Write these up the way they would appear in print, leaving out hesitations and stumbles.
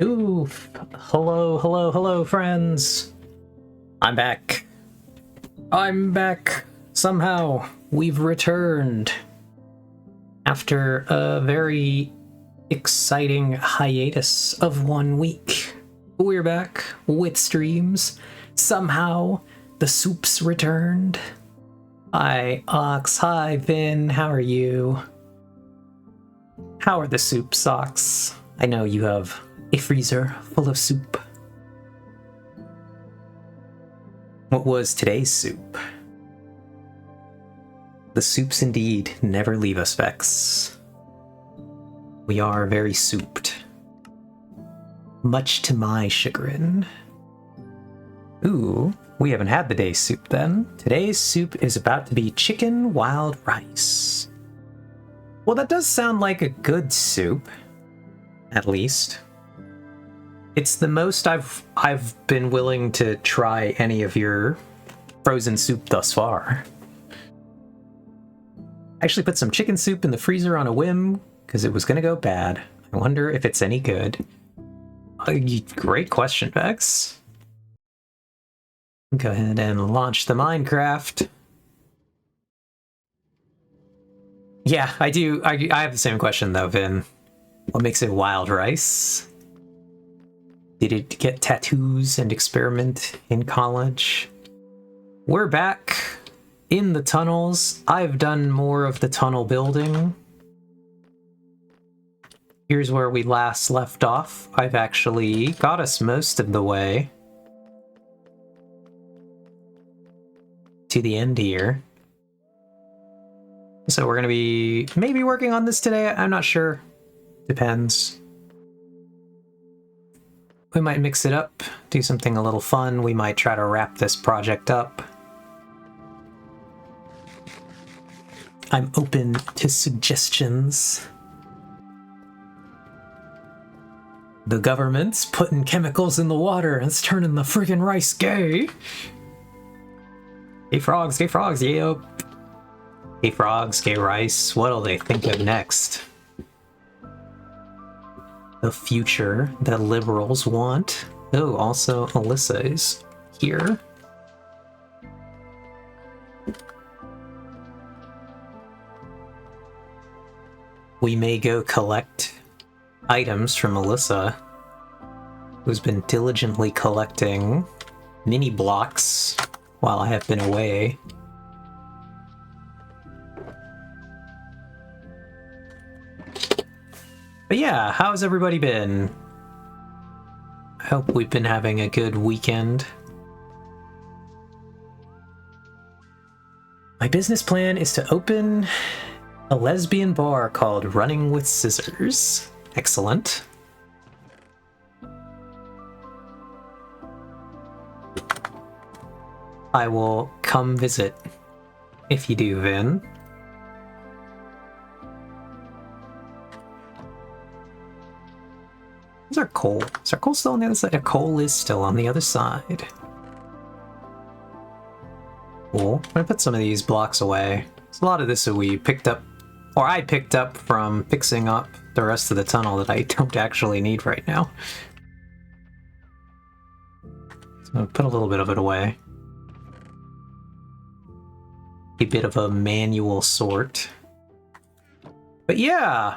Ooh, hello, hello, hello, friends. I'm back. I'm back. Somehow, we've returned. After a very exciting hiatus of 1 week, we're back with streams. Somehow, the soups returned. Hi, Ox. Hi, Vin. How are you? How are the soup socks? I know you have a freezer full of soup. What was today's soup? The soups indeed never leave us, Vex. We are very souped. Much to my chagrin. Ooh, we haven't had the day's soup then. Today's soup is about to be chicken wild rice. Well, that does sound like a good soup, at least. It's the most I've been willing to try any of your frozen soup thus far. I actually put some chicken soup in the freezer on a whim because it was going to go bad. I wonder if it's any good. Great question, Vex. Go ahead and launch the Minecraft. Yeah, I do. I have the same question though, Vin. What makes it wild rice? Did it get tattoos and experiment in college? We're back in the tunnels. I've done more of the tunnel building. Here's where we last left off. I've actually got us most of the way to the end here. So we're going to be maybe working on this today. I'm not sure. Depends. We might mix it up, do something a little fun. We might try to wrap this project up. I'm open to suggestions. The government's putting chemicals in the water and it's turning the friggin' rice gay. Gay frogs, yep. Gay frogs, gay rice, what'll they think of next? The future that liberals want. Oh, also Alyssa is here. We may go collect items from Alyssa, who's been diligently collecting mini blocks while I have been away. But yeah, how's everybody been? I hope we've been having a good weekend. My business plan is to open a lesbian bar called Running with Scissors. Excellent. I will come visit if you do, Vin. Is our coal? Is our coal still on the other side? Our coal is still on the other side. Cool. I'm gonna put some of these blocks away. There's a lot of this that we picked up, or I picked up from fixing up the rest of the tunnel that I don't actually need right now. So I'll put a little bit of it away. A bit of a manual sort. But yeah!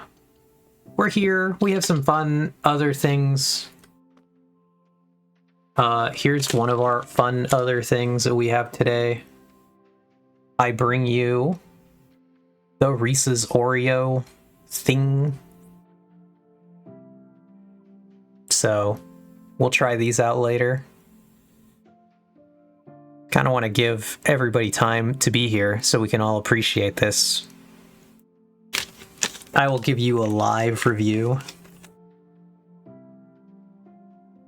We're here. We have some fun other things. Here's one of our fun other things that we have today. I bring you the Reese's Oreo thing. So, we'll try these out later. Kind of want to give everybody time to be here so we can all appreciate this. I will give you a live review.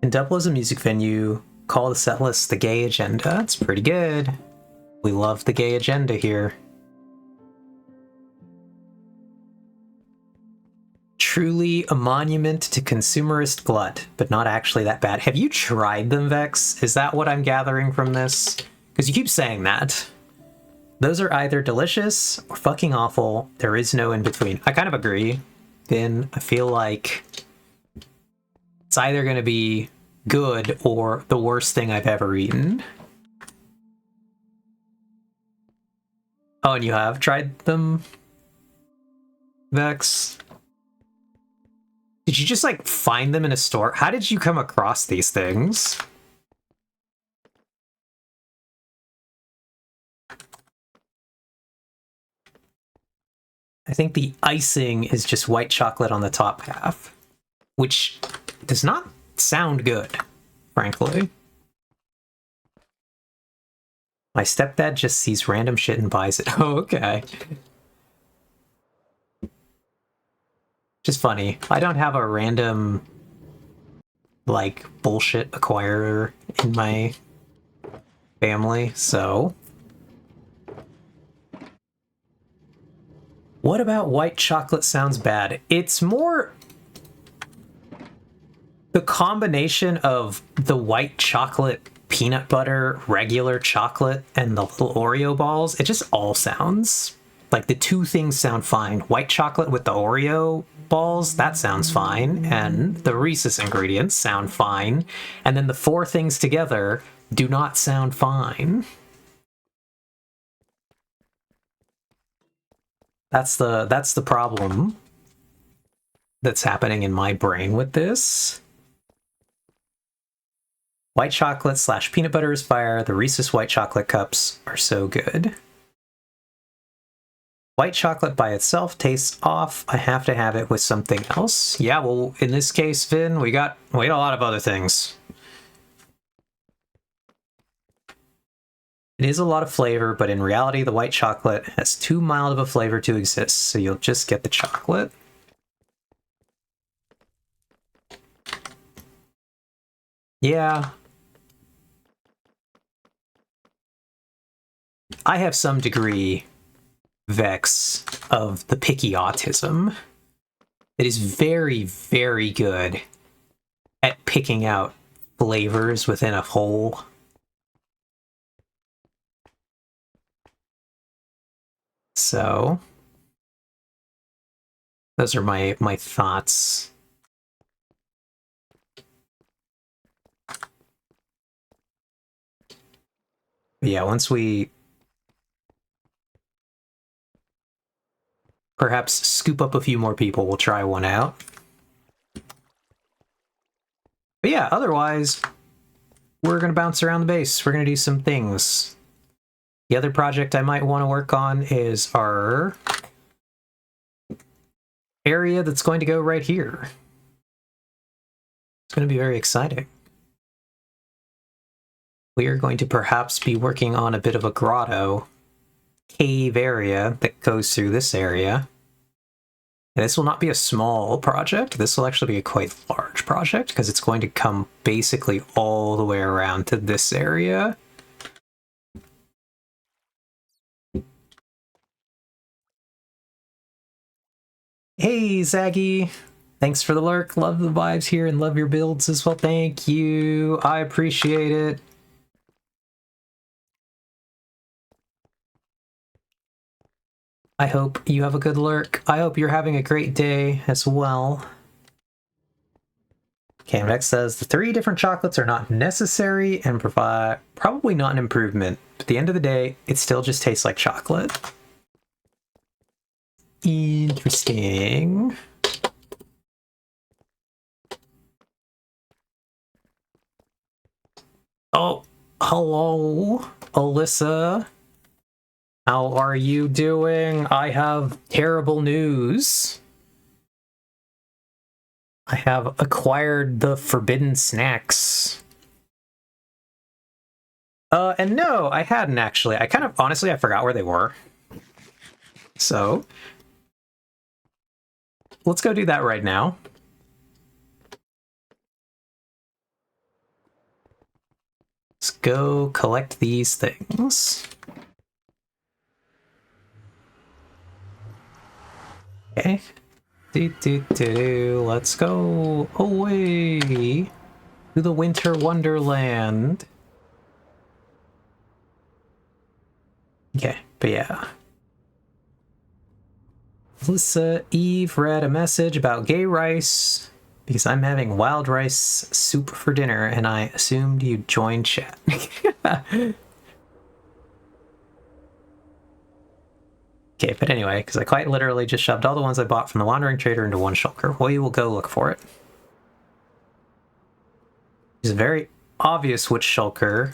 And Double is a music venue. Call the setlist the Gay Agenda. It's pretty good. We love the Gay Agenda here. Truly a monument to consumerist glut, but not actually that bad. Have you tried them, Vex? Is that what I'm gathering from this? Because you keep saying that. Those are either delicious or fucking awful. There is no in between. I kind of agree. Then I feel like It's either going to be good or the worst thing I've ever eaten. Oh, and you have tried them, Vex? Did you just, like, find them in a store? How did you come across these things? I think the icing is just white chocolate on the top half, which does not sound good, frankly. My stepdad just sees random shit and buys it. Oh, okay. Just funny. I don't have a random, like, bullshit acquirer in my family, so... What about white chocolate sounds bad? It's more... the combination of the white chocolate, peanut butter, regular chocolate, and the little Oreo balls, it just all sounds... like, the two things sound fine. White chocolate with the Oreo balls, that sounds fine. And the Reese's ingredients sound fine. And then the four things together do not sound fine. That's the problem that's happening in my brain with this. White chocolate / peanut butter is fire. The Reese's white chocolate cups are so good. White chocolate by itself tastes off. I have to have it with something else. Yeah, well, in this case, Finn, we got a lot of other things. It is a lot of flavor, but in reality, the white chocolate has too mild of a flavor to exist, so you'll just get the chocolate. Yeah. I have some degree, Vex, of the picky autism. It is very, very good at picking out flavors within a whole. So, those are my thoughts. But yeah, once we perhaps scoop up a few more people, we'll try one out. But yeah, otherwise, we're going to bounce around the base. We're going to do some things. The other project I might want to work on is our area that's going to go right here. It's going to be very exciting. We are going to perhaps be working on a bit of a grotto cave area that goes through this area. And this will not be a small project. This will actually be a quite large project because it's going to come basically all the way around to this area. Hey, Zaggy! Thanks for the lurk. Love the vibes here and love your builds as well. Thank you. I appreciate it. I hope you have a good lurk. I hope you're having a great day as well. Camdex says the 3 different chocolates are not necessary and provide probably not an improvement. But at the end of the day, it still just tastes like chocolate. Interesting. Oh, hello, Alyssa. How are you doing? I have terrible news. I have acquired the forbidden snacks. And no, I hadn't actually. I kind of, honestly, I forgot where they were. So, let's go do that right now. Let's go collect these things. Okay. Let's go away to the Winter Wonderland. Okay, but yeah. Alyssa Eve read a message about gay rice. Because I'm having wild rice soup for dinner, and I assumed you'd join chat. Okay, but anyway, because I quite literally just shoved all the ones I bought from the Wandering Trader into one shulker. We will go look for it. It's very obvious which shulker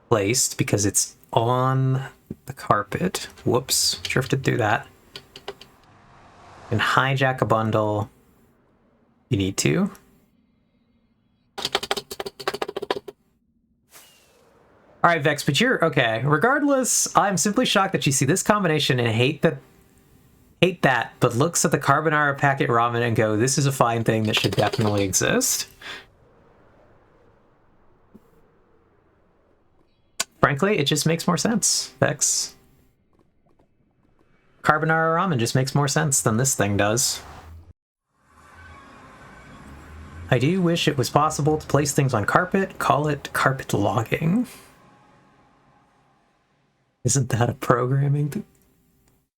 placed because it's on the carpet. Whoops, drifted through that. And hijack a bundle. You need to. All right, Vex, but you're okay. Regardless, I'm simply shocked that you see this combination and hate that, but looks at the carbonara packet ramen and go, this is a fine thing that should definitely exist. Frankly, it just makes more sense, Vex. Carbonara ramen just makes more sense than this thing does. I do wish it was possible to place things on carpet. Call it carpet logging. Isn't that a programming thing?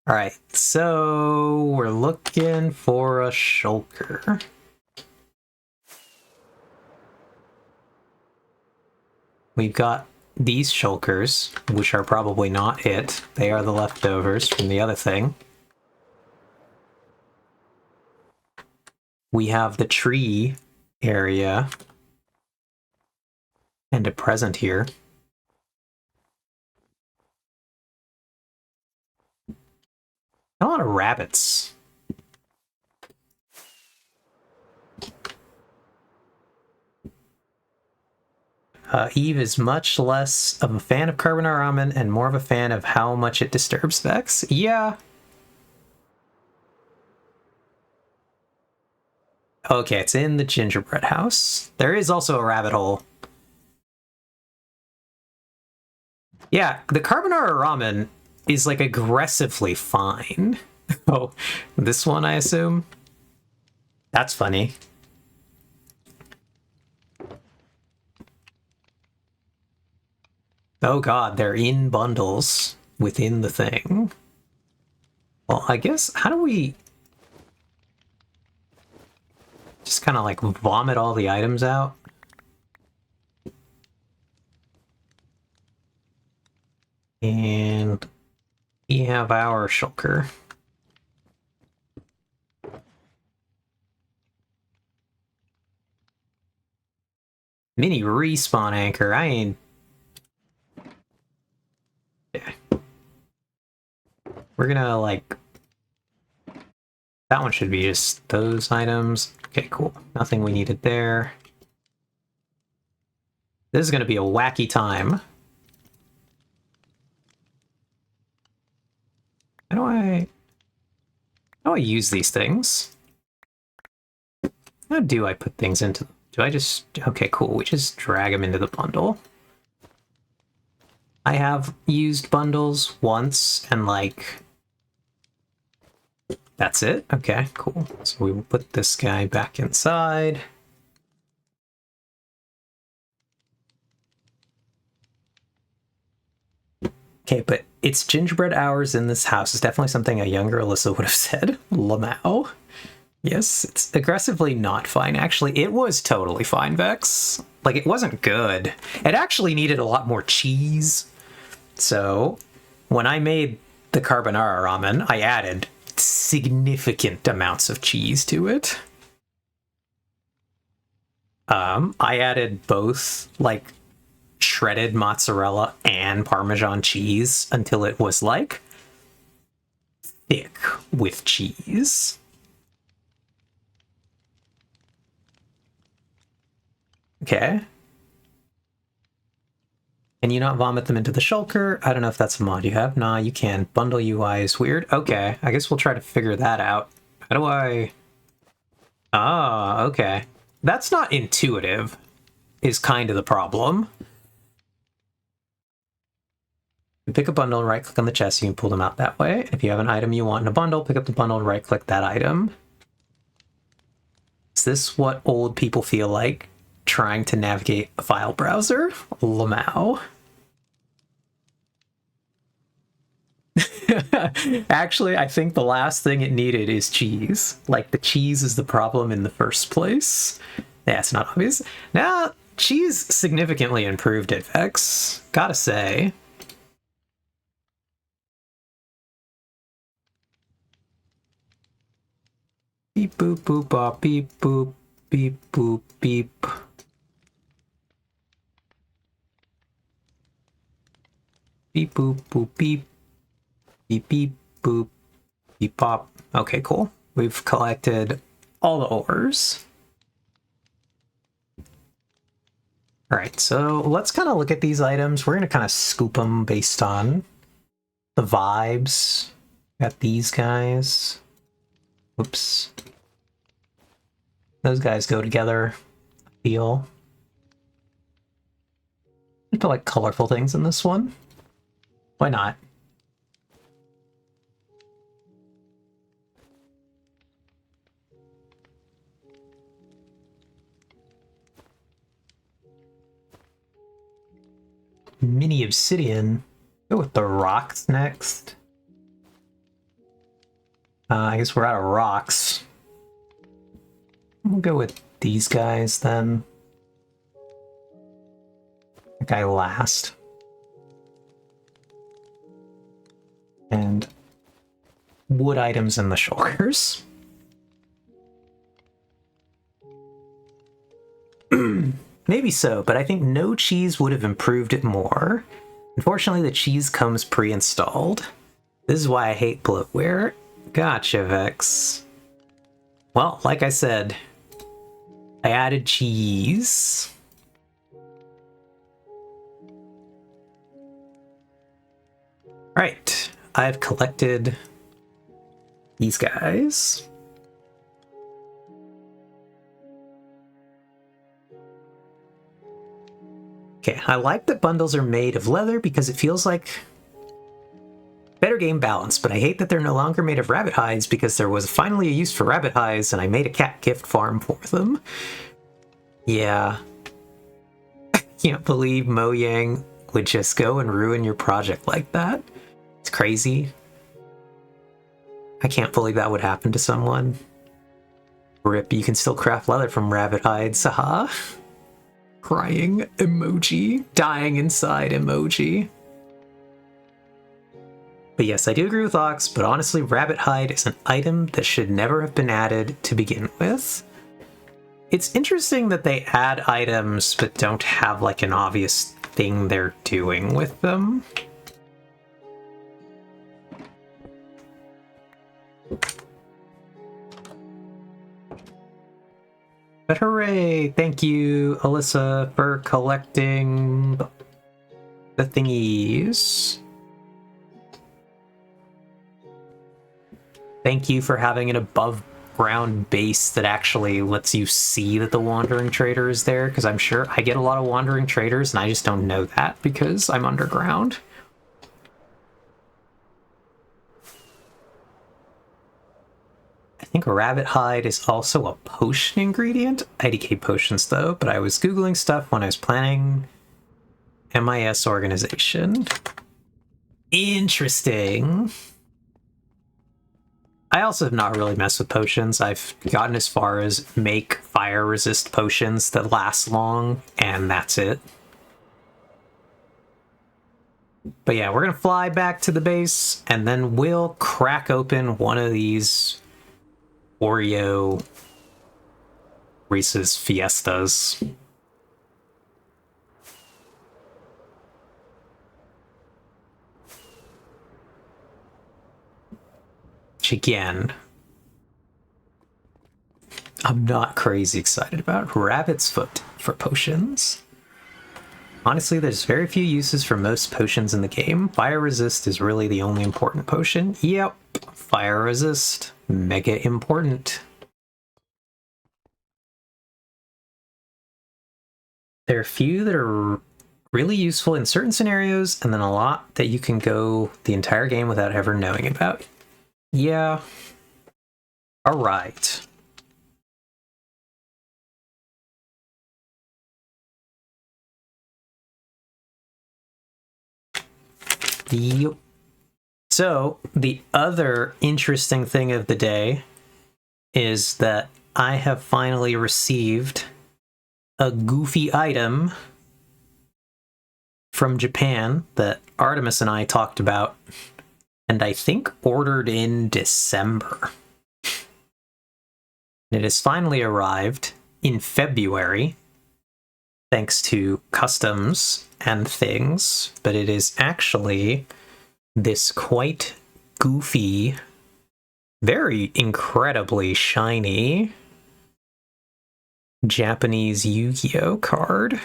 All right, so we're looking for a shulker. We've got these shulkers, which are probably not it. They are the leftovers from the other thing. We have the tree area and a present here. A lot of rabbits. Eve is much less of a fan of carbonara ramen and more of a fan of how much it disturbs Vex. Yeah. Okay, it's in the gingerbread house. There is also a rabbit hole. Yeah, the carbonara ramen is like aggressively fine. Oh, this one, I assume? That's funny. Oh god, they're in bundles within the thing. Well, I guess, how do we just kind of like vomit all the items out? And we have our shulker. Mini respawn anchor. I ain't. Yeah. We're gonna like. That one should be just those items. Okay, cool. Nothing we needed there. This is gonna be a wacky time. How do I use these things? How do I put things into... Do I just... Okay, cool. We just drag them into the bundle. I have used bundles once, and like... That's it? Okay, cool. So we will put this guy back inside. Okay, but it's gingerbread hours in this house is definitely something a younger Alyssa would have said. Lamau. Yes, it's aggressively not fine. Actually, it was totally fine, Vex. Like, it wasn't good. It actually needed a lot more cheese. So, when I made the carbonara ramen, I added significant amounts of cheese to it. I added both, like, shredded mozzarella and Parmesan cheese until it was, like, thick with cheese. Okay. Can you not vomit them into the shulker? I don't know if that's a mod you have. Nah, you can. Bundle UI is weird. Okay, I guess we'll try to figure that out. How do I... Ah, okay. That's not intuitive, is kind of the problem. You pick a bundle and right-click on the chest, you can pull them out that way. If you have an item you want in a bundle, pick up the bundle and right-click that item. Is this what old people feel like trying to navigate a file browser? Lamau. Actually, I think the last thing it needed is cheese. Like, the cheese is the problem in the first place. That's not obvious. Now, cheese significantly improved it, Vex. Gotta say. Beep boop boop bop beep boop beep boop beep. Beep boop boop beep. Beep beep boop beep pop. Okay, cool. We've collected all the ores. Alright, so let's kind of look at these items. We're going to kind of scoop them based on the vibes. Got these guys. Whoops. Those guys go together, I feel. I feel like colorful things in this one. Why not? Mini obsidian. Go with the rocks next. I guess we're out of rocks. We'll go with these guys then. That guy last. And wood items in the shoulders. Maybe so, but I think no cheese would have improved it more. Unfortunately, the cheese comes pre-installed. This is why I hate bloatware. Gotcha, Vex. Well, like I said, I added cheese. Right, I've collected these guys. Okay, I like that bundles are made of leather because it feels like better game balance, but I hate that they're no longer made of rabbit hides because there was finally a use for rabbit hides and I made a cat gift farm for them. Yeah. I can't believe Mojang would just go and ruin your project like that. It's crazy. I can't believe that would happen to someone. Rip, you can still craft leather from rabbit hides, haha. Crying emoji. Dying inside emoji. But yes, I do agree with Ox, but honestly, rabbit hide is an item that should never have been added to begin with. It's interesting that they add items but don't have like an obvious thing they're doing with them. But hooray! Thank you, Alyssa, for collecting the thingies. Thank you for having an above-ground base that actually lets you see that the Wandering Trader is there, because I'm sure I get a lot of Wandering Traders, and I just don't know that because I'm underground. I think rabbit hide is also a potion ingredient. IDK potions though, but I was Googling stuff when I was planning MIS organization. Interesting. I also have not really messed with potions. I've gotten as far as make fire resist potions that last long, and that's it. But yeah, we're gonna fly back to the base, and then we'll crack open one of these Oreo Reese's Fiestas. Which again, I'm not crazy excited about. Rabbit's Foot for potions. Honestly, there's very few uses for most potions in the game. Fire Resist is really the only important potion. Yep, Fire Resist. Mega important. There are a few that are really useful in certain scenarios, and then a lot that you can go the entire game without ever knowing about. Yeah. Alright. So, the other interesting thing of the day is that I have finally received a goofy item from Japan that Artemis and I talked about, and I think ordered in December. It has finally arrived in February, thanks to customs and things, but it is actually this quite goofy, very incredibly shiny Japanese Yu-Gi-Oh card,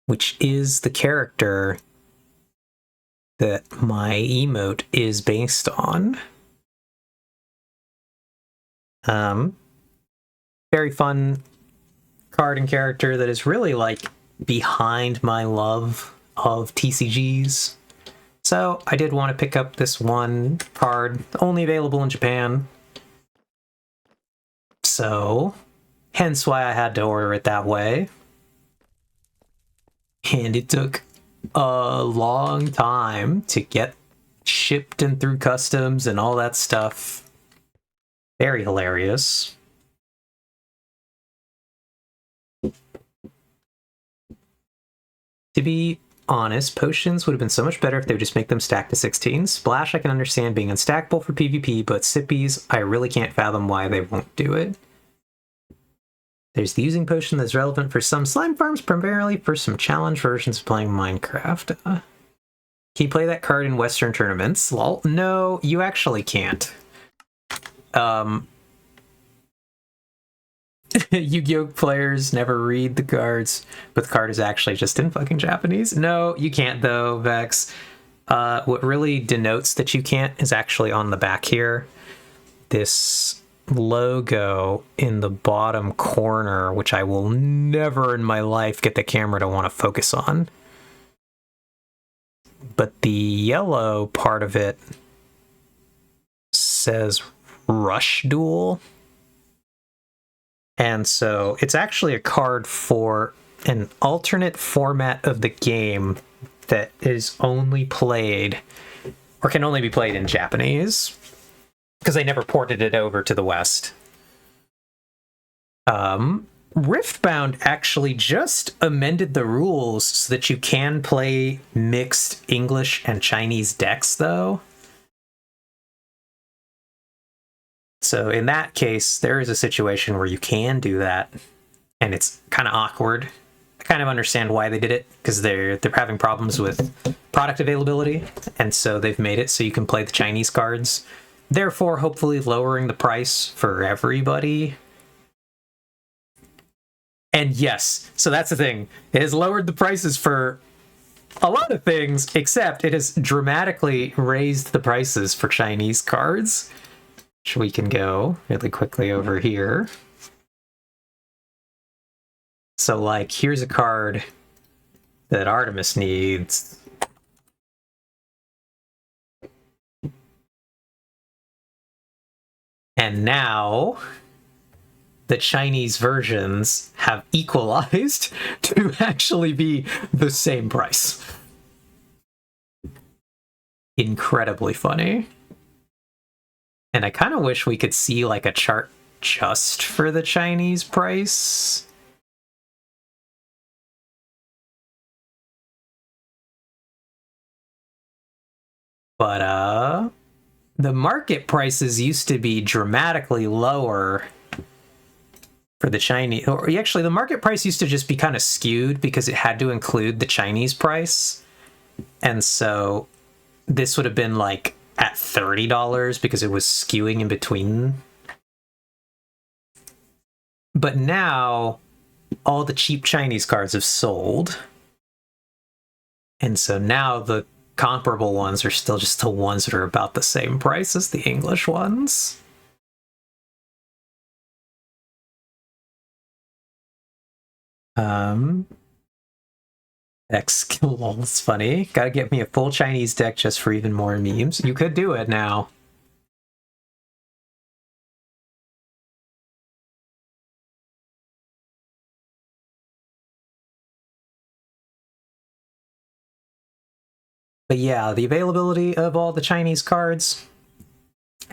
which is the character that my emote is based on. Very fun card and character that is really like behind my love of TCGs. So I did want to pick up this one card, only available in Japan. So, hence why I had to order it that way. And it took a long time to get shipped and through customs and all that stuff. Very hilarious. To be honest, potions would have been so much better if they would just make them stack to 16. Splash I can understand being unstackable for PvP, but Sippies, I really can't fathom why they won't do it. There's the using potion that's relevant for some slime farms, primarily for some challenge versions of playing Minecraft. Can you play that card in Western tournaments? Lol. No, you actually can't. Yu-Gi-Oh! Players never read the cards, but the card is actually just in fucking Japanese. No, you can't though, Vex. What really denotes that you can't is actually on the back here. This logo in the bottom corner, which I will never in my life get the camera to want to focus on. But the yellow part of it says Rush Duel. And so it's actually a card for an alternate format of the game that is only played, or can only be played in Japanese, because they never ported it over to the West. Riftbound actually just amended the rules so that you can play mixed English and Chinese decks, though. So in that case, there is a situation where you can do that, and it's kind of awkward. I kind of understand why they did it, because they're having problems with product availability, and so they've made it so you can play the Chinese cards, therefore hopefully lowering the price for everybody. And yes, so that's the thing. It has lowered the prices for a lot of things, except it has dramatically raised the prices for Chinese cards. Which we can go really quickly over here. So, like, here's a card that Artemis needs. And now the Chinese versions have equalized to actually be the same price. Incredibly funny. And I kind of wish we could see like a chart just for the Chinese price. But the market prices used to be dramatically lower for the Chinese, or actually the market price used to just be kind of skewed because it had to include the Chinese price. And so this would have been like at $30 because it was skewing in between. But now all the cheap Chinese cards have sold. And so now the comparable ones are still just the ones that are about the same price as the English ones. Lol, it's funny. Gotta get me a full Chinese deck just for even more memes. You could do it now. But yeah, the availability of all the Chinese cards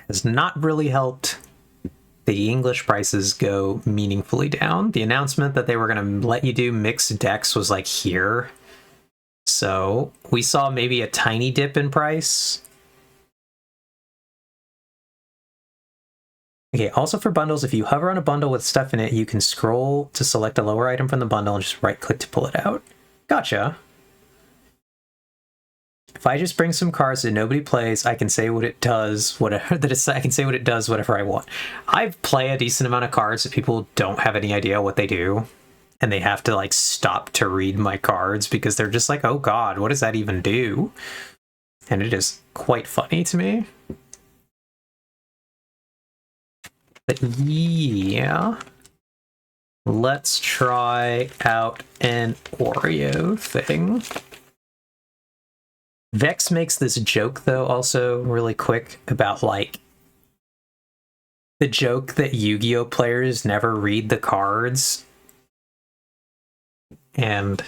has not really helped the English prices go meaningfully down. The announcement that they were going to let you do mixed decks was like here. So we saw maybe a tiny dip in price. Okay, also for bundles, if you hover on a bundle with stuff in it, you can scroll to select a lower item from the bundle and just right-click to pull it out. Gotcha. If I just bring some cards that nobody plays, I can say what it does, whatever I can say what it does, whatever I want. I play a decent amount of cards that people don't have any idea what they do, and they have to like stop to read my cards because they're just like, oh god, what does that even do? And it is quite funny to me. But yeah, let's try out an Oreo thing. Vex makes this joke, though, also really quick about, like, the joke that Yu-Gi-Oh! Players never read the cards. And let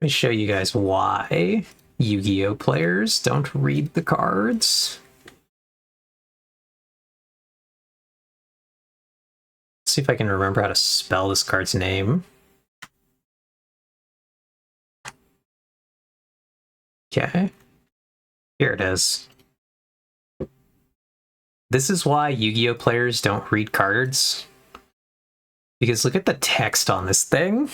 me show you guys why Yu-Gi-Oh! Players don't read the cards. Let's see if I can remember how to spell this card's name. Okay. Here it is. This is why Yu-Gi-Oh! Players don't read cards. Because look at the text on this thing.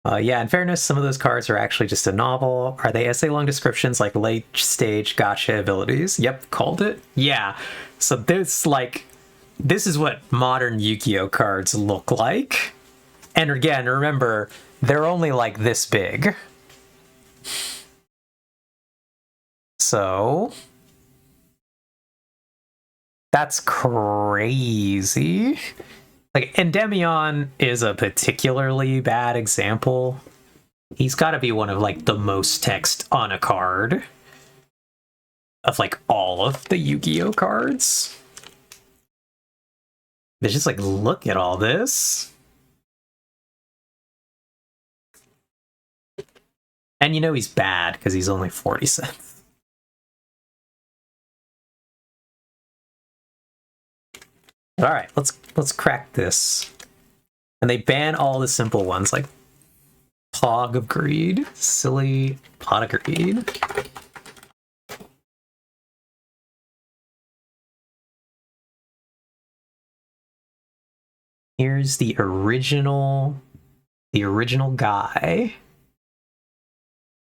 Yeah, in fairness, some of those cards are actually just a novel. Are they essay-long descriptions like late-stage gotcha abilities? Yep, called it. Yeah, so this is what modern Yu-Gi-Oh! Cards look like. And again, remember, they're only like this big. So that's crazy. Like, Endymion is a particularly bad example. He's got to be one of, like, the most text on a card of, like, all of the Yu-Gi-Oh! Cards. It's just like, look at all this. And you know he's bad, because he's only 40 cents. Alright, let's crack this. And they ban all the simple ones, like Pog of Greed. Silly Pot of Greed. Here's the original guy.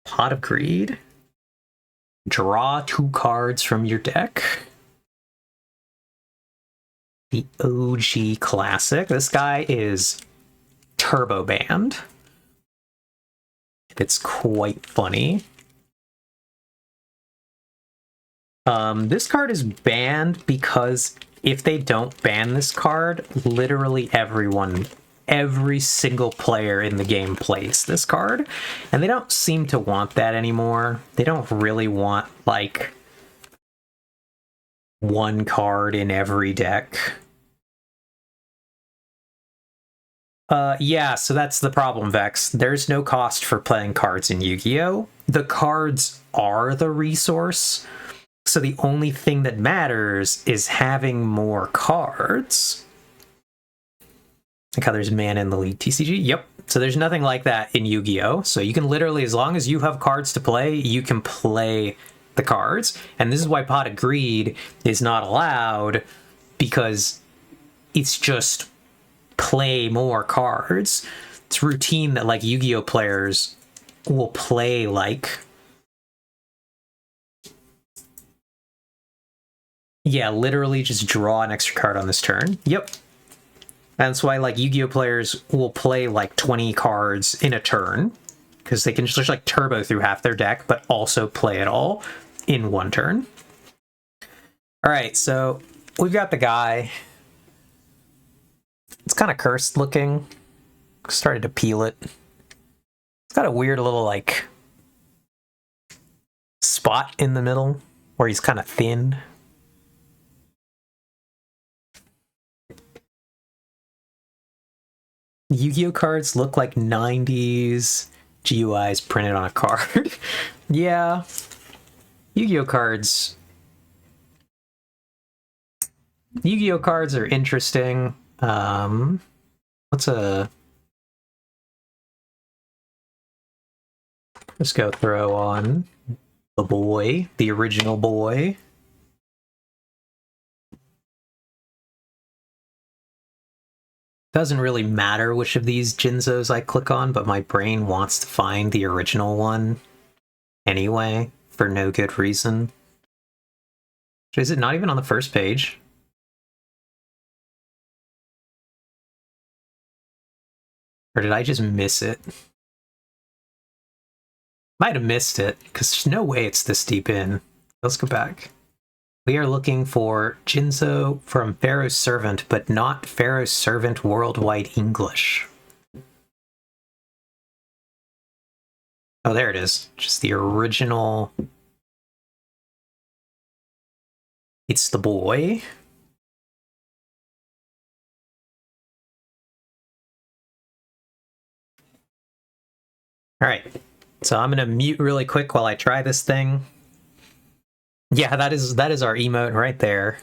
Pot of Greed. Draw 2 cards from your deck. The OG classic. This guy is turbo banned. It's quite funny. This card is banned because if they don't ban this card, literally every single player in the game plays this card. And they don't seem to want that anymore. They don't really want, like, one card in every deck. Yeah, so that's the problem, Vex. There's no cost for playing cards in Yu-Gi-Oh! The cards are the resource, so the only thing that matters is having more cards. Like how there's mana in the League TCG? Yep. So there's nothing like that in Yu-Gi-Oh! So you can literally, as long as you have cards to play, you can play the cards. And this is why Pot of Greed is not allowed, because it's just play more cards. It's routine that, like, Yu-Gi-Oh! Players will play, like, yeah, literally just draw an extra card on this turn. Yep. That's why, like, Yu-Gi-Oh! Players will play, like, 20 cards in a turn, because they can just, like, turbo through half their deck, but also play it all in one turn. Alright, so we've got the guy. It's kind of cursed looking. Started to peel it. It's got a weird little, like, spot in the middle where he's kind of thin. Yu-Gi-Oh cards look like 90s GUIs printed on a card. Yeah. Yu-Gi-Oh cards. Yu-Gi-Oh cards are interesting. What's a... Let's go throw on the boy, the original boy. Doesn't really matter which of these Jinzos I click on, but my brain wants to find the original one anyway, for no good reason. Is it not even on the first page? Or did I just miss it? Might have missed it, because there's no way it's this deep in. Let's go back. We are looking for Jinzo from Pharaoh's Servant, but not Pharaoh's Servant Worldwide English. Oh, there it is. Just the original. It's the boy. All right. So I'm gonna mute really quick while I try this thing. Yeah, that is our emote right there.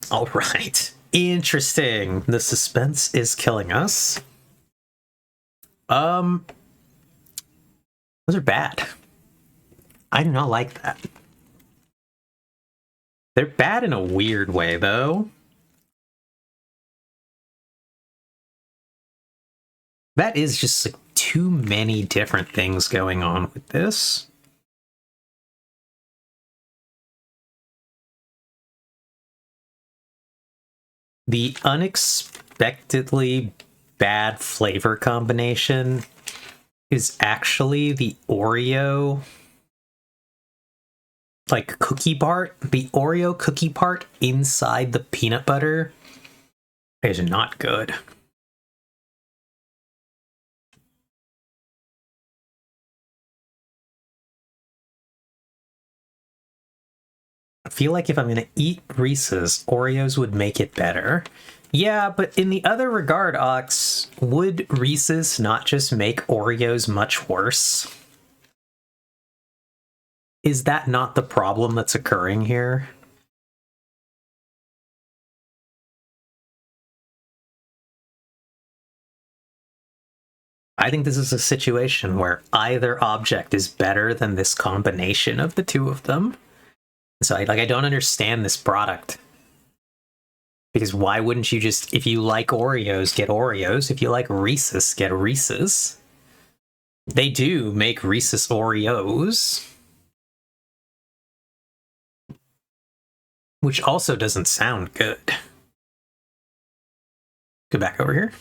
All right. Interesting. The suspense is killing us. Those are bad. I do not like that. They're bad in a weird way, though. That is just like too many different things going on with this. The unexpectedly bad flavor combination is actually the Oreo like cookie part. The Oreo cookie part inside the peanut butter is not good. I feel like if I'm gonna eat Reese's, Oreos would make it better. Yeah, but in the other regard, Ox, would Reese's not just make Oreos much worse? Is that not the problem that's occurring here? I think this is a situation where either object is better than this combination of the two of them. So I don't understand this product. Because why wouldn't you just, if you like Oreos, get Oreos. If you like Reese's, get Reese's. They do make Reese's Oreos. Which also doesn't sound good. Go back over here.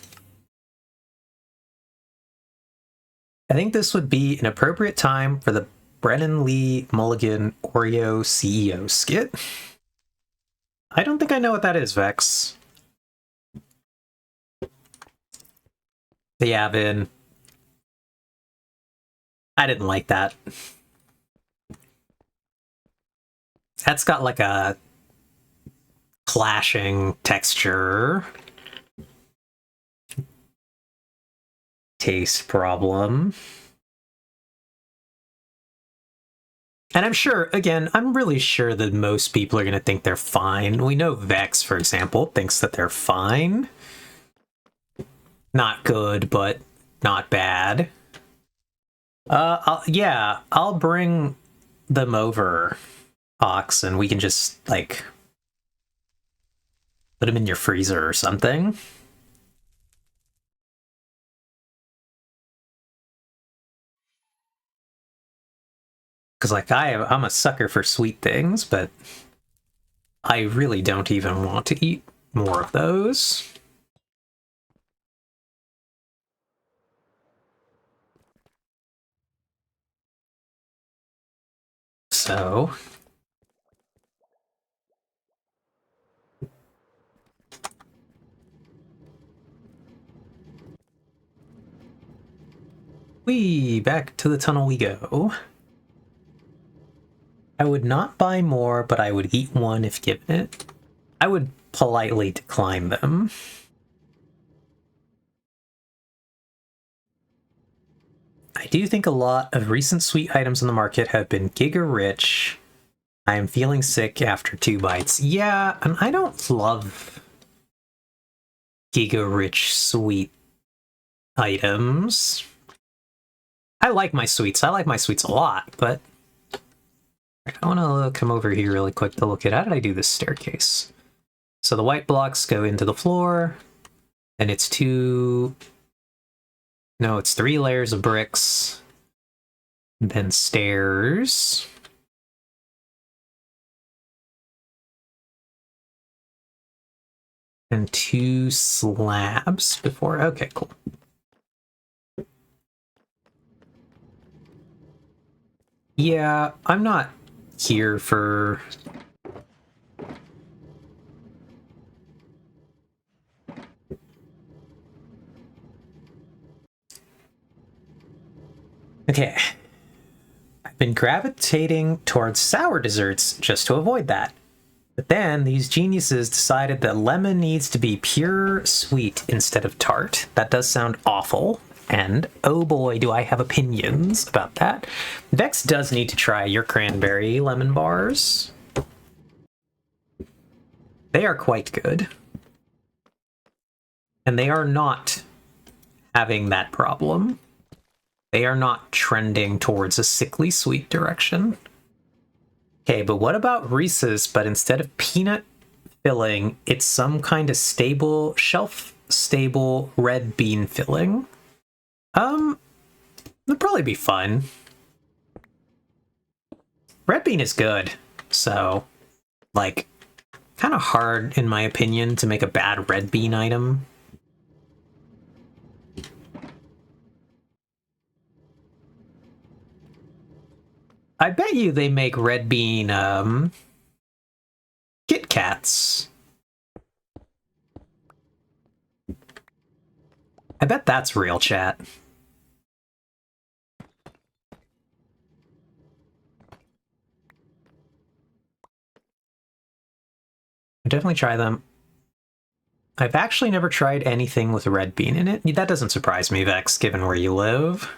I think this would be an appropriate time for the Brennan Lee Mulligan Oreo CEO skit. I don't think I know what that is, Vex. The Yavin. I didn't like that. That's got like a clashing texture. Taste problem. And I'm sure, again, I'm really sure that most people are going to think they're fine. We know Vex, for example, thinks that they're fine. Not good, but not bad. I'll bring them over, Ox, and we can just, like, put them in your freezer or something. Because, like, I'm a sucker for sweet things, but I really don't even want to eat more of those. So... back to the tunnel we go. I would not buy more, but I would eat one if given it. I would politely decline them. I do think a lot of recent sweet items on the market have been Giga Rich. I am feeling sick after 2 bites. Yeah, and I don't love Giga Rich sweet items. I like my sweets. I like my sweets a lot, but I want to come over here really quick to look at how did I do this staircase. So the white blocks go into the floor, and it's 3 layers of bricks, then stairs. And 2 slabs before. Okay, cool. Yeah, I'm not here for... Okay. I've been gravitating towards sour desserts just to avoid that. But then these geniuses decided that lemon needs to be pure sweet instead of tart. That does sound awful. And oh boy, do I have opinions about that. Vex does need to try your cranberry lemon bars. They are quite good. And they are not having that problem. They are not trending towards a sickly sweet direction. Okay, but what about Reese's, but instead of peanut filling, it's some kind of stable, shelf-stable red bean filling? It'd probably be fun. Red bean is good, so, like, kind of hard, in my opinion, to make a bad red bean item. I bet you they make red bean, Kit Kats. I bet that's real, chat. I'll definitely try them. I've actually never tried anything with red bean in it. That doesn't surprise me, Vex, given where you live.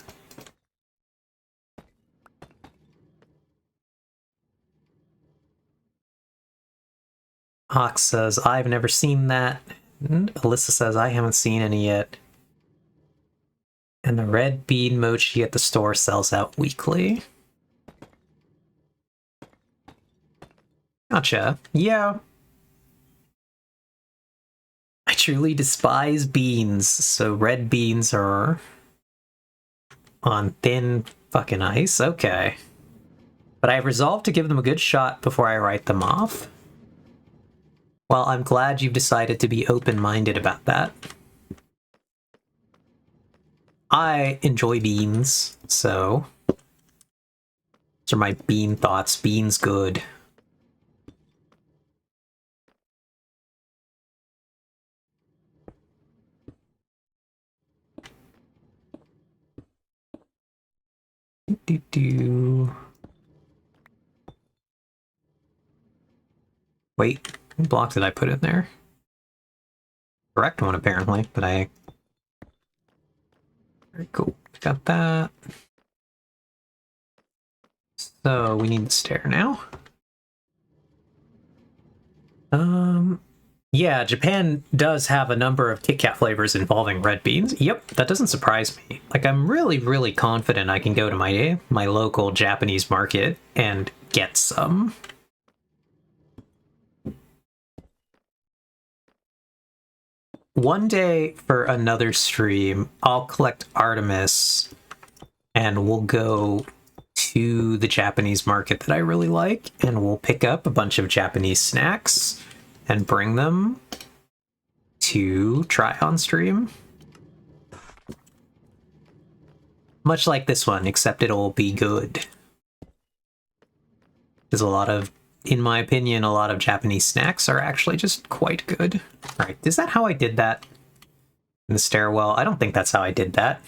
Ox says, I've never seen that. And Alyssa says, I haven't seen any yet. And the red bean mochi at the store sells out weekly. Gotcha. Yeah. I truly despise beans, so red beans are on thin fucking ice? Okay. But I've resolved to give them a good shot before I write them off. Well, I'm glad you've decided to be open-minded about that. I enjoy beans, so... those are my bean thoughts. Beans good. Wait, what block did I put in there? Correct one, apparently, but I... Very cool. Got that. So we need the stair now. Yeah, Japan does have a number of Kit Kat flavors involving red beans. Yep, that doesn't surprise me. Like, I'm really confident I can go to my local Japanese market and get some. One day for another stream, I'll collect Artemis and we'll go to the Japanese market that I really like, and we'll pick up a bunch of Japanese snacks and bring them to try on stream. Much like this one, except it'll be good. There's a lot of, in my opinion, a lot of Japanese snacks are actually just quite good. Alright, is that how I did that? In the stairwell? I don't think that's how I did that.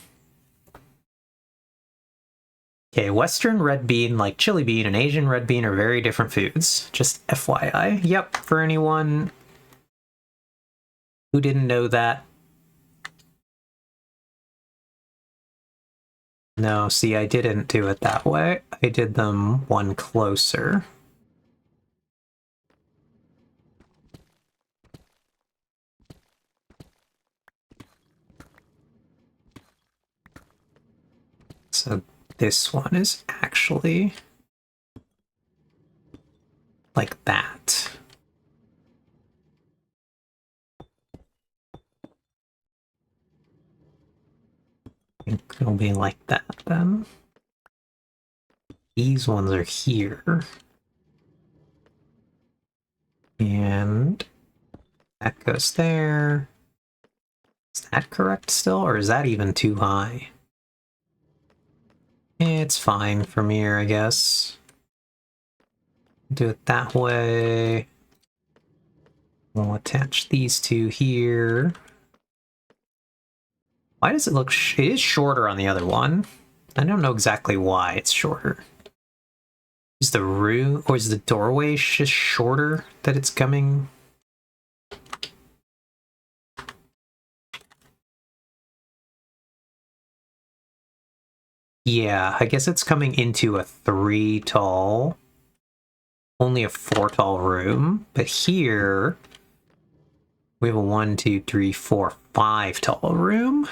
Okay, Western red bean, like chili bean, and Asian red bean are very different foods. Just FYI. Yep, for anyone who didn't know that. No, see, I didn't do it that way. I did them one closer. So this one is actually like that. I think it'll be like that then. These ones are here. And that goes there. Is that correct still, or is that even too high? It's fine from here, I guess. Do it that way. We'll attach these two here. Why does it look... it is shorter on the other one. I don't know exactly why it's shorter. Is the room... or is the doorway just shorter that it's coming... Yeah, I guess it's coming into a 3 tall, only a 4 tall room, but here we have a 1, 2, 3, 4, 5 tall room.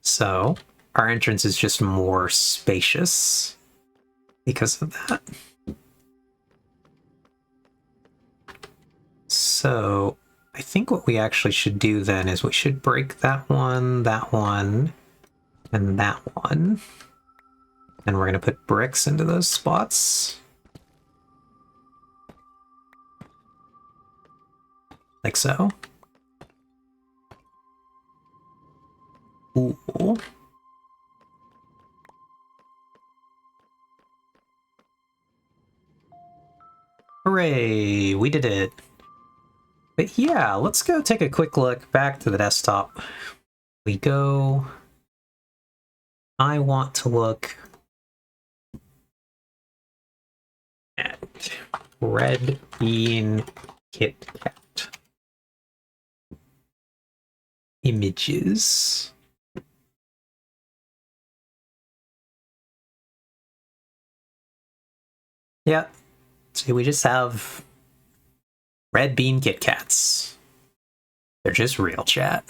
So our entrance is just more spacious because of that. So I think what we actually should do then is we should break that one, and that one. And we're going to put bricks into those spots. Like so. Ooh. Hooray! We did it! But yeah, let's go take a quick look back to the desktop. We go... I want to look at Red Bean Kit Kat images. Yeah, so we just have Red Bean Kit Kats. They're just real, chat.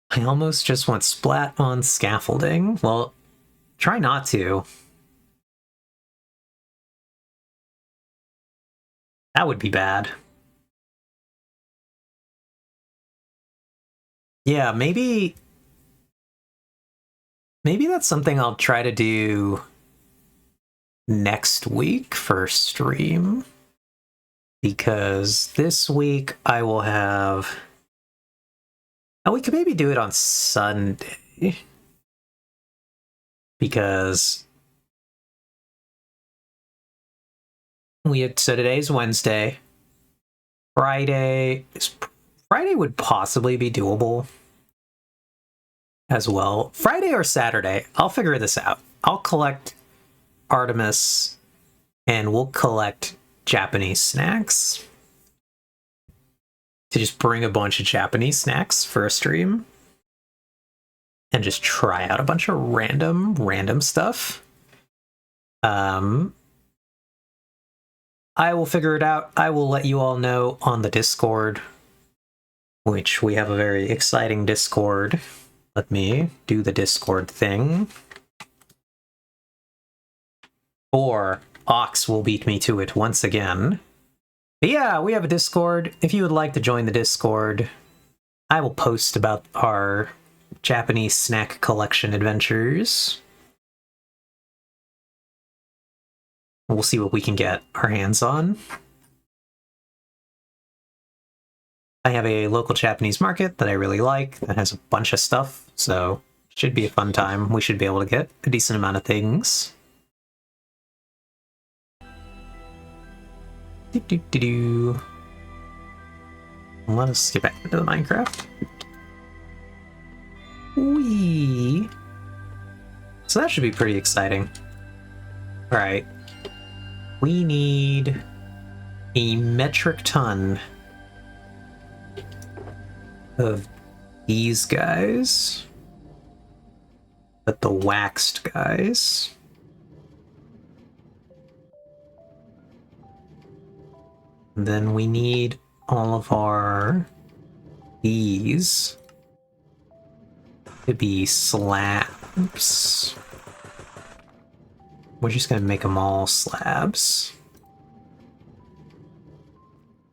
I almost just want splat on scaffolding. Well, try not to. That would be bad. Yeah, maybe that's something I'll try to do next week for stream. Because this week I will have... oh, we could maybe do it on Sunday. Because so today's Wednesday. Friday is Friday would possibly be doable as well. Friday or Saturday, I'll figure this out. I'll collect Artemis and we'll collect Japanese snacks. To just bring a bunch of Japanese snacks for a stream. And just try out a bunch of random stuff. I will figure it out. I will let you all know on the Discord, which we have a very exciting Discord. Let me do the Discord thing. Or Ox will beat me to it once again. But yeah, we have a Discord. If you would like to join the Discord, I will post about our Japanese snack collection adventures. We'll see what we can get our hands on. I have a local Japanese market that I really like that has a bunch of stuff, so it should be a fun time. We should be able to get a decent amount of things. Let us get back into the Minecraft. Whee! So that should be pretty exciting. Alright. We need a metric ton of these guys. But the waxed guys. And then we need all of our these to be slabs. We're just gonna make them all slabs.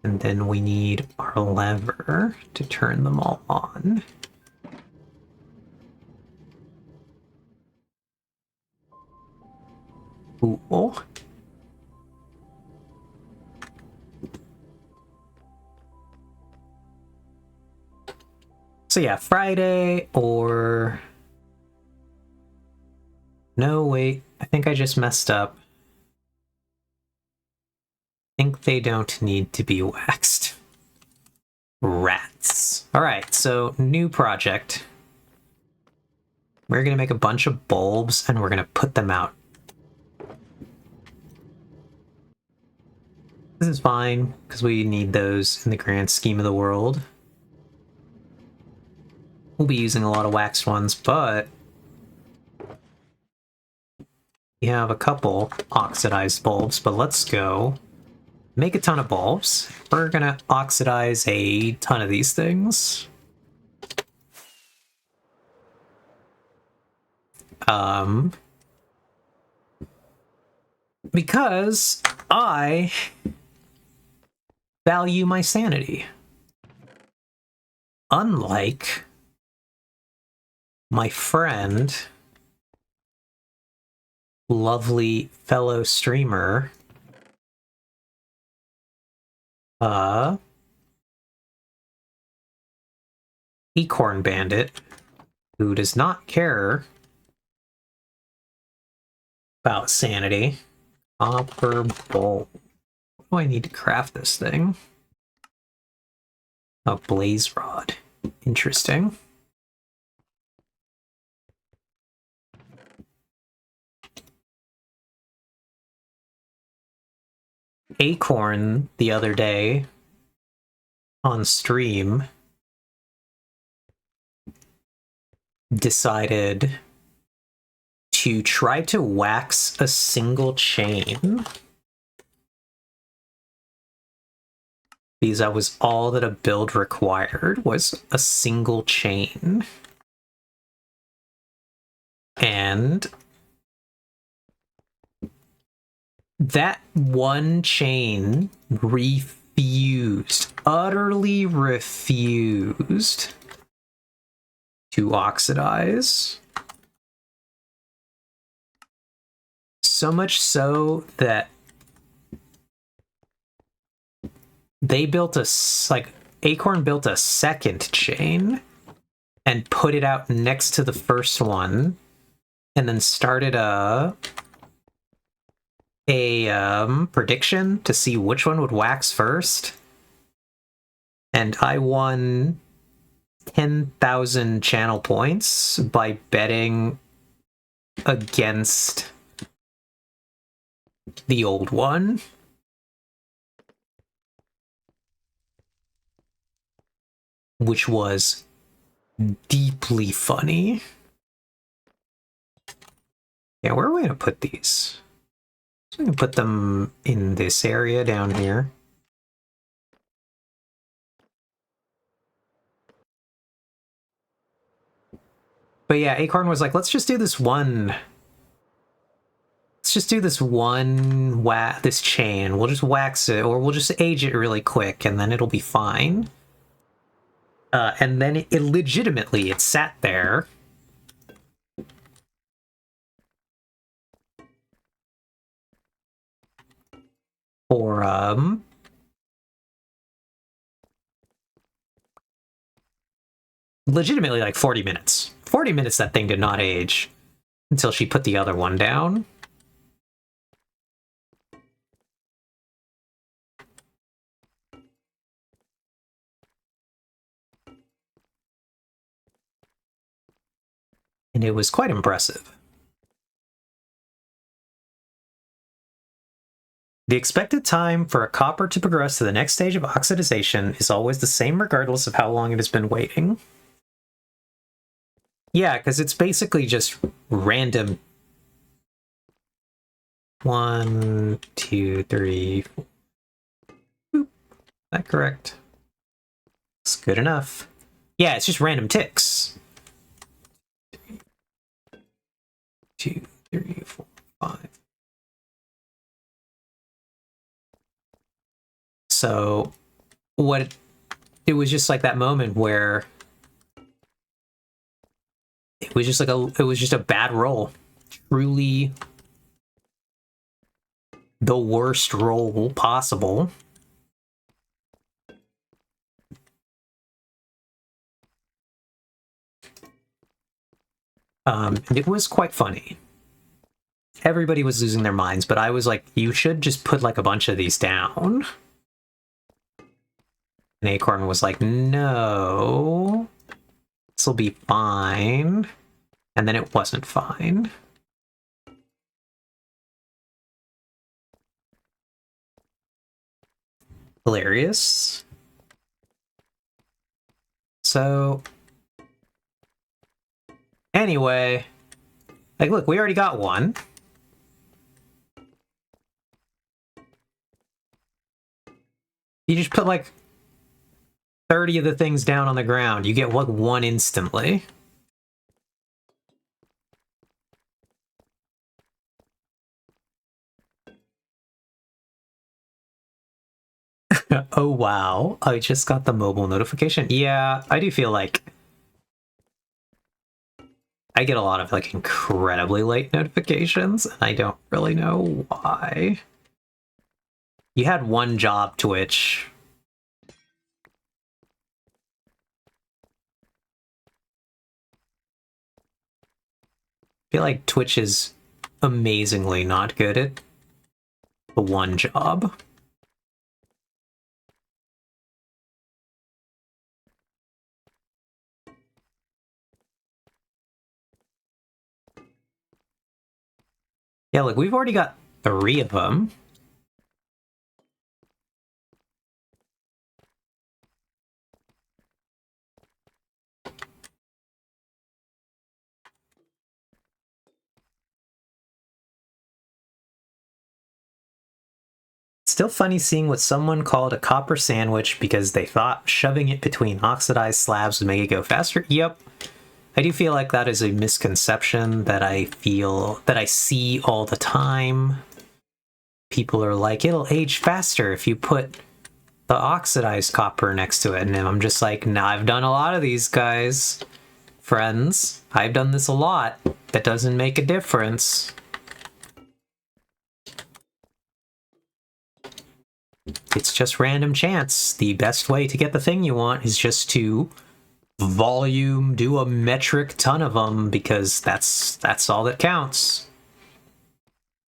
And then we need our lever to turn them all on. Cool. So yeah, Friday or... No, wait. I think I just messed up. I think they don't need to be waxed. Rats. Alright, so new project. We're gonna make a bunch of bulbs and we're gonna put them out. This is fine, because we need those in the grand scheme of the world. We'll be using a lot of waxed ones, but we have a couple oxidized bulbs, but let's go make a ton of bulbs. We're gonna oxidize a ton of these things. Because I value my sanity. Unlike my friend, lovely fellow streamer, Acorn Bandit, who does not care about sanity. Copper bowl. What do I need to craft this thing? A blaze rod. Interesting. Acorn the other day on stream decided to try to wax a single chain because that was all that a build required, was a single chain. And that one chain refused, utterly refused to oxidize. So much so that they built Acorn built a second chain and put it out next to the first one, and then started a prediction to see which one would wax first. And I won 10,000 channel points by betting against the old one. Which was deeply funny. Yeah, where are we gonna put these? So we can put them in this area down here. But yeah, Acorn was like, let's just do this one. Let's just do this one this chain. We'll just wax it, or we'll just age it really quick, and then it'll be fine. And then it legitimately, it sat there. For, legitimately like 40 minutes. 40 minutes that thing did not age until she put the other one down. And it was quite impressive. The expected time for a copper to progress to the next stage of oxidization is always the same regardless of how long it has been waiting. Yeah, because it's basically just random. 1, 2, 3, 4. Boop. Is that correct? It's good enough. Yeah, it's just random ticks. 2, 3, 4, 5. So it was just like that moment where it was just like a bad roll. Truly the worst roll possible. It was quite funny. Everybody was losing their minds, but I was like, you should just put like a bunch of these down. And Acorn was like, no, this will be fine. And then it wasn't fine. Hilarious. So, anyway, like, look, we already got one. You just put like 30 of the things down on the ground. You get like one instantly. Oh wow, I just got the mobile notification. Yeah, I do feel like I get a lot of like incredibly late notifications, and I don't really know why. You had one job, Twitch. I feel like Twitch is amazingly not good at the one job. Yeah, look, we've already got 3 of them. Still funny seeing what someone called a copper sandwich because they thought shoving it between oxidized slabs would make it go faster. Yep. I do feel like that is a misconception that I see all the time. People are like, it'll age faster if you put the oxidized copper next to it. And I'm just like, nah, I've done a lot of these, guys. Friends, I've done this a lot. That doesn't make a difference. It's just random chance. The best way to get the thing you want is just to do a metric ton of them, because that's all that counts.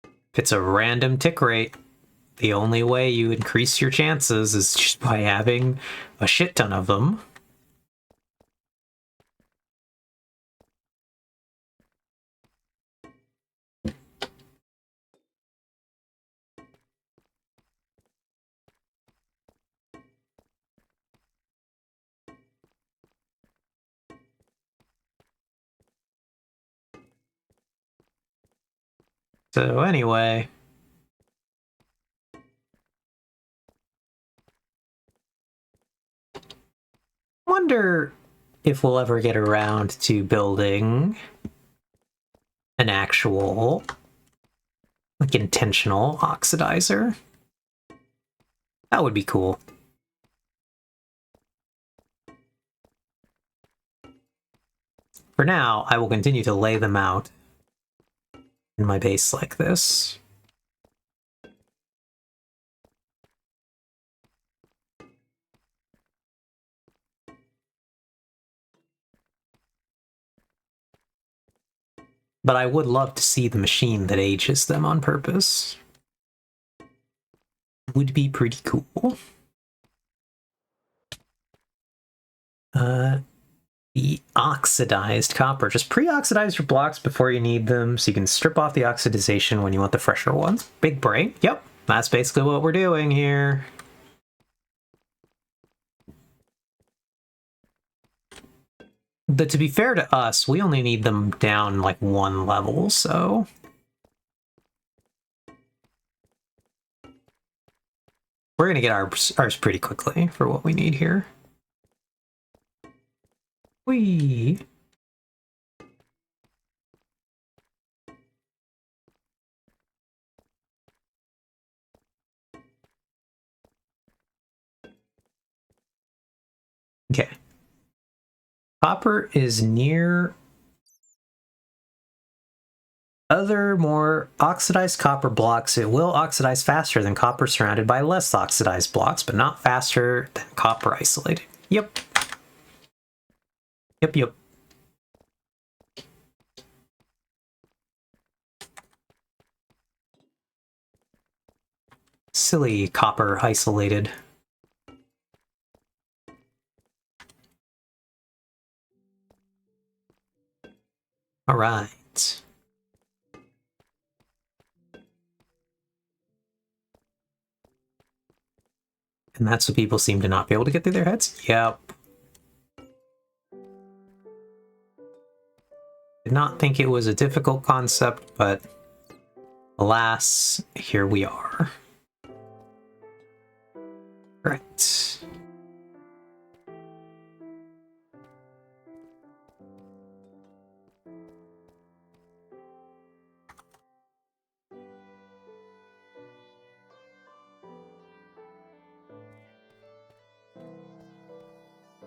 If it's a random tick rate, the only way you increase your chances is just by having a shit ton of them. So anyway, wonder if we'll ever get around to building an actual, like, intentional oxidizer. That would be cool. For now, I will continue to lay them out in my base like this. But I would love to see the machine that ages them on purpose. Would be pretty cool. The oxidized copper. Just pre-oxidize your blocks before you need them, so you can strip off the oxidization when you want the fresher ones. Big brain. Yep, that's basically what we're doing here. But to be fair to us, we only need them down like 1 level, so... we're gonna get ours pretty quickly for what we need here. Whee! Okay. Copper is near other more oxidized copper blocks. It will oxidize faster than copper surrounded by less oxidized blocks, but not faster than copper isolated. Yep. Yep. Silly copper isolated. All right. And that's what people seem to not be able to get through their heads? Yep. Did not think it was a difficult concept, but alas, here we are. Right.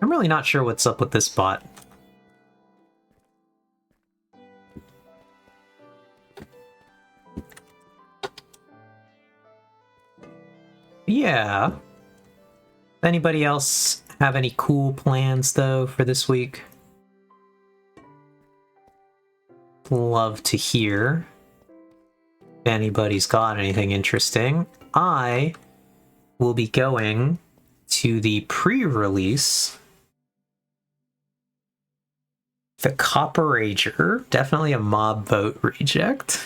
I'm really not sure what's up with this bot. Yeah. Anybody else have any cool plans, though, for this week? Love to hear if anybody's got anything interesting. I will be going to the pre-release, the Copper Rager, definitely a mob vote reject.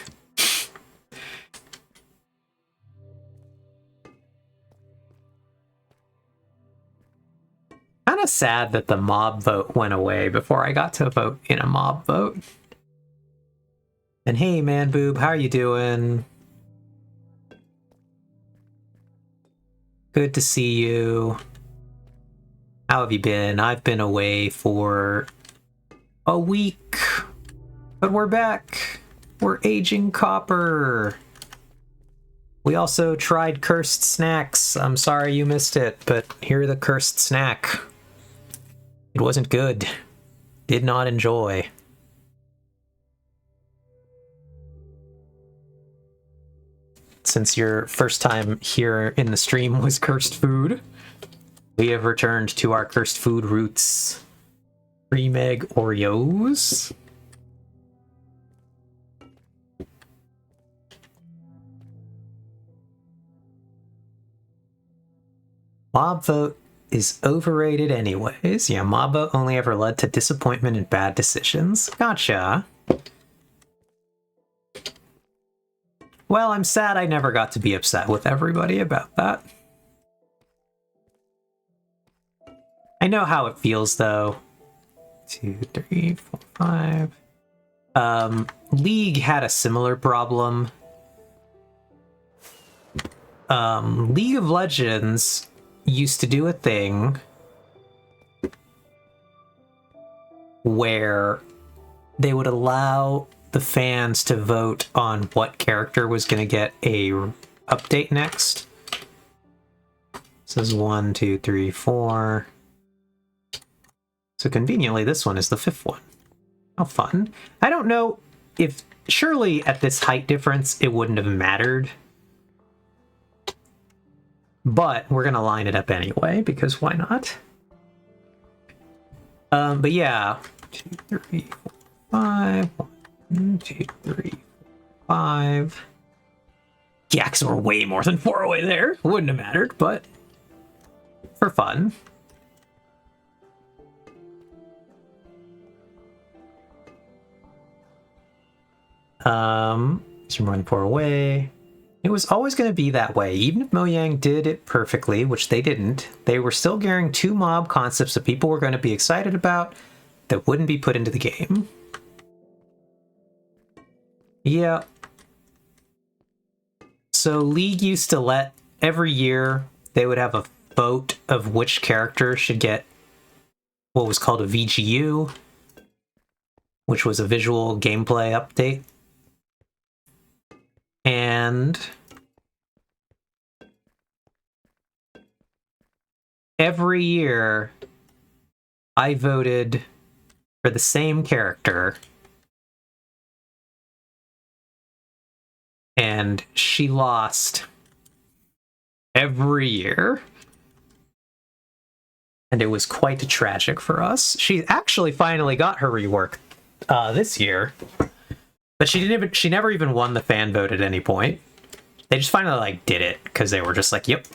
Kind of sad that the mob vote went away before I got to vote in a mob vote. And hey, Man Boob, how are you doing? Good to see you. How have you been? I've been away for a week, but we're back. We're aging copper. We also tried cursed snacks. I'm sorry you missed it, but here the cursed snack. It wasn't good. Did not enjoy. Since your first time here in the stream was cursed food, we have returned to our cursed food roots. Pre-Meg Oreos. Mob vote is overrated anyways. Yeah, mob vote only ever led to disappointment and bad decisions. Gotcha. Well, I'm sad I never got to be upset with everybody about that. I know how it feels, though. 2, 3, 4, 5. League had a similar problem. League of Legends used to do a thing where they would allow the fans to vote on what character was going to get a update next. This is 1, 2, 3, 4. So conveniently, this one is the 5th one. How fun. I don't know if... Surely at this height difference, it wouldn't have mattered. But we're going to line it up anyway, because why not? But yeah. 2, 3, 4, 5. 1, 2, 3, 5. Yeah, because we're way more than 4 away there. Wouldn't have mattered, but for fun. So more than 4 away. It was always going to be that way. Even if Mojang did it perfectly, which they didn't, they were still gearing 2 mob concepts that people were going to be excited about that wouldn't be put into the game. Yeah. So League used to let, every year, they would have a vote of which character should get what was called a VGU, which was a visual gameplay update. And every year, I voted for the same character. And she lost every year. And it was quite tragic for us. She actually finally got her rework this year. But she never even won the fan vote at any point. They just finally did it because they were just like, yep.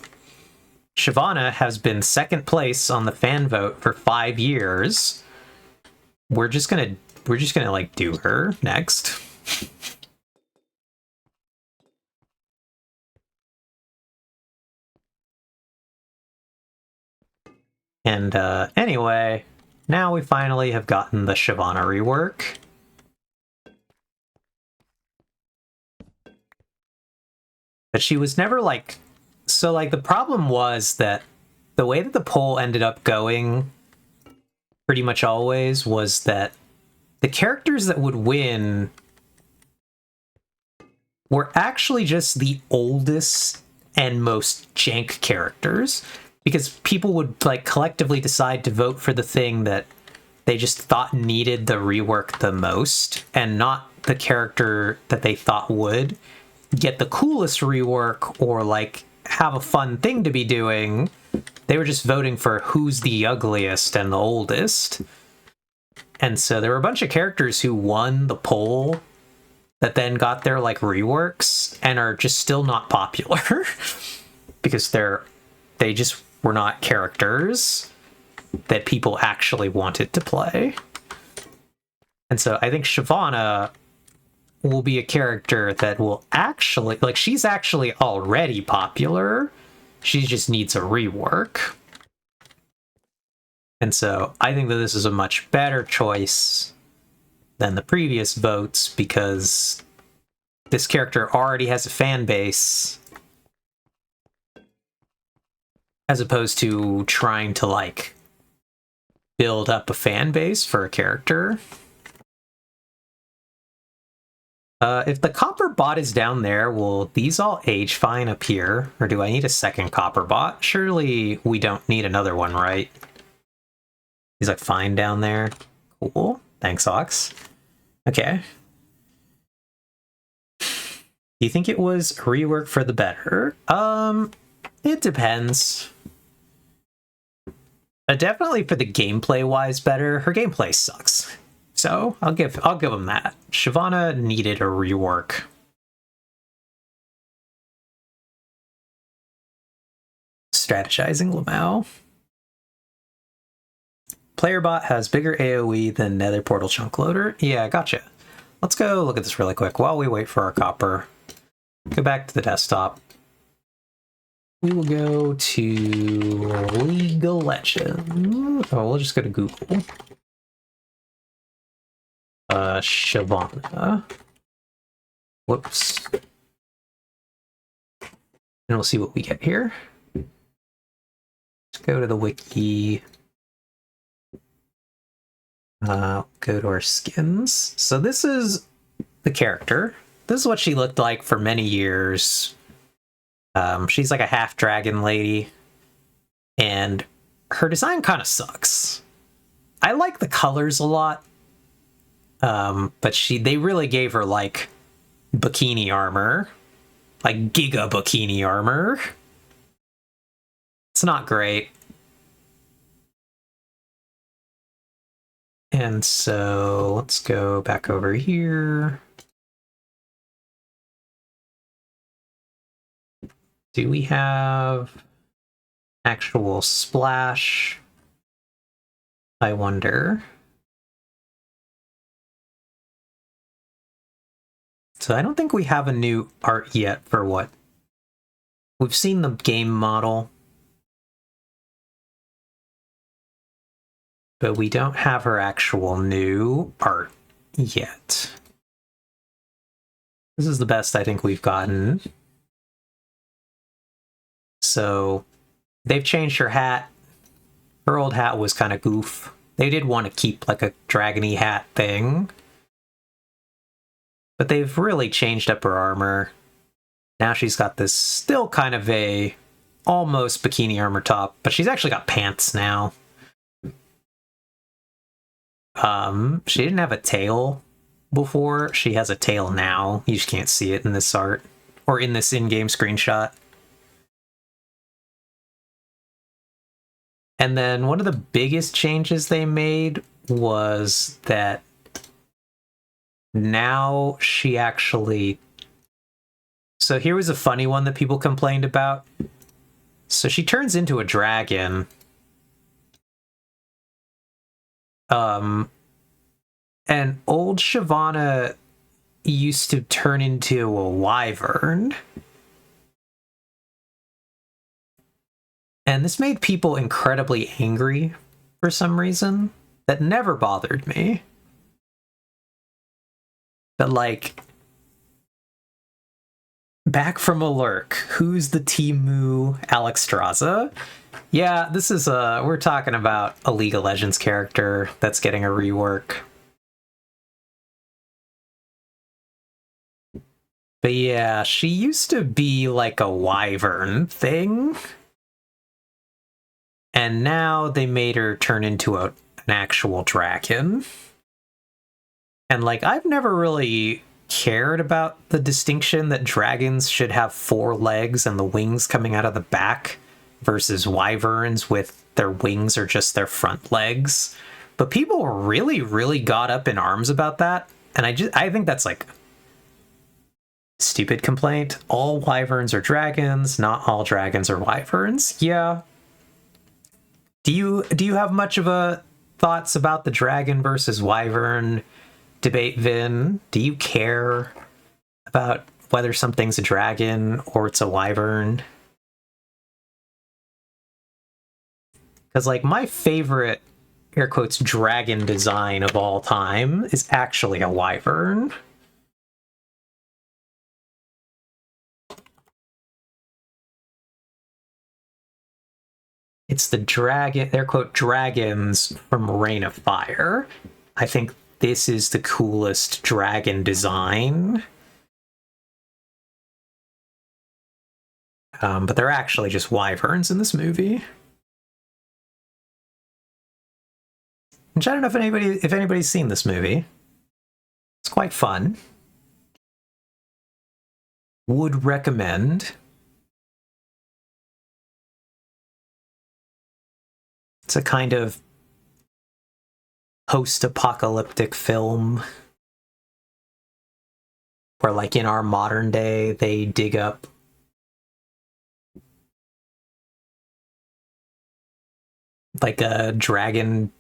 Shyvana has been 2nd place on the fan vote for 5 years. We're just gonna do her next. And anyway, now we finally have gotten the Shyvana rework. But she was never so the problem was that the way that the poll ended up going pretty much always was that the characters that would win were actually just the oldest and most jank characters, because people would collectively decide to vote for the thing that they just thought needed the rework the most, and not the character that they thought would get the coolest rework or have a fun thing to be doing. They were just voting for who's the ugliest and the oldest. And so there were a bunch of characters who won the poll that then got their reworks and are just still not popular because they just were not characters that people actually wanted to play. And so I think Shyvana will be a character that will actually, she's actually already popular. She just needs a rework. And so I think that this is a much better choice than the previous votes, because this character already has a fan base, as opposed to trying to build up a fan base for a character. If the copper bot is down there, will these all age fine up here? Or do I need a 2nd copper bot? Surely we don't need another one, right? He's fine down there. Cool. Thanks, Ox. Okay. Do you think it was rework for the better? It depends. Definitely for the gameplay-wise better. Her gameplay sucks. So I'll give him that. Shyvana needed a rework. strategizing, Lamau. Playerbot has bigger AoE than Nether Portal Chunk Loader. Yeah, gotcha. Let's go look at this really quick while we wait for our copper. Go back to the desktop. We will go to League of Legends. Oh, we'll just go to Google. Shyvana. Whoops. And we'll see what we get here. Let's go to the wiki. Go to our skins. So this is the character. This is what she looked like for many years. She's like a half dragon lady. And her design kind of sucks. I like the colors a lot. But they really gave her like bikini armor. Like Giga bikini armor. It's not great. And so let's go back over here. Do we have actual splash? I wonder. So I don't think we have a new art yet for what? We've seen the game model. But we don't have her actual new art yet. This is the best I think we've gotten. So they've changed her hat. Her old hat was kind of goof. They did want to keep like a dragony hat thing. But they've really changed up her armor. Now she's got this still kind of a almost bikini armor top, but she's actually got pants now. She didn't have a tail before. She has a tail now. You just can't see it in this art or in this in-game screenshot. And then one of the biggest changes they made was that now she actually... So here was a funny one that people complained about. So she turns into a dragon. And old Shyvana used to turn into a wyvern. And this made people incredibly angry for some reason. That never bothered me. But like, back from a lurk, who's the Timu Alexstrasza? Yeah, this is we're talking about a League of Legends character that's getting a rework. But yeah, she used to be like a wyvern thing. And now they made her turn into an actual dragon. And like, I've never really cared about the distinction that dragons should have 4 legs and the wings coming out of the back versus wyverns with their wings or just their front legs. But people really, really got up in arms about that. And I think that's like stupid complaint. All wyverns are dragons, not all dragons are wyverns. Yeah. Do you have much of a thoughts about the dragon versus wyvern debate, Vin? Do you care about whether something's a dragon or it's a wyvern? Because like my favorite air quotes dragon design of all time is actually a wyvern. It's the dragon, air quote, dragons from Reign of Fire. I think this is the coolest dragon design. But they're actually just wyverns in this movie. Which I don't know if anybody's seen this movie. It's quite fun. Would recommend. It's a kind of post-apocalyptic film where, like, in our modern day, they dig up like a dragon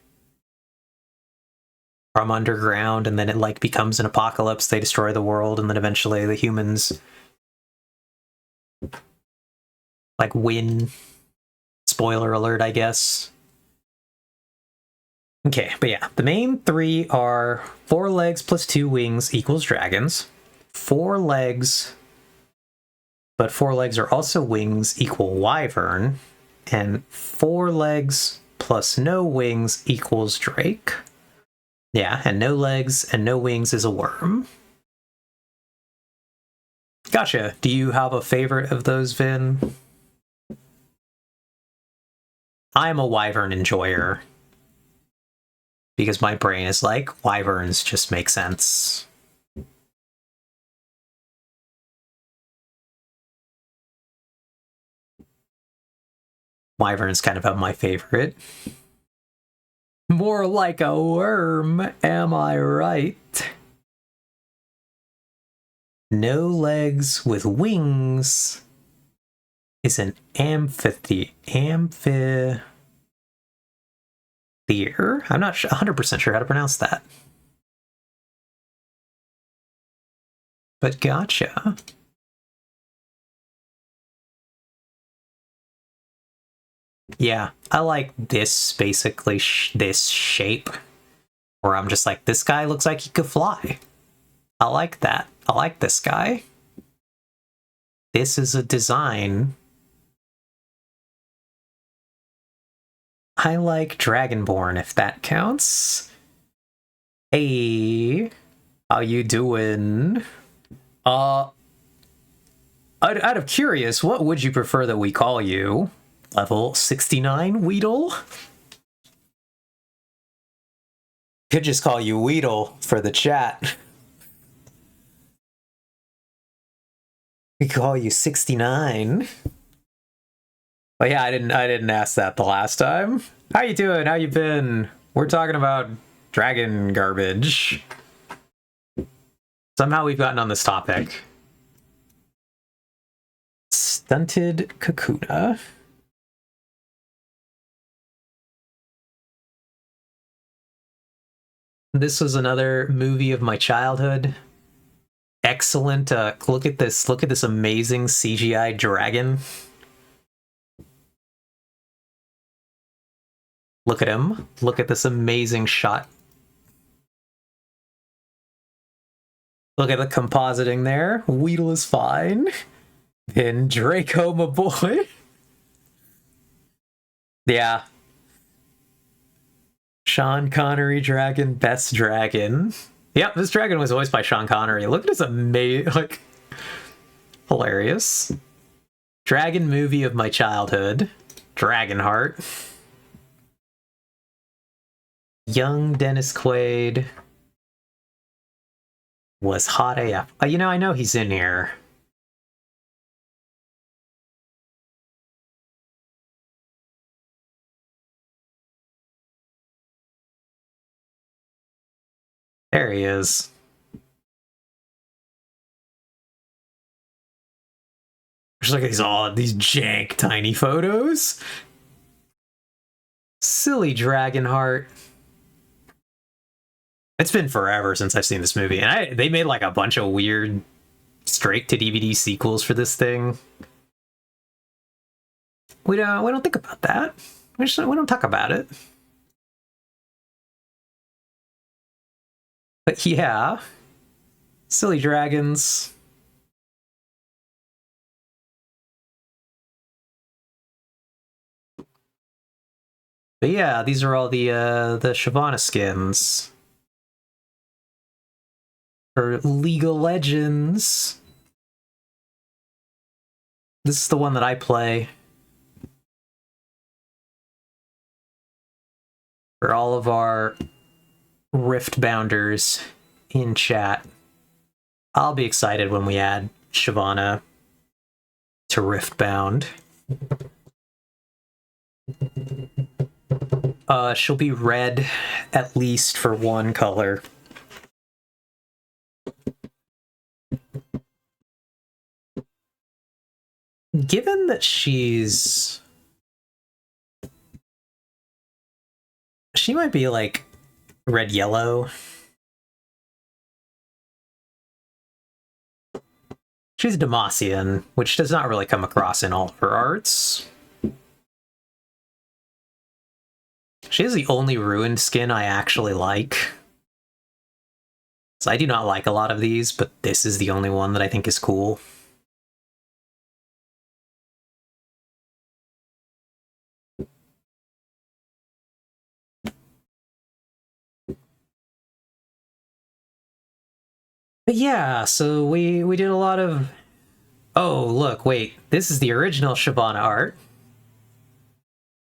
from underground, and then it like becomes an apocalypse. They destroy the world, and then eventually the humans like win. Spoiler alert, I guess. Okay, but yeah, the main three are 4 legs plus 2 wings equals dragons. 4 legs, but 4 legs are also wings equal wyvern. And 4 legs plus no wings equals drake. Yeah, and no legs and no wings is a worm. Gotcha. Do you have a favorite of those, Vin? I'm a wyvern enjoyer. Because my brain is like, wyverns just make sense. Wyvern's kind of my favorite. More like a worm, am I right? No legs with wings is an amphitheater. I'm not 100% sure how to pronounce that. But gotcha. Yeah, I like this, basically, this shape. Where I'm just like, this guy looks like he could fly. I like that. I like this guy. This is a design. I like Dragonborn, if that counts. Hey, how you doing? Out of curious, what would you prefer that we call you? Level 69, Weedle? Could just call you Weedle for the chat. We call you 69. But yeah, I didn't ask that the last time. How you doing? How you been? We're talking about dragon garbage. Somehow we've gotten on this topic. Stunted Kakuna. This was another movie of my childhood. Excellent. Look at this. Look at this amazing CGI dragon. Look at him. Look at this amazing shot. Look at the compositing there. Weedle is fine. And Draco, my boy. Yeah. Sean Connery dragon, best dragon. Yep, this dragon was voiced by Sean Connery. Look at this amazing, like, hilarious. Dragon movie of my childhood. Dragonheart. Young Dennis Quaid was hot AF. You know, I know he's in here. There he is. Just look at these jank tiny photos. Silly Dragonheart. It's been forever since I've seen this movie, and they made like a bunch of weird straight to DVD sequels for this thing. We don't think about that. We don't talk about it. But yeah, silly dragons. But yeah, these are all the Shyvana skins for League of Legends. This is the one that I play. For all of our Rift bounders in chat, I'll be excited when we add Shyvana to Riftbound. She'll be red, at least for one color. Given that she's She might be like red-yellow. She's Demacian, which does not really come across in all of her arts. She is the only ruined skin I actually like. So I do not like a lot of these, but this is the only one that I think is cool. But yeah, so we did a lot of... Oh, look, wait. This is the original Shyvana art.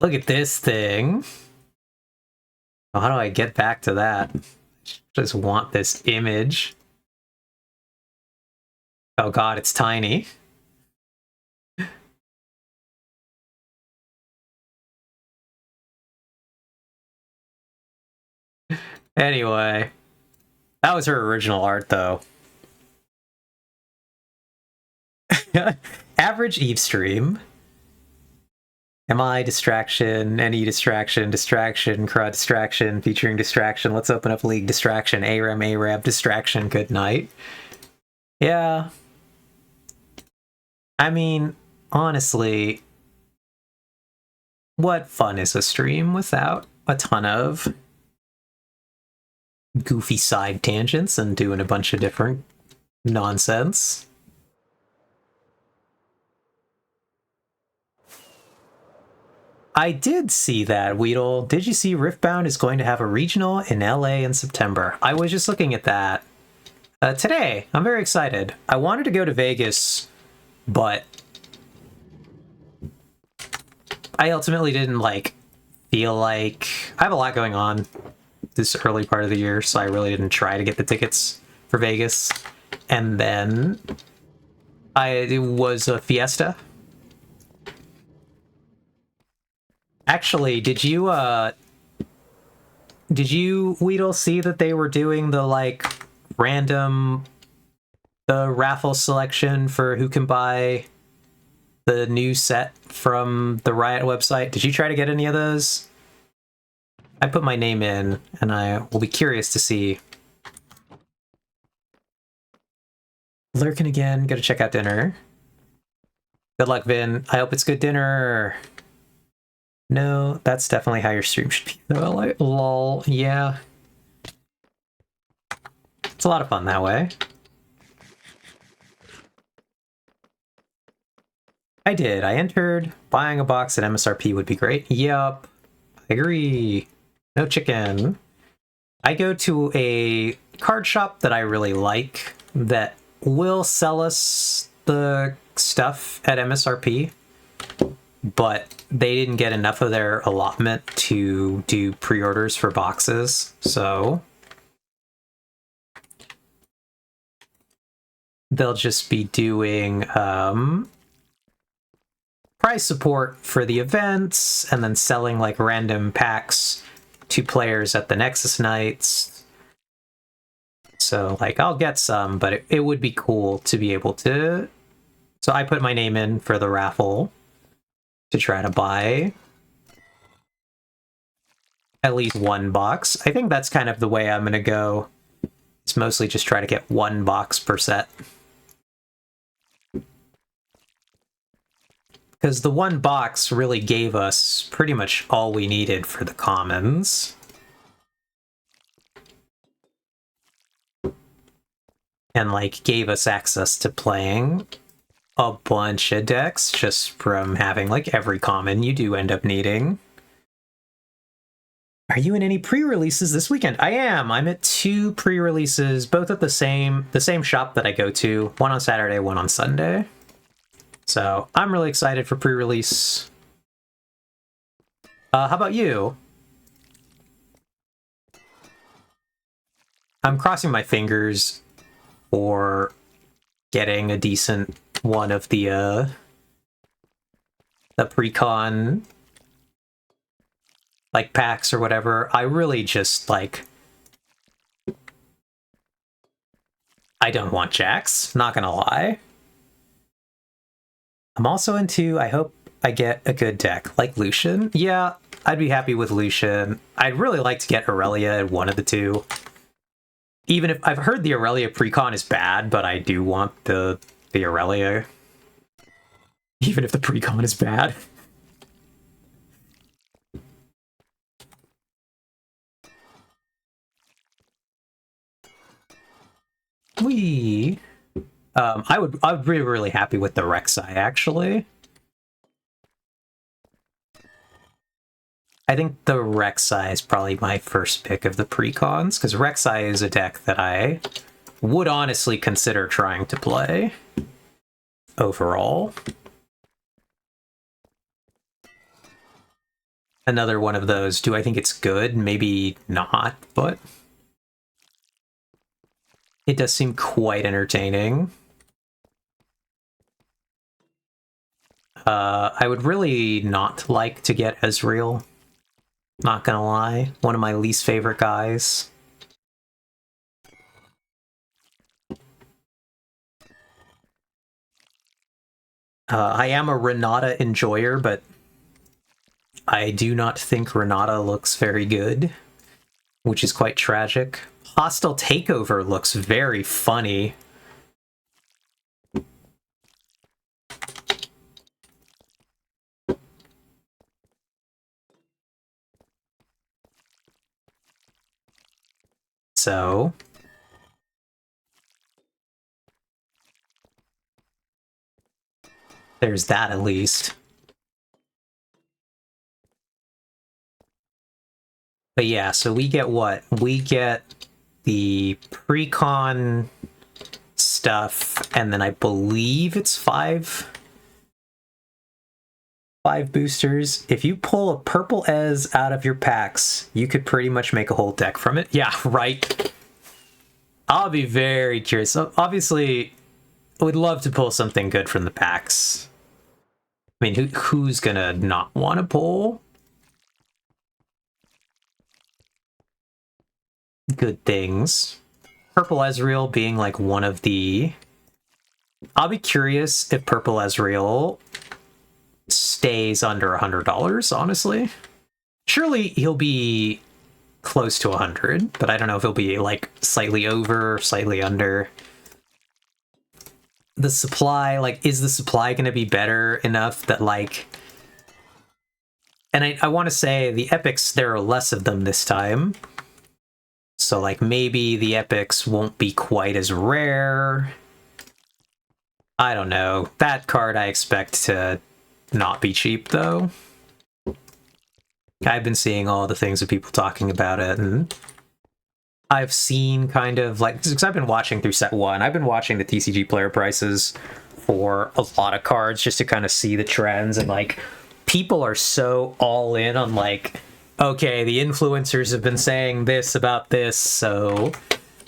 Look at this thing. Oh, how do I get back to that? Just want this image. Oh god, it's tiny. Anyway, that was her original art, though. Average Eve stream. MI, distraction, any distraction, distraction, CRUD distraction, featuring distraction, let's open up League distraction, ARAM, distraction, good night. Yeah. I mean, honestly, what fun is a stream without a ton of goofy side tangents and doing a bunch of different nonsense? I did see that, Weedle. Did you see Riftbound is going to have a regional in LA in September? I was just looking at that today. I'm very excited. I wanted to go to Vegas, but I ultimately didn't feel like... I have a lot going on this early part of the year, so I really didn't try to get the tickets for Vegas. And then it was a fiesta. Actually, did you Weedle, see that they were doing the random raffle selection for who can buy the new set from the Riot website? Did you try to get any of those? I put my name in, and I will be curious to see. Lurking again, gotta check out dinner. Good luck, Vin. I hope it's good dinner. No, that's definitely how your stream should be, though. Lol, yeah. It's a lot of fun that way. I did. I entered. Buying a box at MSRP would be great. Yup. I agree. No chicken. I go to a card shop that I really like that will sell us the stuff at MSRP, but they didn't get enough of their allotment to do pre-orders for boxes, so they'll just be doing price support for the events and then selling random packs to players at the Nexus nights. So I'll get some, but it would be cool to be able to... So I put my name in for the raffle to try to buy at least one box. I think that's kind of the way I'm going to go. It's mostly just try to get one box per set. Because the one box really gave us pretty much all we needed for the commons. And gave us access to playing a bunch of decks just from having every common you do end up needing. Are you in any pre-releases this weekend? I am. I'm at 2 pre-releases, both at the same shop that I go to. One on Saturday, one on Sunday. So I'm really excited for pre-release. How about you? I'm crossing my fingers for getting a decent one of the pre-con packs or whatever. I really just I don't want Jax, not gonna lie. I'm also into, I hope I get a good deck like Lucian. Yeah, I'd be happy with Lucian. I'd really like to get Aurelia in one of the two. Even if I've heard the Aurelia precon is bad, but I do want the Aurelia. Even if the precon is bad. I'd be really happy with the Rek'Sai, actually. I think the Rek'Sai is probably my first pick of the precons, because Rek'Sai is a deck that I would honestly consider trying to play overall. Another one of those, do I think it's good? Maybe not, but it does seem quite entertaining. I would really not like to get Ezreal. Not gonna lie. One of my least favorite guys. I am a Renata enjoyer, but I do not think Renata looks very good, which is quite tragic. Hostile Takeover looks very funny. So there's that at least. But yeah, so we get what? We get the precon stuff, and then I believe it's five boosters. If you pull a purple Ez out of your packs, you could pretty much make a whole deck from it. Yeah, right. I'll be very curious. So obviously, I would love to pull something good from the packs. I mean, who's gonna not want to pull good things? Purple Ezreal being like one of the... I'll be curious if Purple Ezreal stays under $100, honestly. Surely he'll be close to 100, but I don't know if he'll be like slightly over, slightly under. The supply, like, is the supply going to be better enough that, like... And I want to say the epics, there are less of them this time. So, like, maybe the epics won't be quite as rare. I don't know. That card I expect to not be cheap, though. I've been seeing all the things of people talking about it, and I've seen kind of, like, because I've been watching through set 1, I've been watching the TCG player prices for a lot of cards just to kind of see the trends, and, like, people are so all in on, like, okay, the influencers have been saying this about this, so...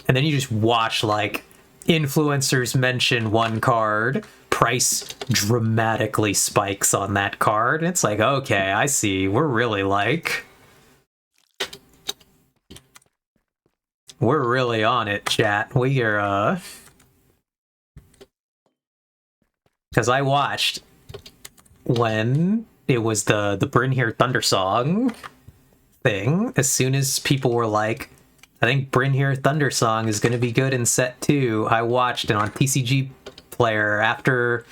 And then you just watch, like, influencers mention one card, price dramatically spikes on that card, and it's like, okay, I see, we're really, like... We're really on it, chat. We are, because I watched when it was the Brynhir Thundersong thing. As soon as people were like, I think Brynhir Thundersong is going to be good in set 2, I watched it on TCG Player. After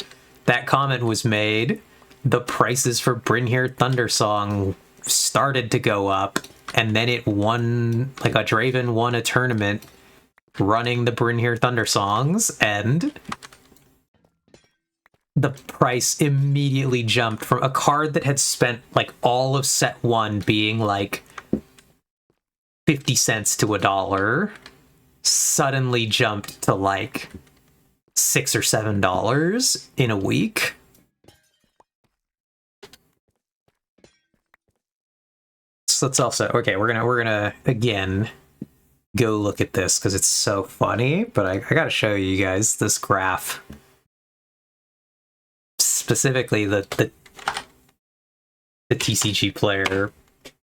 that comment was made, the prices for Brynhir Thundersong started to go up. And then it won, like, a Draven won a tournament running the Brynhir Thundersongs, and the price immediately jumped from a card that had spent, like, all of set 1 being, like, 50 cents to $1, suddenly jumped to, like, $6 or $7 in a week. So let's also, okay, we're gonna again go look at this because it's so funny, but I gotta show you guys this graph, specifically the TCG player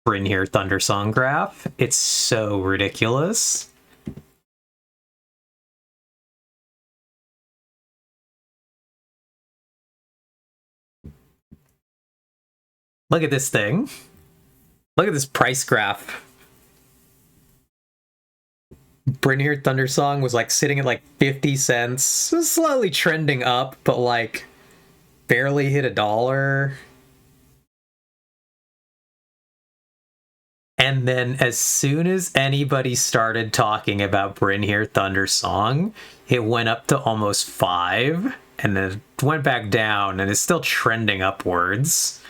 Brynhir Thundersong graph. It's so ridiculous. Look at this thing. Look at this price graph. Brynhir Thundersong was like sitting at like 50 cents, slowly trending up, but like barely hit $1. And then as soon as anybody started talking about Brynhir Thundersong, it went up to almost 5, and then it went back down, and it's still trending upwards.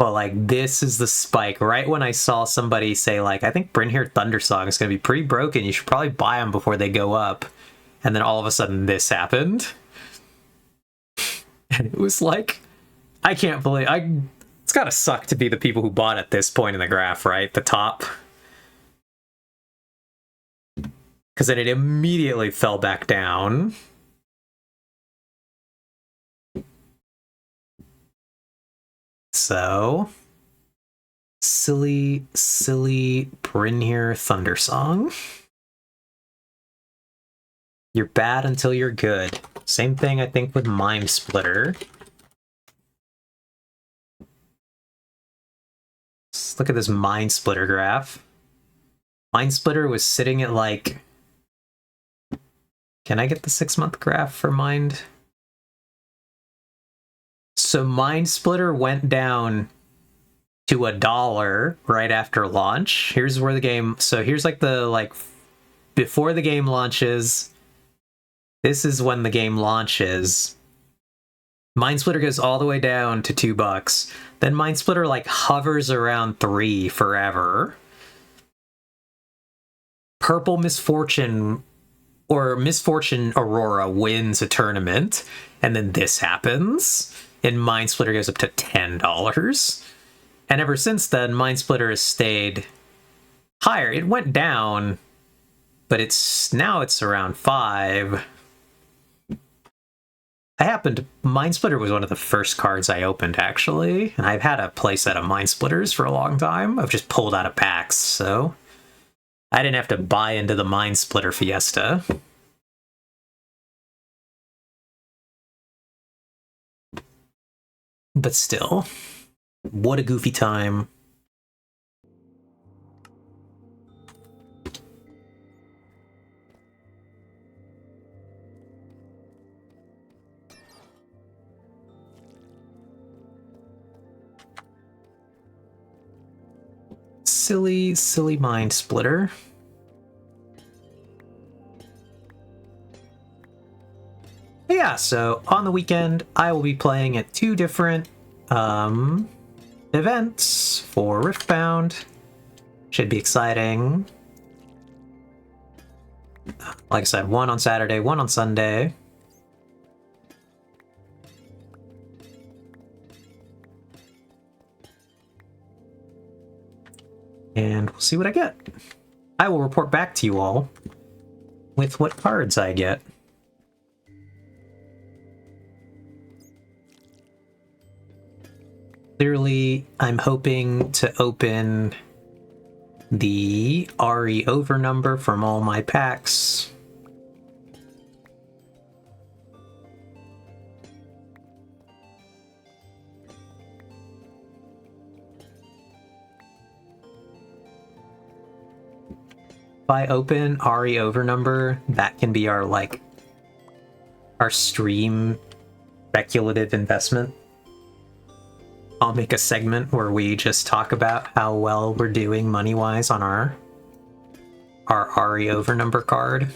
But like, this is the spike. Right when I saw somebody say like, I think Brynhir Thundersong is going to be pretty broken, you should probably buy them before they go up. And then all of a sudden this happened. And it was like, I can't believe it's gotta suck to be the people who bought at this point in the graph, right? The top. Because then it immediately fell back down. So silly Brynhir Thundersong. You're bad until you're good. Same thing I think with Mind Splitter. Let's look at this Mind Splitter graph. Mind Splitter was sitting at like... Can I get the 6-month graph for Mind? So Mind Splitter went down to $1 right after launch. Here's where the game... So here's like the, like, before the game launches. This is when the game launches. Mind Splitter goes all the way down to $2. Then Mind Splitter like hovers around 3 forever. Purple Misfortune or Misfortune Aurora wins a tournament, and then this happens, and Mind Splitter goes up to $10. And ever since then, Mind Splitter has stayed higher. It went down, but now it's around 5. Mind Splitter was one of the first cards I opened, actually, and I've had a playset of Mind Splitters for a long time. I've just pulled out of packs, so I didn't have to buy into the Mind Splitter fiesta. But still, what a goofy time. Silly Mind Splitter. But yeah, so on the weekend, I will be playing at 2 different events for Riftbound. Should be exciting. Like I said, 1 on Saturday, 1 on Sunday. And we'll see what I get. I will report back to you all with what cards I get. Clearly, I'm hoping to open the RE over number from all my packs. If I open RE over number, that can be our, like, our stream speculative investment. I'll make a segment where we just talk about how well we're doing money-wise on our RE over number card.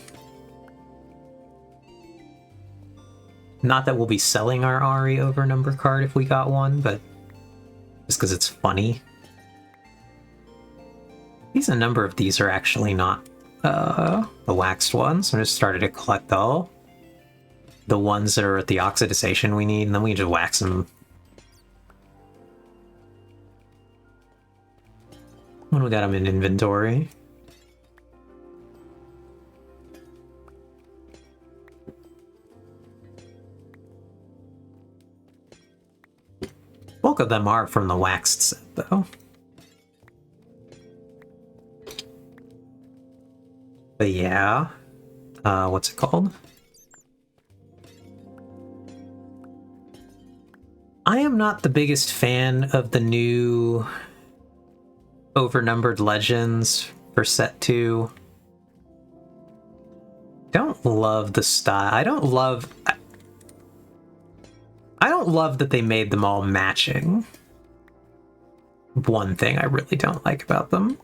Not that we'll be selling our RE over number card if we got one, but just because it's funny. A number of these are actually not the waxed ones. I just started to collect all the ones that are at the oxidization we need, and then we just wax them. When we got them in inventory. Bulk of them are from the waxed set, though. But yeah, what's it called? I am not the biggest fan of the new overnumbered legends for set 2. Don't love the style. I don't love that they made them all matching. One thing I really don't like about them.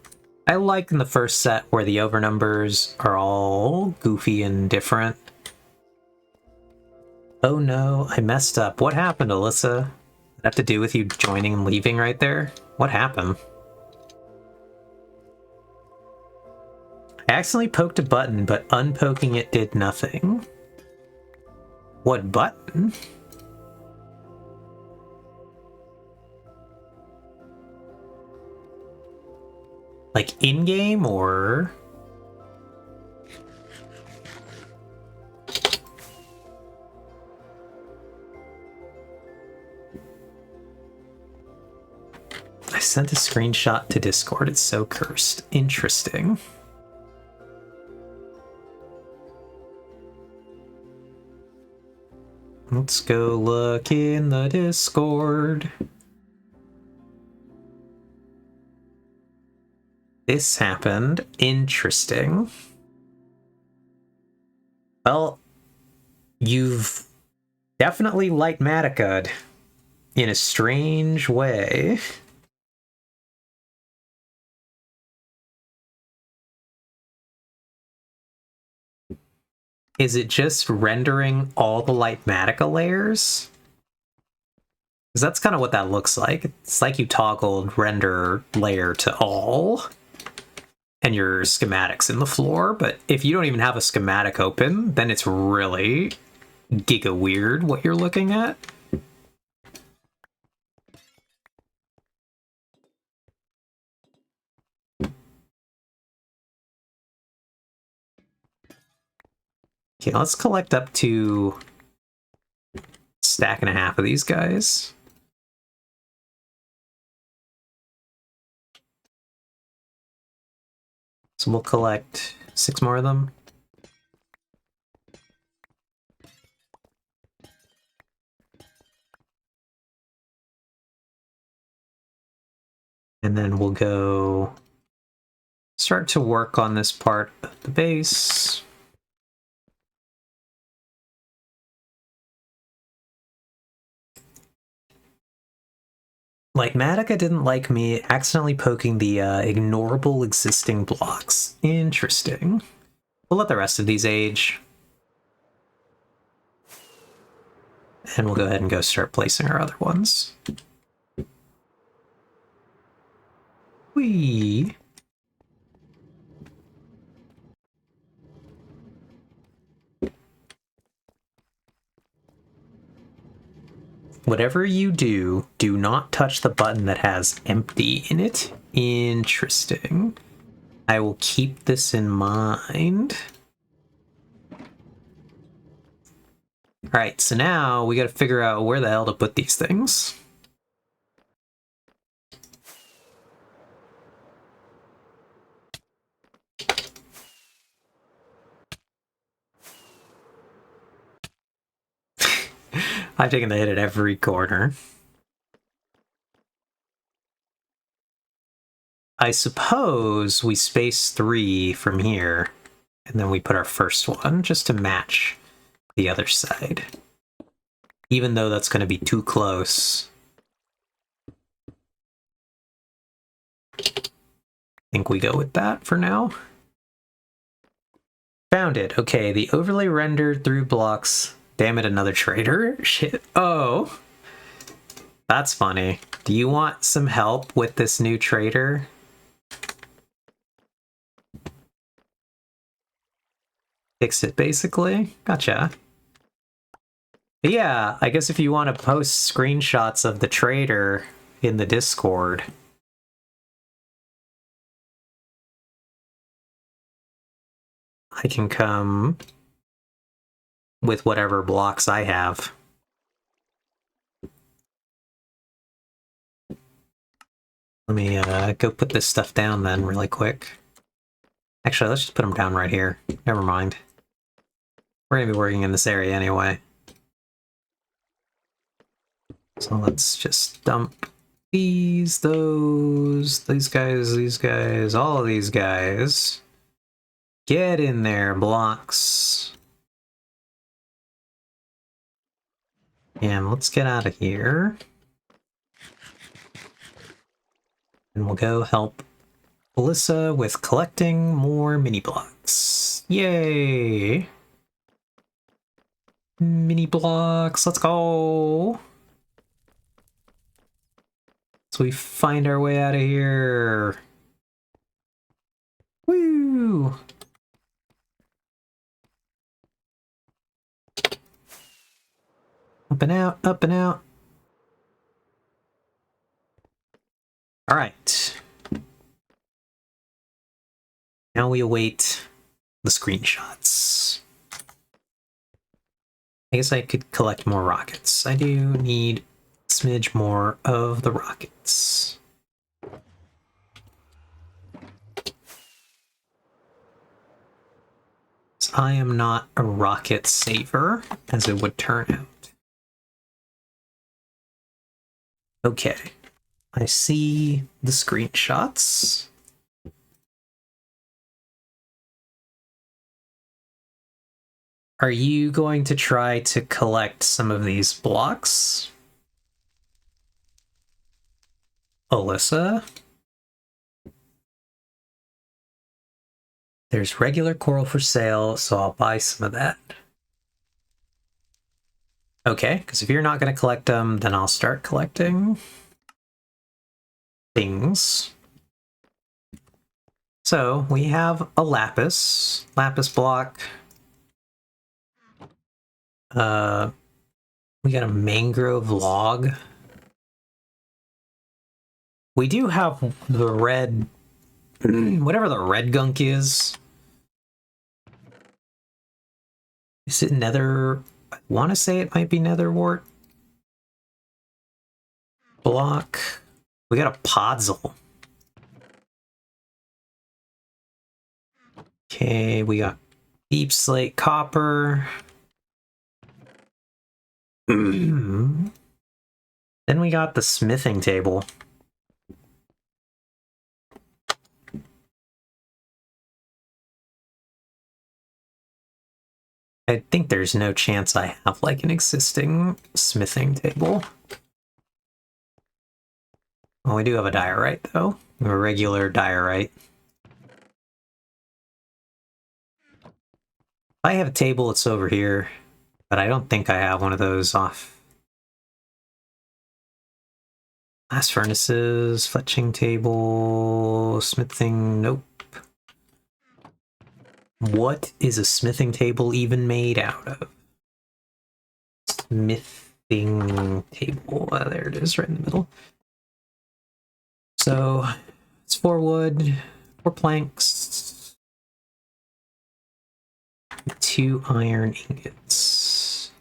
I like in the first set where the overnumbers are all goofy and different. Oh no, I messed up. What happened, Alyssa? Did that have to do with you joining and leaving right there? What happened? I accidentally poked a button, but unpoking it did nothing. What button? Like in-game or... I sent a screenshot to Discord. It's so cursed. Interesting. Let's go look in the Discord. This happened. Interesting. Well, you've definitely liked Maticud in a strange way. Is it just rendering all the Litematica layers? Because that's kind of what that looks like. It's like you toggled render layer to all, and your schematics in the floor, but if you don't even have a schematic open, then it's really giga weird what you're looking at. Okay, let's collect up to a stack and a half of these guys. So we'll collect 6 more of them. And then we'll go start to work on this part of the base. Litematica didn't like me accidentally poking the ignorable existing blocks. Interesting. We'll let the rest of these age. And we'll go ahead and go start placing our other ones. Whee! Whatever you do, do not touch the button that has empty in it. Interesting. I will keep this in mind. Alright, so now we gotta figure out where the hell to put these things. I've taken the hit at every corner. I suppose we space 3 from here, and then we put our first one just to match the other side. Even though that's going to be too close. I think we go with that for now. Found it. Okay, the overlay rendered through blocks. Damn it, another trader? Shit. Oh. That's funny. Do you want some help with this new trader? Fix it, basically. Gotcha. But yeah, I guess if you want to post screenshots of the trader in the Discord, I can come with whatever blocks I have. Let me go put this stuff down then really quick. Actually, let's just put them down right here. Never mind. We're going to be working in this area anyway. So let's just dump these, those, these guys, all of these guys. Get in there, blocks. And let's get out of here. And we'll go help Alyssa with collecting more mini blocks. Yay! Mini blocks, let's go! So we find our way out of here. Woo! Up and out, up and out. All right. Now we await the screenshots. I guess I could collect more rockets. I do need a smidge more of the rockets. I am not a rocket saver, as it would turn out. Okay, I see the screenshots. Are you going to try to collect some of these blocks, Alyssa? There's regular coral for sale, so I'll buy some of that. Okay, because if you're not going to collect them, then I'll start collecting things. So we have a lapis block. We got a mangrove log. We do have the red, whatever the red gunk is. Is it nether? I want to say it might be nether wart block. We got a podzol. Okay, we got deep slate copper. Then we got the smithing table. I think there's no chance I have like an existing smithing table. Well, we do have a diorite though. A regular diorite. I have a table, it's over here, but I don't think I have one of those off. Blast furnaces, fletching table, smithing, nope. What is a smithing table even made out of? Smithing table, there it is, right in the middle. So, it's 4 wood, 4 planks, 2 iron ingots.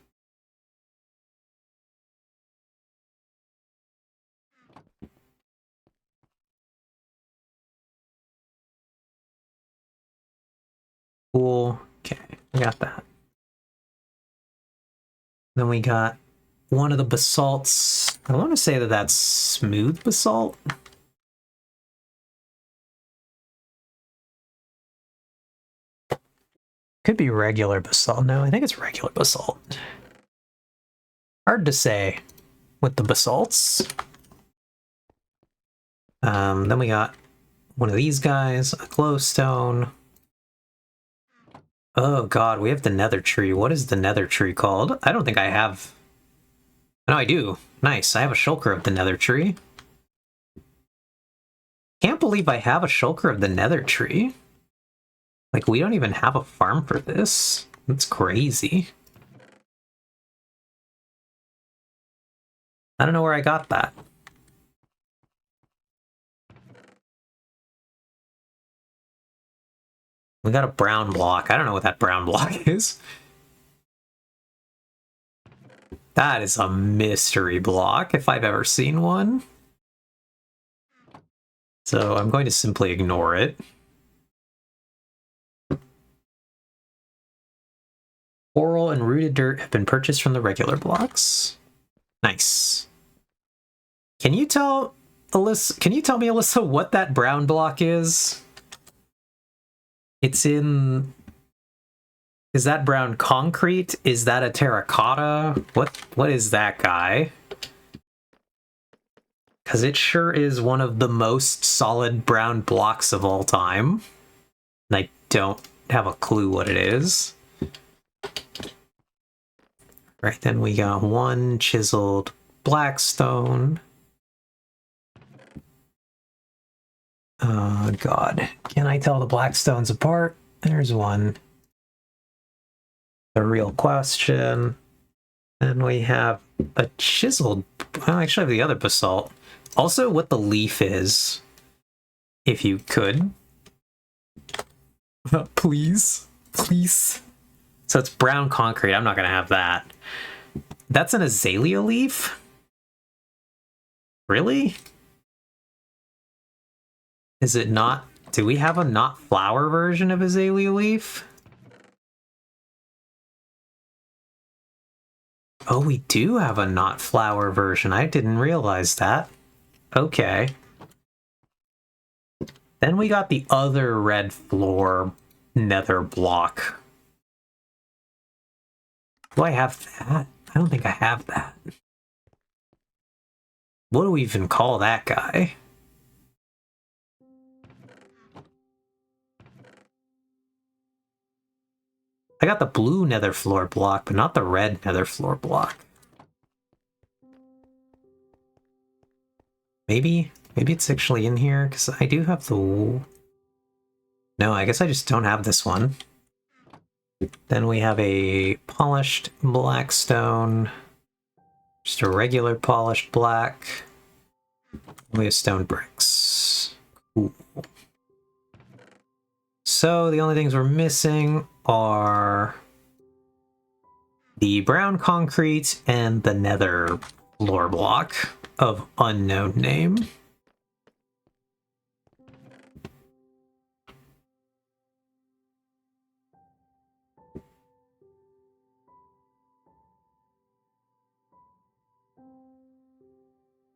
Cool. Okay, we got that. Then we got one of the basalts. I want to say that that's smooth basalt. Could be regular basalt. No, I think it's regular basalt. Hard to say with the basalts. Then we got one of these guys, a glowstone. Oh god, we have the nether tree. What is the nether tree called? I don't think I have... No, I do. Nice, I have a shulker of the nether tree. Can't believe I have a shulker of the nether tree. Like, we don't even have a farm for this. That's crazy. I don't know where I got that. We got a brown block. I don't know what that brown block is. That is a mystery block, if I've ever seen one. So I'm going to simply ignore it. Coral and rooted dirt have been purchased from the regular blocks. Nice. Can you tell Alyssa? Can you tell me, Alyssa, what that brown block is? It's in. Is that brown concrete? Is that a terracotta? What is that guy? Because it sure is one of the most solid brown blocks of all time. And I don't have a clue what it is. Right, then we got one chiseled black stone. Oh, God. Can I tell the black stones apart? There's one. The real question. And we have a chiseled... Well, I actually have the other basalt. Also, what the leaf is, if you could. Please. Please. So it's brown concrete. I'm not going to have that. That's an azalea leaf? Really? Is it not? Do we have a not flower version of azalea leaf? Oh, we do have a not flower version. I didn't realize that. Okay. Then we got the other red floor nether block. Do I have that? I don't think I have that. What do we even call that guy? I got the blue nether floor block, but not the red nether floor block. Maybe it's actually in here, because I do have the... No, I guess I just don't have this one. Then we have a polished black stone. Just a regular polished black. We have stone bricks. Cool. So the only things we're missing are the brown concrete and the nether floor block of unknown name.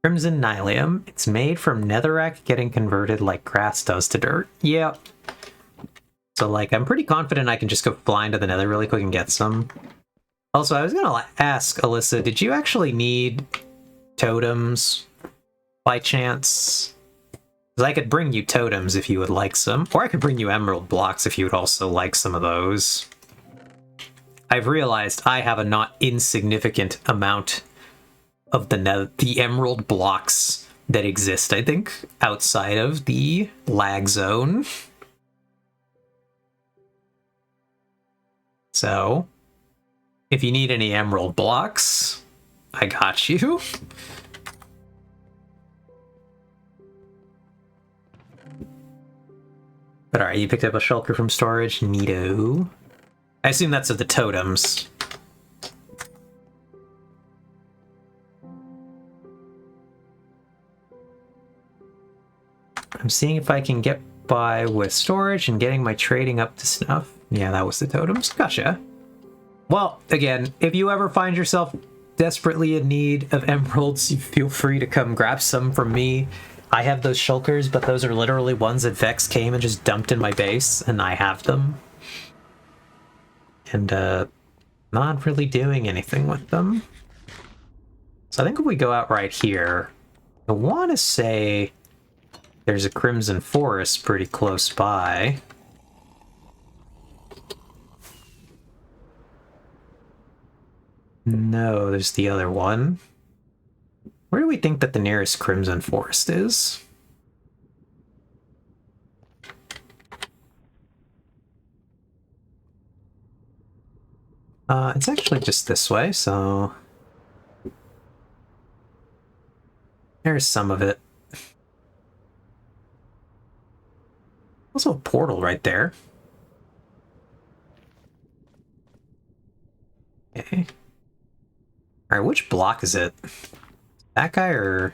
Crimson Nylium. It's made from netherrack getting converted like grass does to dirt. Yep. So, like, I'm pretty confident I can just go fly into the nether really quick and get some. Also, I was gonna ask, Alyssa, did you actually need totems by chance? Because I could bring you totems if you would like some. Or I could bring you emerald blocks if you would also like some of those. I've realized I have a not insignificant amount of the emerald blocks that exist, I think, outside of the lag zone. So, if you need any emerald blocks, I got you. But alright, you picked up a shulker from storage. Neato. I assume that's of the totems. I'm seeing if I can get by with storage and getting my trading up to snuff. Yeah, that was the totems. Gotcha. Well, again, if you ever find yourself desperately in need of emeralds, you feel free to come grab some from me. I have those shulkers, but those are literally ones that Vex came and just dumped in my base, and I have them. And, not really doing anything with them. So I think if we go out right here, I want to say there's a Crimson Forest pretty close by. No, there's the other one. Where do we think that the nearest Crimson Forest is? It's actually just this way, so... There's some of it. Also a portal right there. Okay. Alright, which block is it? That guy or...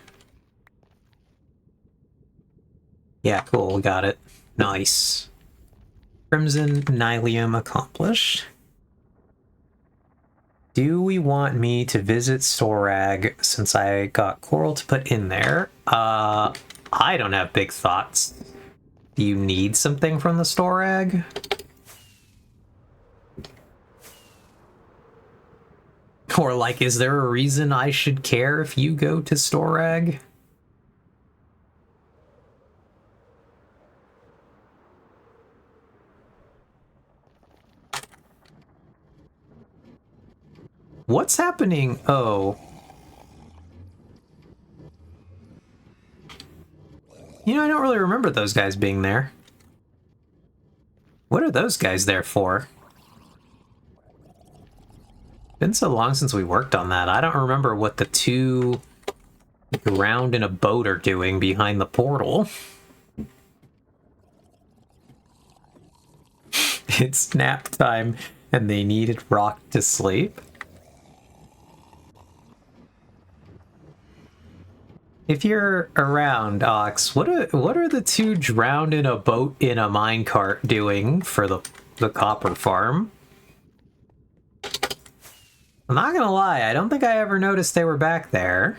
Yeah, cool, we got it. Nice. Crimson Nylium accomplished. Do we want me to visit Storag since I got coral to put in there? I don't have big thoughts. Do you need something from the Storag? Or, like, is there a reason I should care if you go to Storag? What's happening? Oh. You know, I don't really remember those guys being there. What are those guys there for? Been so long since we worked on that. I don't remember what the two drowned in a boat are doing behind the portal. It's nap time, and they needed Rock to sleep. If you're around, Ox, what are the two drowned in a boat in a minecart doing for the copper farm? I'm not gonna lie, I don't think I ever noticed they were back there.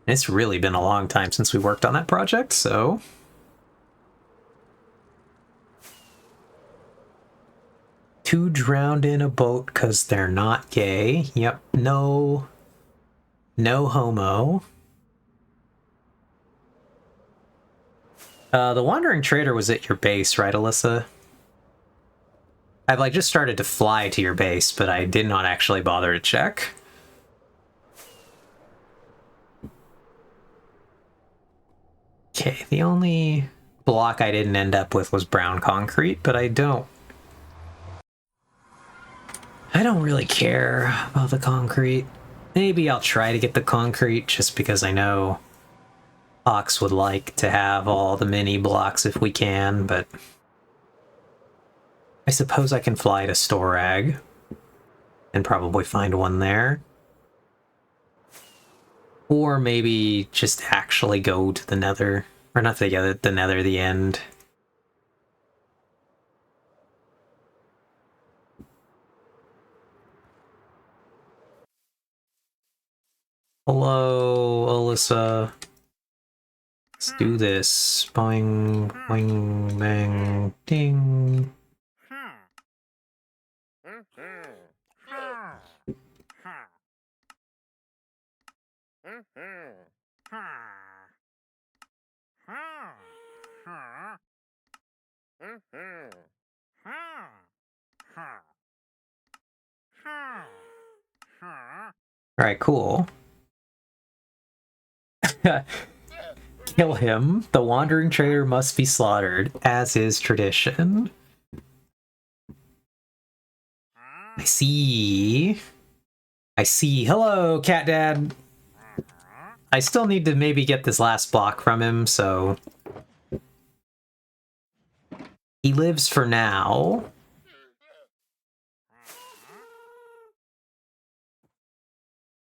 It's really been a long time since we worked on that project, so... Two drowned in a boat because they're not gay. Yep, no homo. The Wandering Trader was at your base, right, Alyssa? I've, like, just started to fly to your base, but I did not actually bother to check. Okay, the only block I didn't end up with was brown concrete, but I don't really care about the concrete. Maybe I'll try to get the concrete just because I know Ox would like to have all the mini blocks if we can, but I suppose I can fly to Storag and probably find one there. Or maybe just actually go to the Nether. Or not the Nether, the end. Hello, Alyssa. Let's do this. Boing, boing, bang, ding. Alright, cool. Kill him. The Wandering Trader must be slaughtered, as is tradition. I see. Hello, Cat Dad. I still need to maybe get this last block from him, so... He lives for now.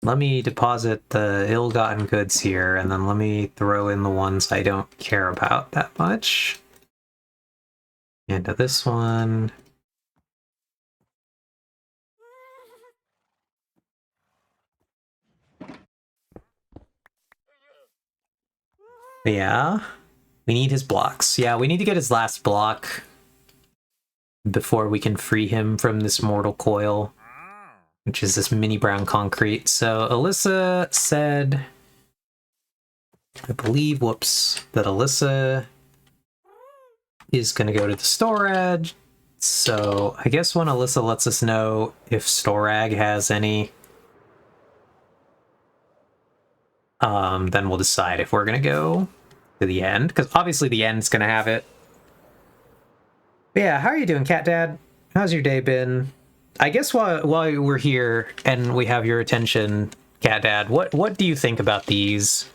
Let me deposit the ill-gotten goods here, and then let me throw in the ones I don't care about that much. Into this one. Yeah. We need his blocks. Yeah, we need to get his last block before we can free him from this mortal coil, which is this mini brown concrete. So Alyssa said, I believe, whoops, that Alyssa is going to go to the Storag. So I guess when Alyssa lets us know if Storag has any, then we'll decide if we're going to go to the end, because obviously the end's going to have it. But yeah, how are you doing, Cat Dad? How's your day been? I guess while we're here and we have your attention, Cat Dad, what do you think about these?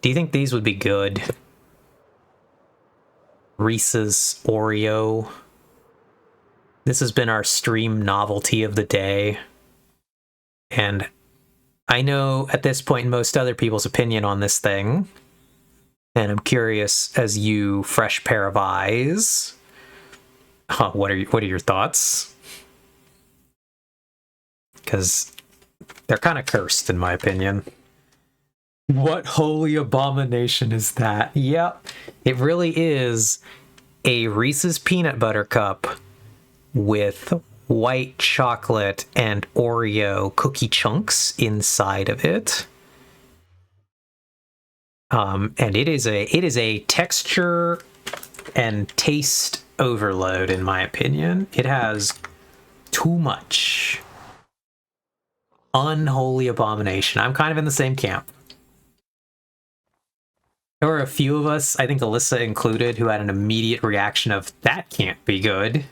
Do you think these would be good? Reese's Oreo. This has been our stream novelty of the day. And I know at this point most other people's opinion on this thing. And I'm curious, as you fresh pair of eyes, what are your thoughts? Because they're kind of cursed, in my opinion. What holy abomination is that? Yep, it really is a Reese's peanut butter cup with white chocolate and Oreo cookie chunks inside of it. And it is a texture and taste overload, in my opinion. It has too much. Unholy abomination. I'm kind of in the same camp. There were a few of us, I think Alyssa included, who had an immediate reaction of, that can't be good.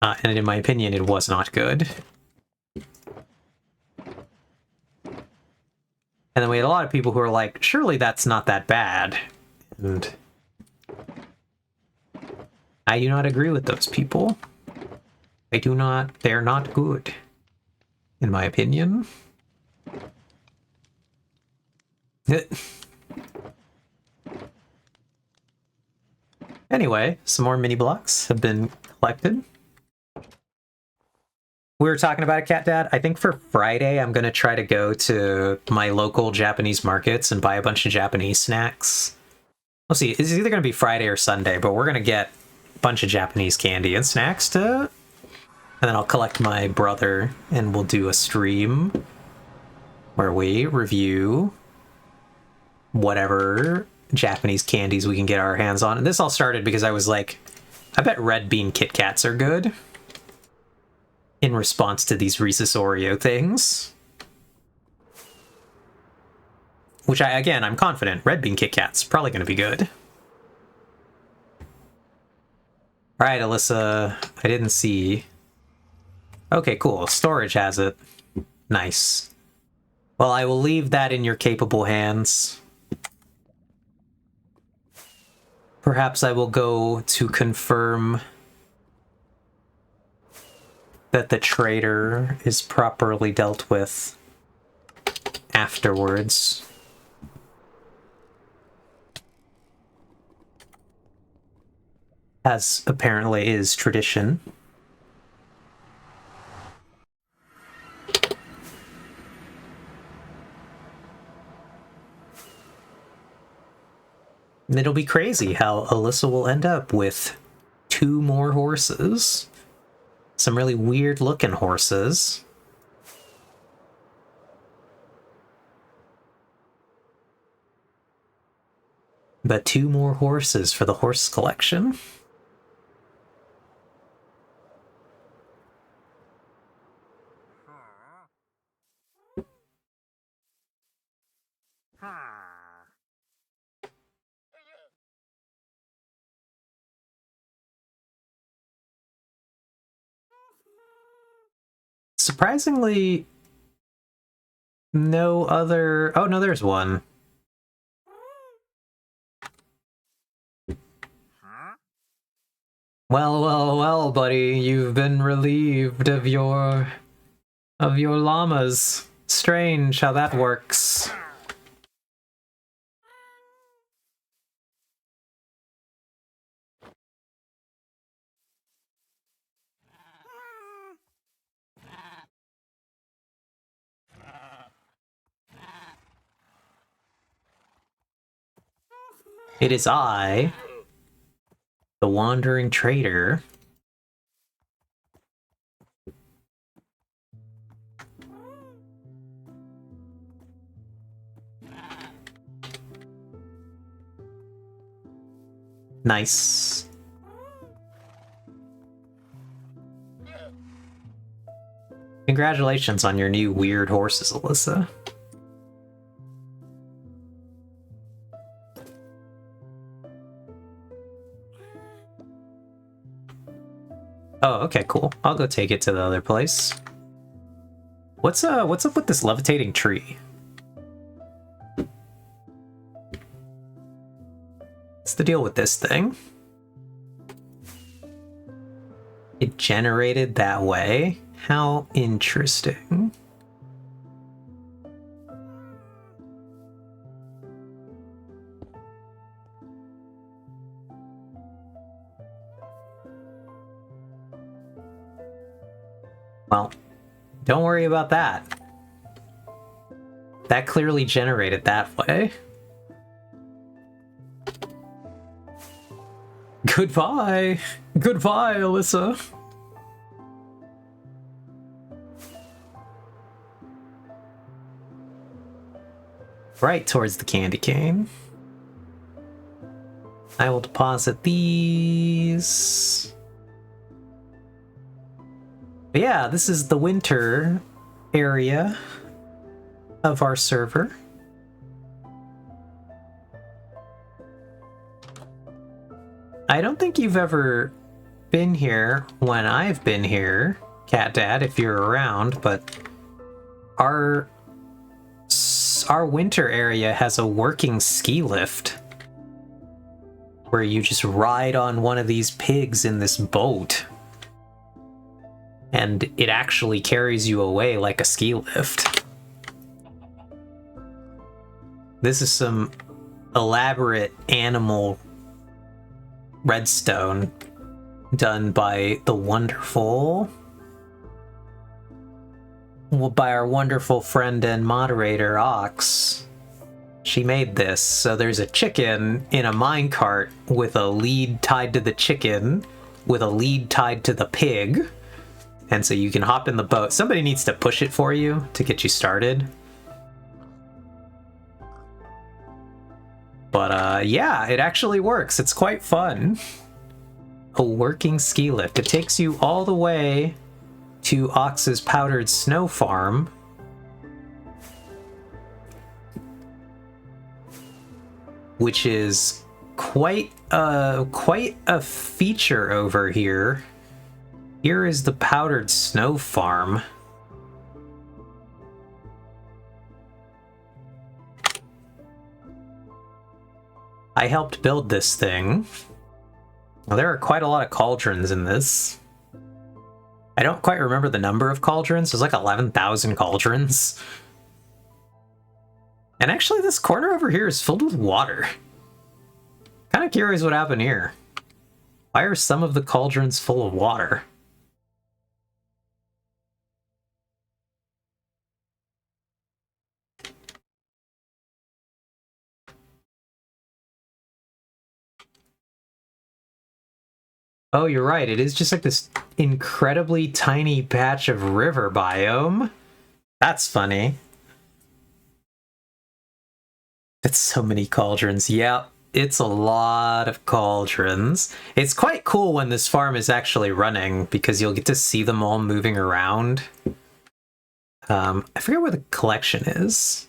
And in my opinion, it was not good. And then we had a lot of people who were like, surely that's not that bad. And I do not agree with those people. They're not good, in my opinion. Anyway, some more mini blocks have been collected. We were talking about it, Cat Dad. I think for Friday, I'm going to try to go to my local Japanese markets and buy a bunch of Japanese snacks. We'll see. It's either going to be Friday or Sunday, but we're going to get a bunch of Japanese candy and snacks and then I'll collect my brother and we'll do a stream where we review whatever Japanese candies we can get our hands on. And this all started because I was like, I bet Red Bean Kit Kats are good in response to these Reese's Oreo things. Which I'm confident Red Bean Kit Kat's probably going to be good. All right, Alyssa, I didn't see. Okay, cool. Storage has it. Nice. Well, I will leave that in your capable hands. Perhaps I will go to confirm that the trader is properly dealt with afterwards. As apparently is tradition. It'll be crazy how Alyssa will end up with 2 more horses. Some really weird looking horses. But 2 more horses for the horse collection. Surprisingly, no other... Oh, no, there's one. Well, buddy, you've been relieved of your llamas. Strange how that works. It is I, the Wandering Trader. Nice. Congratulations on your new weird horses, Alyssa. Oh, okay, cool. I'll go take it to the other place. What's up with this levitating tree? What's the deal with this thing? It generated that way? How interesting. Well, don't worry about that. That clearly generated that way. Goodbye! Goodbye, Alyssa! Right towards the candy cane. I will deposit these. But yeah, this is the winter area of our server. I don't think you've ever been here when I've been here, Cat Dad, if you're around, but our winter area has a working ski lift where you just ride on one of these pigs in this boat and it actually carries you away like a ski lift. This is some elaborate animal redstone done by the wonderful... well, by our wonderful friend and moderator, Ox. She made this, so there's a chicken in a minecart with a lead tied to the chicken, with a lead tied to the pig, and so you can hop in the boat. Somebody needs to push it for you to get you started. But yeah, it actually works. It's quite fun. A working ski lift. It takes you all the way to Ox's powdered snow farm. Which is quite a feature over here. Here is the powdered snow farm. I helped build this thing. Well, there are quite a lot of cauldrons in this. I don't quite remember the number of cauldrons. There's like 11,000 cauldrons. And actually, this corner over here is filled with water. Kind of curious what happened here. Why are some of the cauldrons full of water? Oh, you're right. It is just like this incredibly tiny patch of river biome. That's funny. It's so many cauldrons. Yep, it's a lot of cauldrons. It's quite cool when this farm is actually running because you'll get to see them all moving around. I forget where the collection is.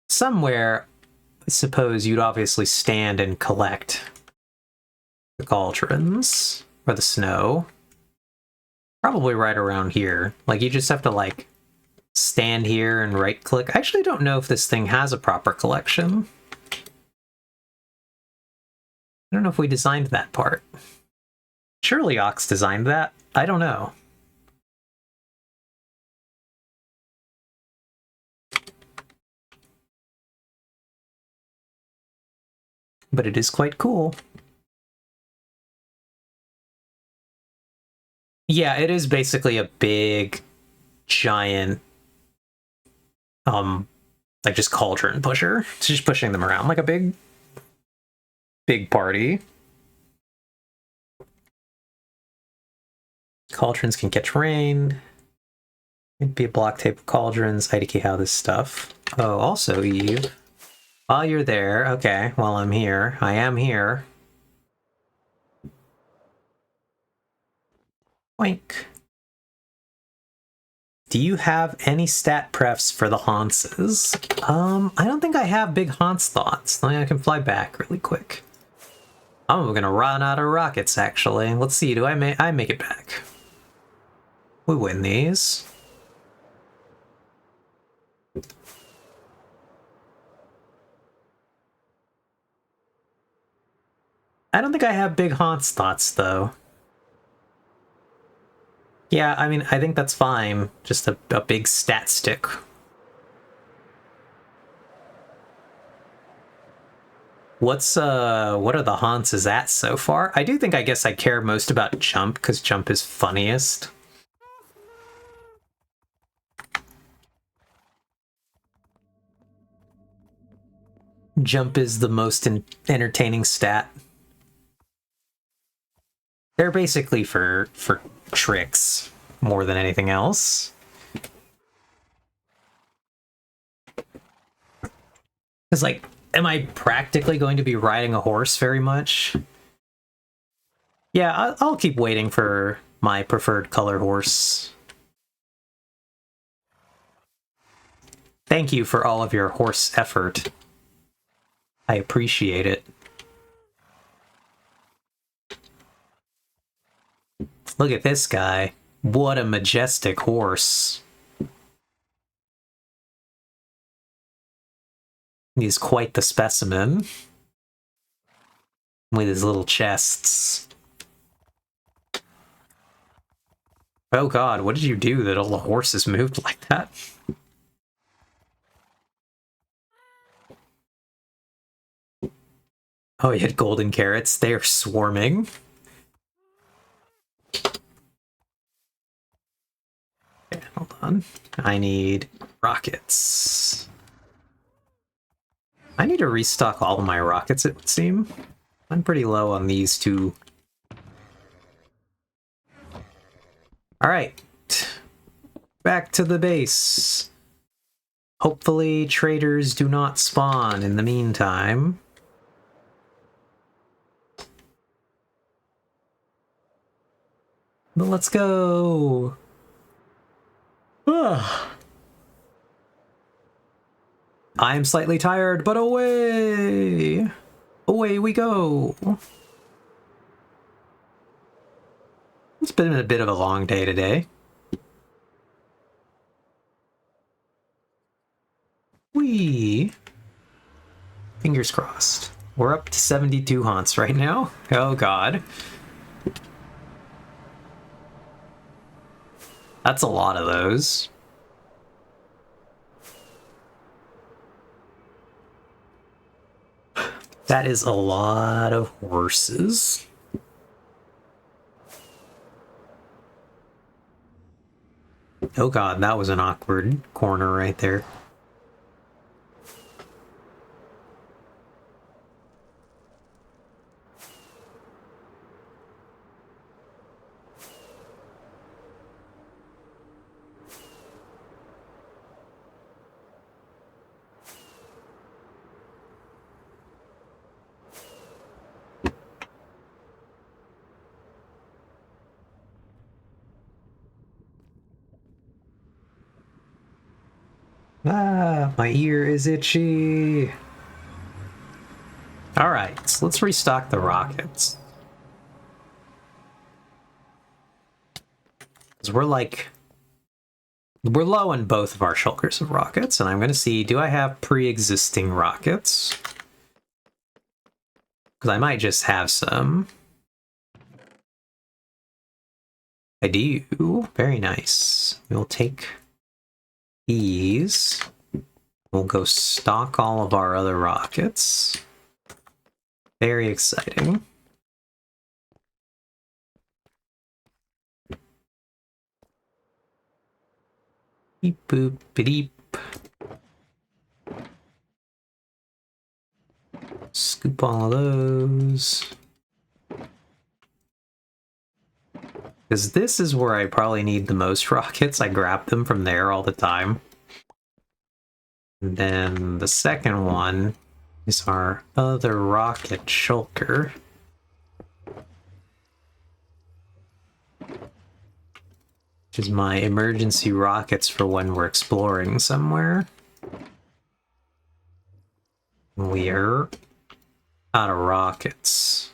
Somewhere, I suppose you'd obviously stand and collect the cauldrons. Or the snow. Probably right around here. Like, you just have to, like, stand here and right-click. I actually don't know if this thing has a proper collection. I don't know if we designed that part. Surely Ox designed that. I don't know. But it is quite cool. Yeah, it is basically a big, giant, like just cauldron pusher. It's just pushing them around like a big party. Cauldrons can catch rain. It'd be a block tape of cauldrons, IDK how this stuff. Oh, also, Eve, while you're there, okay, while I'm here, I am here. Oink. Do you have any stat prefs for the Haunces? I don't think I have big Haunce thoughts. I can fly back really quick. I'm gonna run out of rockets, actually. Let's see, do I make it back? We win these. I don't think I have big Haunce thoughts, though. Yeah, I mean, I think that's fine. Just a big stat stick. What are the haunts is at so far? I do think I guess I care most about Jump, because Jump is funniest. Jump is the most entertaining stat. They're basically for tricks more than anything else. Because, like, am I practically going to be riding a horse very much? Yeah, I'll keep waiting for my preferred color horse. Thank you for all of your horse effort. I appreciate it. Look at this guy. What a majestic horse. He's quite the specimen. With his little chests. Oh god, what did you do that all the horses moved like that? Oh, you had golden carrots. They are swarming. Okay, hold on. I need rockets. I need to restock all of my rockets, it would seem. I'm pretty low on these two. Alright. Back to the base. Hopefully traders do not spawn in the meantime. But let's go! Ugh. I am slightly tired, but away! Away we go! It's been a bit of a long day today. Whee! Fingers crossed. We're up to 72 haunts right now. Oh god. That's a lot of those. That is a lot of horses. Oh god, that was an awkward corner right there. Ah, my ear is itchy. Alright, so let's restock the rockets. Because we're low on both of our shulkers of rockets, and I'm going to see, do I have pre-existing rockets? Because I might just have some. I do. Very nice. We'll take these. We'll go stock all of our other rockets. Very exciting. Beep boop beep. Scoop all of those. Because this is where I probably need the most rockets. I grab them from there all the time. And then the second one is our other rocket shulker. Which is my emergency rockets for when we're exploring somewhere. We're out of rockets.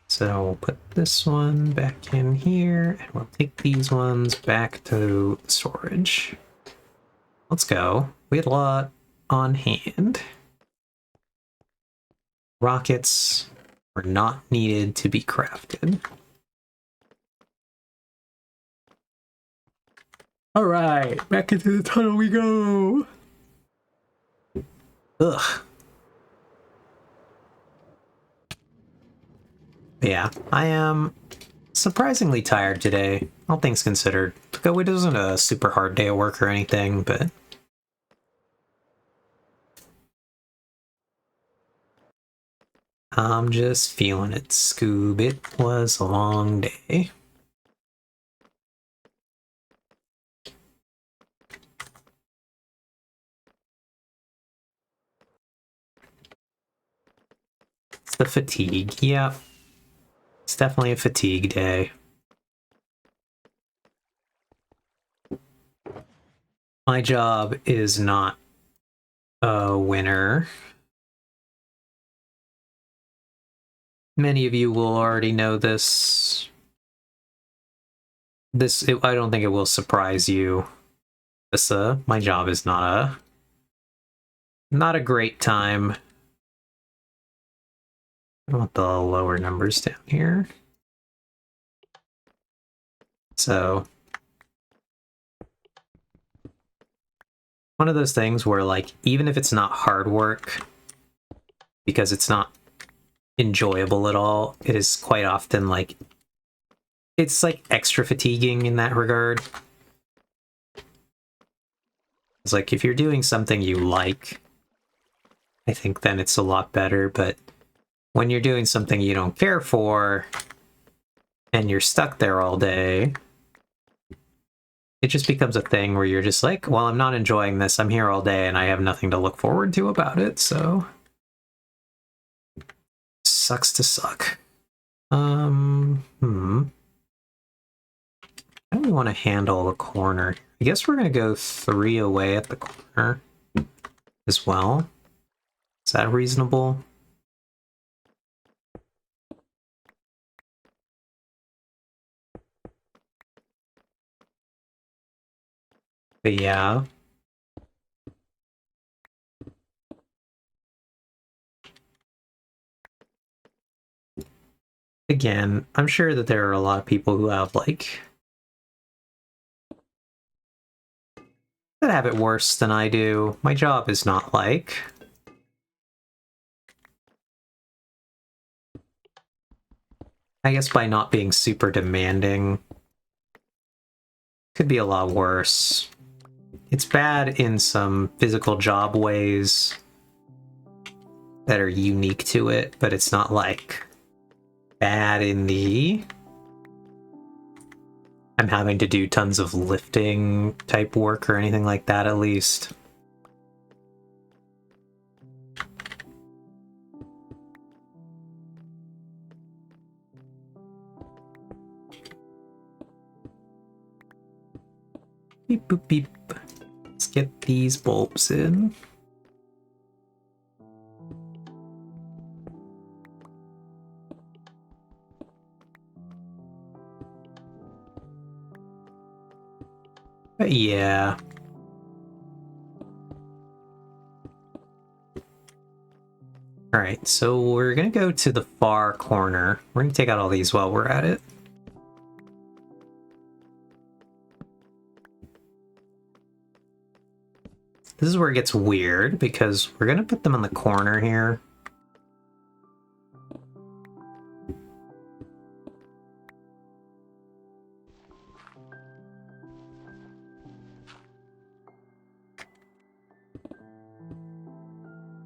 So we'll put this one back in here, and we'll take these ones back to storage. Let's go. We had a lot on hand. Rockets were not needed to be crafted. All right, back into the tunnel we go. Ugh. Yeah, I am surprisingly tired today, all things considered. Though it wasn't a super hard day of work or anything, but I'm just feeling it, Scoob. It was a long day. It's the fatigue, yeah. It's definitely a fatigue day. My job is not a winner. Many of you will already know this. I don't think it will surprise you. My job is not a great time. I want the lower numbers down here. So, one of those things where, like, even if it's not hard work, because it's not enjoyable at all, it is quite often, like, it's, like, extra fatiguing in that regard. It's like, if you're doing something you like, I think then it's a lot better, but when you're doing something you don't care for, and you're stuck there all day, it just becomes a thing where you're just like, well, I'm not enjoying this, I'm here all day, and I have nothing to look forward to about it, so... Sucks to suck. How do we want to handle the corner? I guess we're going to go 3 away at the corner as well. Is that reasonable? But yeah. Again, I'm sure that there are a lot of people who have, like... that have it worse than I do. My job is not like... I guess by not being super demanding, could be a lot worse. It's bad in some physical job ways that are unique to it, but it's not like bad in the I'm having to do tons of lifting type work or anything like that, at least. Beep boop beep. Let's get these bulbs in. But yeah. Alright, so we're gonna go to the far corner. We're gonna take out all these while we're at it. This is where it gets weird, because we're gonna put them in the corner here.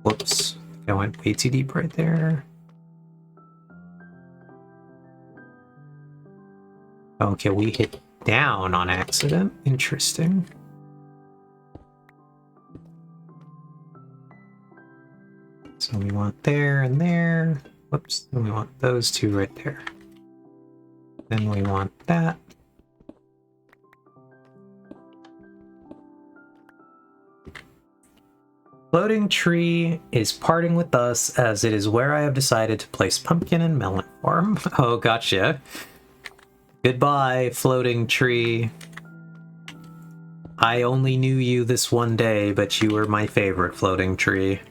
Whoops. I went way too deep right there. Okay, we hit down on accident. Interesting. So we want there and there. Whoops. And we want those two right there. Then we want that. Floating tree is parting with us as it is where I have decided to place pumpkin and melon farm. Oh, gotcha. Goodbye, floating tree. I only knew you this one day, but you were my favorite floating tree.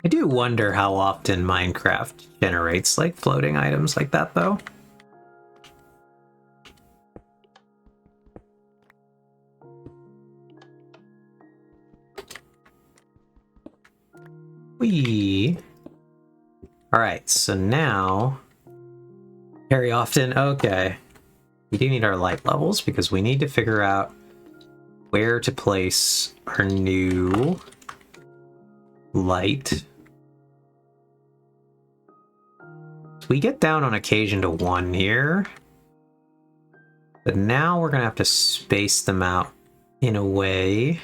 I do wonder how often Minecraft generates like floating items like that though. Alright, so now very often, okay. We do need our light levels because we need to figure out where to place our new light. We get down on occasion to 1 here, but now we're gonna have to space them out in a way.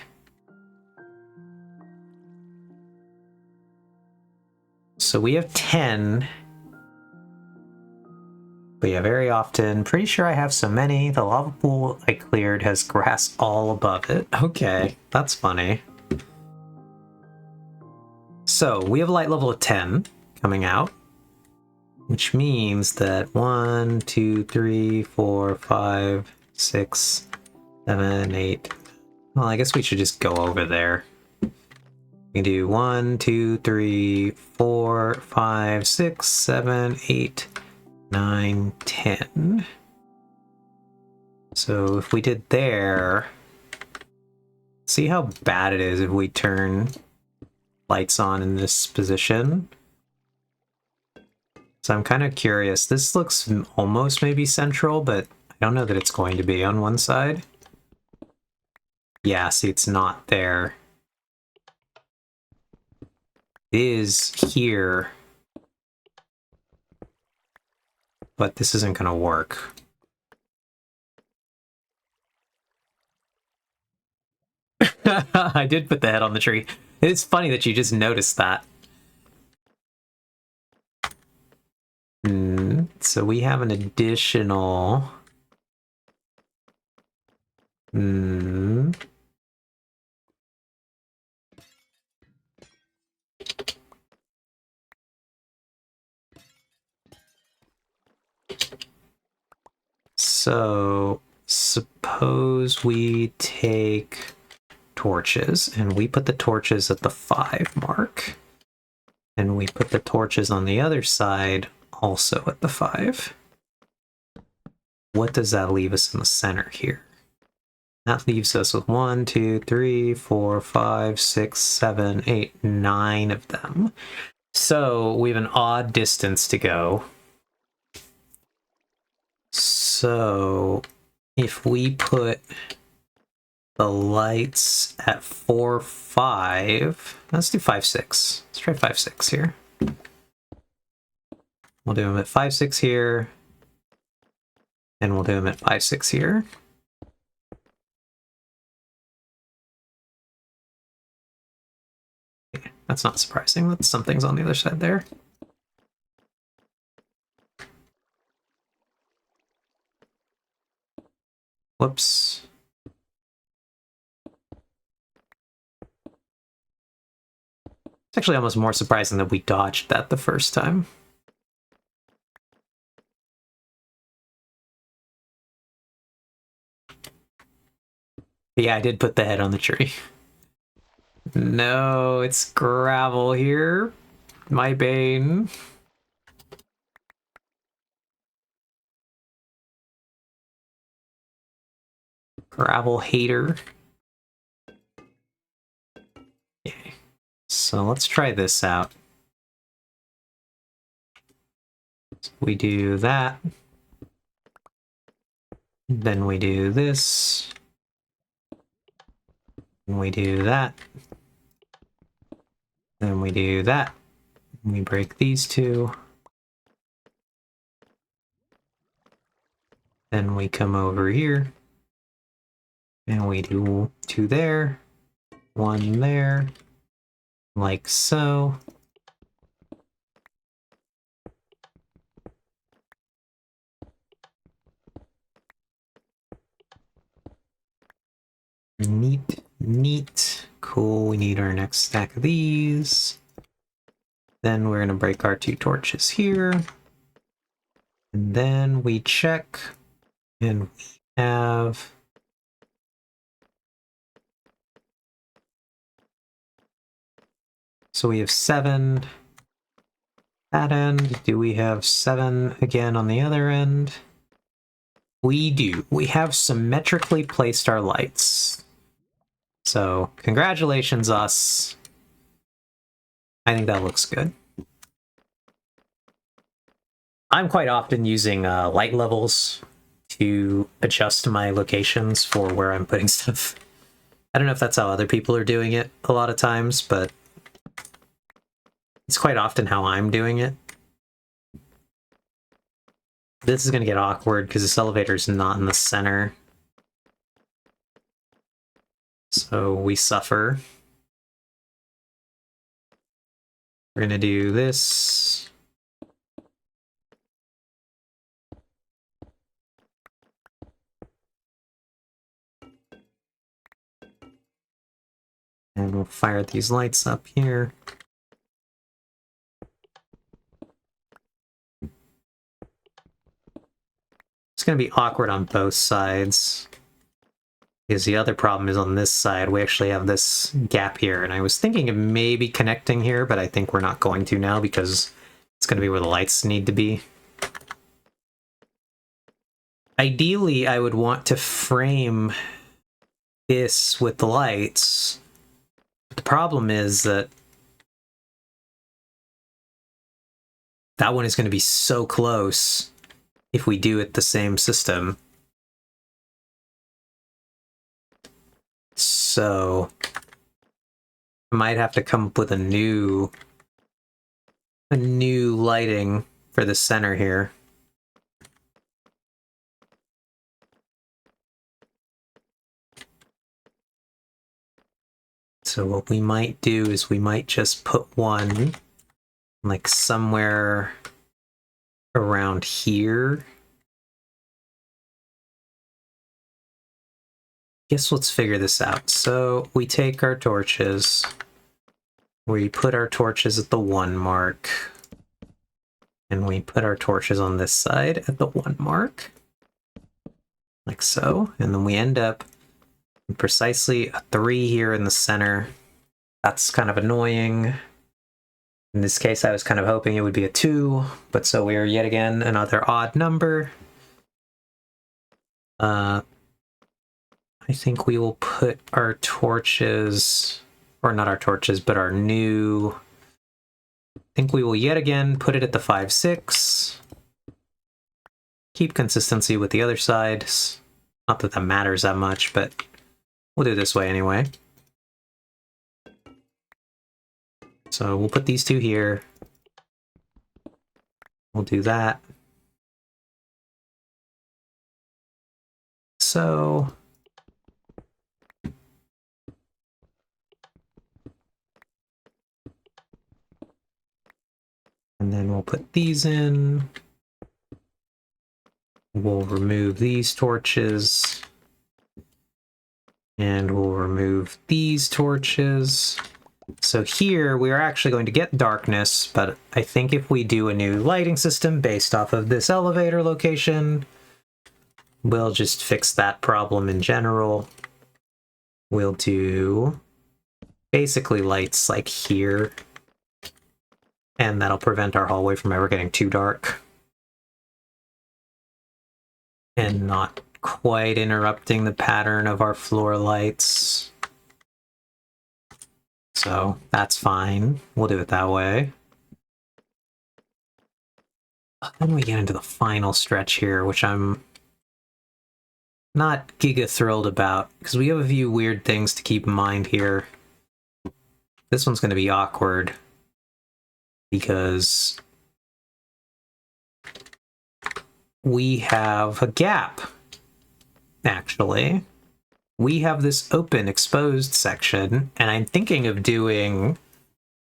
So we have 10. But yeah, very often, pretty sure I have so many. The lava pool I cleared has grass all above it. Okay, that's funny. So we have a light level of 10 coming out, which means that 1, 2, 3, 4, 5, 6, 7, 8. Well, I guess we should just go over there. We can do 1, 2, 3, 4, 5, 6, 7, 8, 9, 10. So if we did there, see how bad it is if we turn lights on in this position. So I'm kind of curious. This looks almost maybe central, but I don't know that it's going to be on one side. Yeah, see, it's not there. It is here, but this isn't going to work. I did put the head on the tree. It's funny that you just noticed that. So we have an additional... So suppose we take torches and we put the torches at the 5 mark. And we put the torches on the other side also at the 5. What does that leave us in the center here? That leaves us with 1, 2, 3, 4, 5, 6, 7, 8, 9 of them. So we have an odd distance to go. So if we put the lights at 4, 5, let's do 5, 6. Let's try 5, 6 here. We'll do them at 5, 6 here. And we'll do them at 5, 6 here. That's not surprising. That's something's on the other side there. Whoops. It's actually almost more surprising that we dodged that the first time. But yeah, I did put the head on the tree. No, it's gravel here. My bane. Gravel hater. Okay. So let's try this out. So we do that. Then we do this. And we do that. Then we do that. We break these two. Then we come over here. And we do 2 there. 1 there. Like so. Neat, neat. Cool, we need our next stack of these. Then we're gonna break our 2 torches here. And then we check, and we have... So we have 7 that end. Do we have 7 again on the other end? We do. We have symmetrically placed our lights. So, congratulations, us. I think that looks good. I'm quite often using light levels to adjust my locations for where I'm putting stuff. I don't know if that's how other people are doing it a lot of times, but it's quite often how I'm doing it. This is going to get awkward because this elevator is not in the center. So we suffer. We're going to do this. And we'll fire these lights up here. It's going to be awkward on both sides. Because the other problem is on this side, we actually have this gap here. And I was thinking of maybe connecting here, but I think we're not going to now because it's going to be where the lights need to be. Ideally, I would want to frame this with the lights. But the problem is that that one is going to be so close if we do it the same system. So I might have to come up with a new lighting for the center here. So what we might do is we might just put one like somewhere around here. Guess let's figure this out. So we take our torches, we put our torches at the 1 mark, and we put our torches on this side at the 1 mark, like so, and then we end up with precisely a 3 here in the center. That's kind of annoying. In this case, I was kind of hoping it would be a 2, but so we are yet again another odd number. I think we will put our torches, or not our torches, but our new... I think we will yet again put it at the 5, 6. Keep consistency with the other side. Not that that matters that much, but we'll do it this way anyway. So we'll put these 2 here. We'll do that. So... and then we'll put these in. We'll remove these torches. And we'll remove these torches. So here we are actually going to get darkness, but I think if we do a new lighting system based off of this elevator location, we'll just fix that problem in general. We'll do basically lights like here. And that'll prevent our hallway from ever getting too dark. And not quite interrupting the pattern of our floor lights. So that's fine. We'll do it that way. Then we get into the final stretch here, which I'm not giga thrilled about, because we have a few weird things to keep in mind here. This one's going to be awkward. Because we have a gap, actually. We have this open, exposed section, and I'm thinking of doing,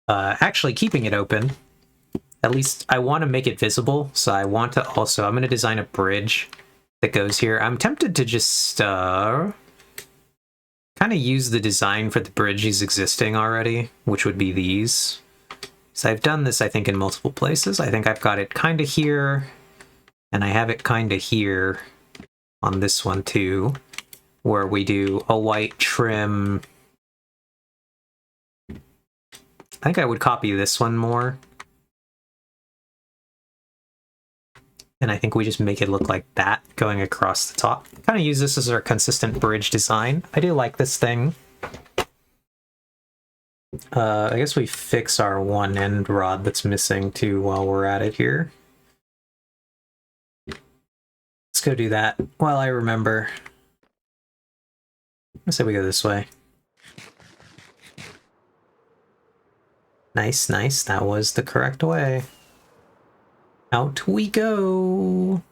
actually keeping it open. At least I want to make it visible, so I want to also, I'm going to design a bridge that goes here. I'm tempted to just kind of use the design for the bridges existing already, which would be these. So I've done this, I think, in multiple places. I think I've got it kind of here, and I have it kind of here on this one too, where we do a white trim I think I would copy this one more. And I think we just make it look like that going across the top. Kind of use this as our consistent bridge design. I do like this thing. I guess we fix our one end rod that's missing too while we're at it here. Let's go do that while I remember. Let's say we go this way. Nice, nice. That was the correct way. Out we go.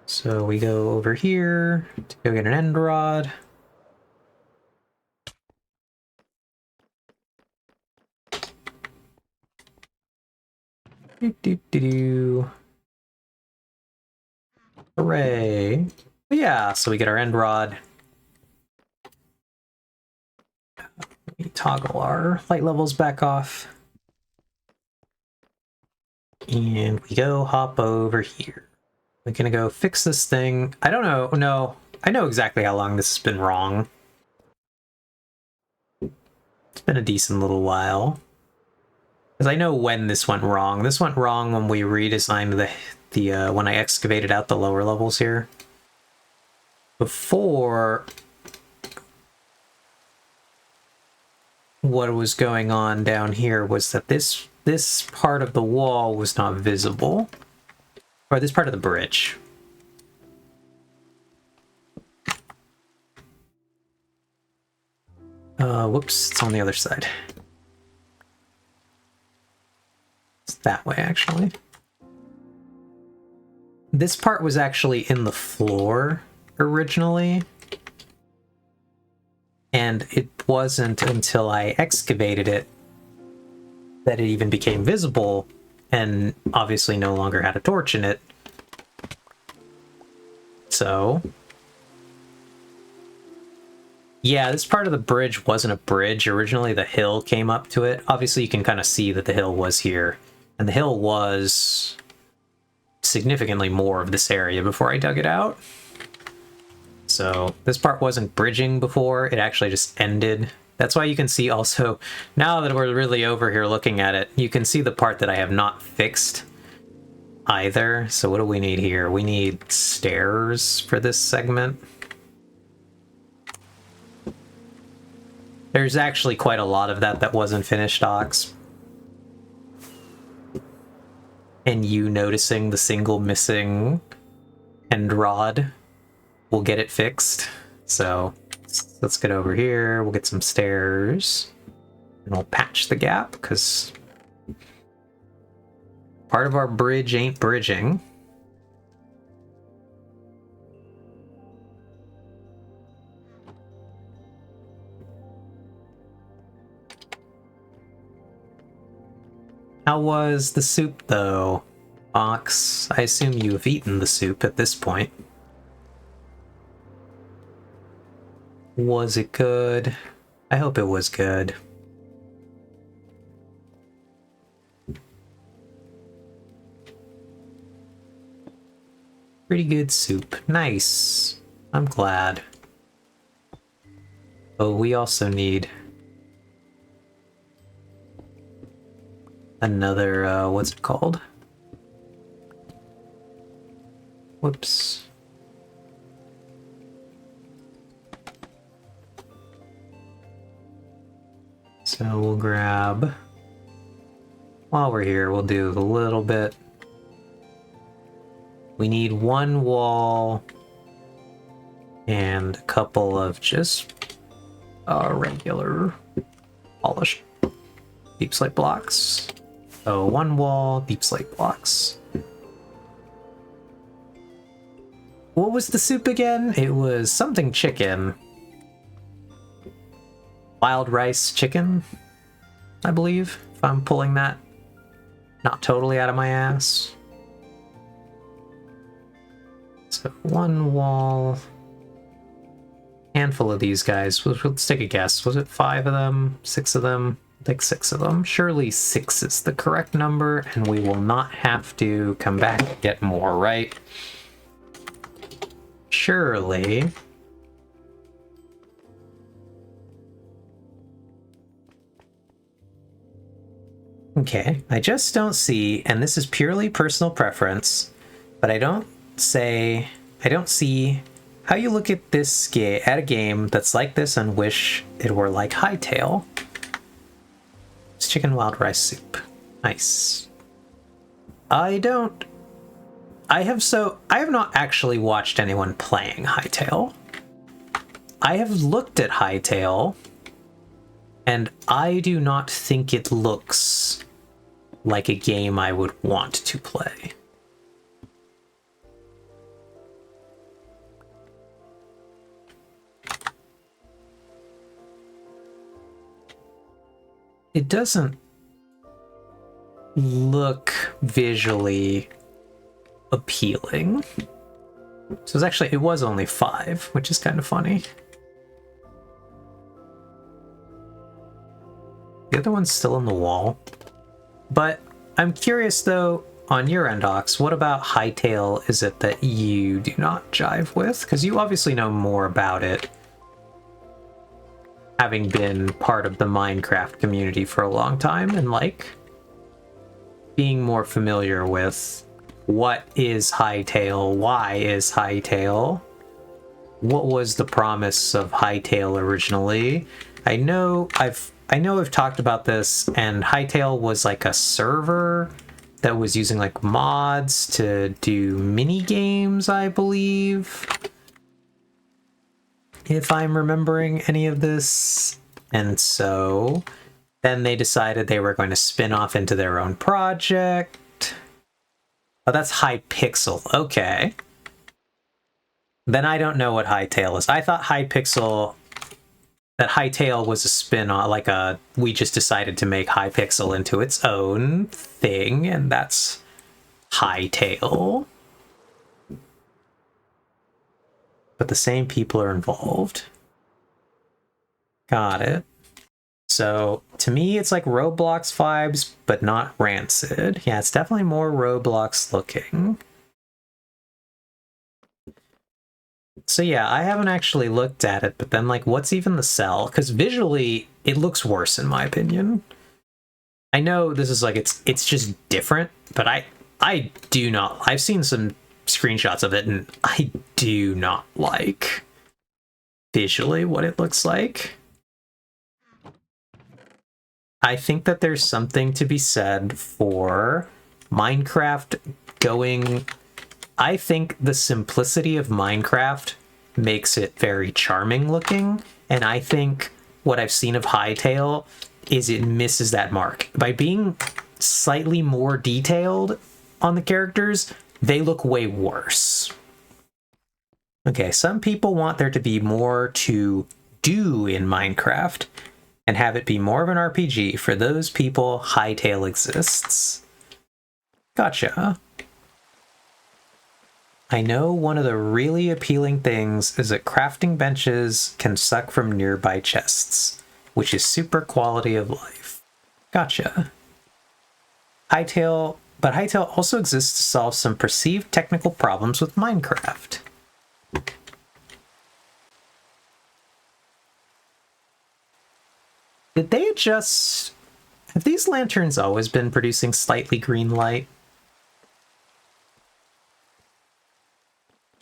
So we go over here to go get an end rod. Do. Hooray. But yeah, so we get our end rod. We toggle our light levels back off. And we go hop over here. We're gonna go fix this thing. I don't know. No, I know exactly how long this has been wrong. It's been a decent little while. Because I know when this went wrong. This went wrong when we redesigned the when I excavated out the lower levels here. Before, what was going on down here was that this part of the wall was not visible. Or this part of the bridge. Whoops, it's on the other side. It's that way, actually. This part was actually in the floor originally. And it wasn't until I excavated it that it even became visible, and obviously no longer had a torch in it. So yeah, this part of the bridge wasn't a bridge. Originally the hill came up to it. Obviously you can kind of see that the hill was here, and the hill was significantly more of this area before I dug it out. So this part wasn't bridging before, it actually just ended. That's why you can see also, now that we're really over here looking at it, you can see the part that I have not fixed either. So what do we need here? We need stairs for this segment. There's actually quite a lot of that wasn't finished, Ox. And you noticing the single missing end rod will get it fixed. So let's get over here, we'll get some stairs, and we'll patch the gap, because part of our bridge ain't bridging. How was the soup, though, Ox? I assume you have eaten the soup at this point. Was it good? I hope it was good. Pretty good soup. Nice. I'm glad. Oh, we also need another, what's it called? Whoops. So we'll grab, while we're here, we'll do a little bit. We need one wall and a couple of just regular polished deep slate blocks. So one wall, deep slate blocks. What was the soup again? It was something chicken. Wild rice chicken, I believe, if I'm pulling that not totally out of my ass. So one wall, handful of these guys. Let's take a guess. Was it 5 of them? 6 of them? I think 6 of them. Surely 6 is the correct number, and we will not have to come back and get more, right? Surely. Okay, I just don't see, and this is purely personal preference, but I don't see how you look at at a game that's like this and wish it were like Hytale. It's chicken wild rice soup. Nice. I have not actually watched anyone playing Hytale. I have looked at Hytale, and I do not think it looks like a game I would want to play. It doesn't look visually appealing. So it was only 5, which is kind of funny. The other one's still in the wall. But I'm curious though, on your end, Ox, what about Hytale is it that you do not jive with? Because you obviously know more about it, having been part of the Minecraft community for a long time, and like being more familiar with what is Hytale, why is Hytale, what was the promise of Hytale originally. I know I've talked about this, and Hytale was like a server that was using like mods to do mini games, I believe, if I'm remembering any of this. And so then they decided they were going to spin off into their own project. Oh, that's Hypixel. Okay. Then I don't know what Hytale is. I thought that Hytale was a spin-off, like we just decided to make Hypixel into its own thing, and that's Hytale. But the same people are involved. Got it. So to me, it's like Roblox vibes, but not Rancid. Yeah, it's definitely more Roblox looking. So yeah, I haven't actually looked at it, but then like, what's even the sell? Because visually, it looks worse in my opinion. I know this is like, it's just different, but I do not, I've seen some screenshots of it, and I do not like visually what it looks like. I think that there's something to be said for Minecraft going... I think the simplicity of Minecraft makes it very charming looking, and I think what I've seen of Hytale is it misses that mark. By being slightly more detailed on the characters, they look way worse. Okay, some people want there to be more to do in Minecraft and have it be more of an RPG. For those people, Hytale exists. Gotcha. I know one of the really appealing things is that crafting benches can suck from nearby chests, which is super quality of life. Gotcha. But Hytale also exists to solve some perceived technical problems with Minecraft. Did they adjust... Have these lanterns always been producing slightly green light?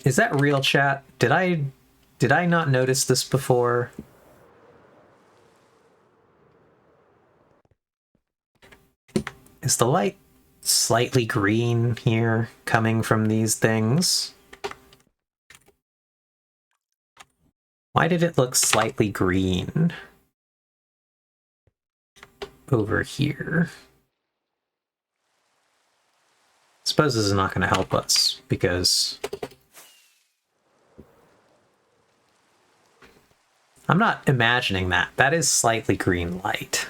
Is that real, chat? Did I not notice this before? Is the light slightly green here coming from these things? Why did it look slightly green over here? I suppose this is not going to help us because I'm not imagining that. That is slightly green light.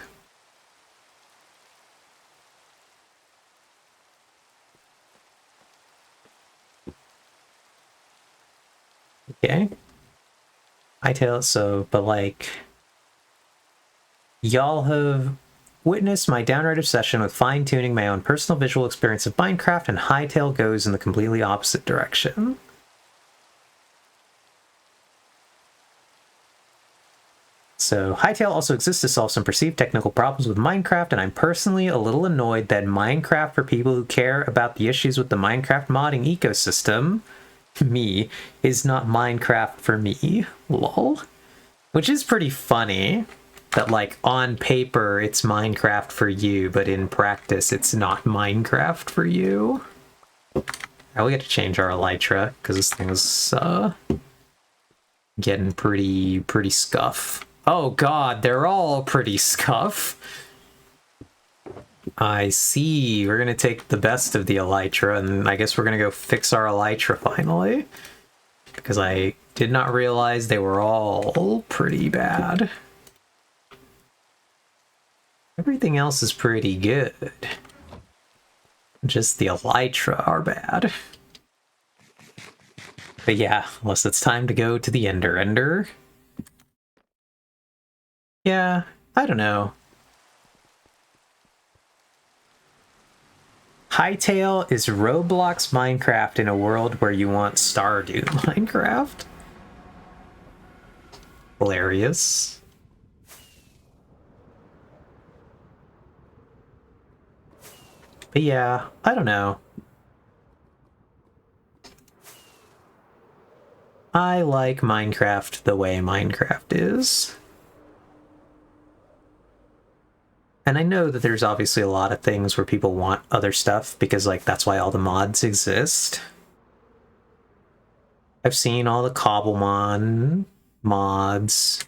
Okay. But like, y'all have witnessed my downright obsession with fine-tuning my own personal visual experience of Minecraft, and Hytale goes in the completely opposite direction. So, Hytale also exists to solve some perceived technical problems with Minecraft, and I'm personally a little annoyed that Minecraft for people who care about the issues with the Minecraft modding ecosystem, me, is not Minecraft for me, lol. Which is pretty funny, that like on paper it's Minecraft for you, but in practice it's not Minecraft for you. Now we get to change our elytra, because this thing is getting pretty scuff. Oh god, they're all pretty scuff. I see. We're gonna take the best of the elytra, and I guess we're gonna go fix our elytra finally. Because I did not realize they were all pretty bad. Everything else is pretty good. Just the elytra are bad. But yeah, unless it's time to go to the Ender. Yeah, I don't know. Hytale is Roblox Minecraft in a world where you want Stardew Minecraft. Hilarious. But yeah, I don't know. I like Minecraft the way Minecraft is. And I know that there's obviously a lot of things where people want other stuff because, like, that's why all the mods exist. I've seen all the Cobblemon mods.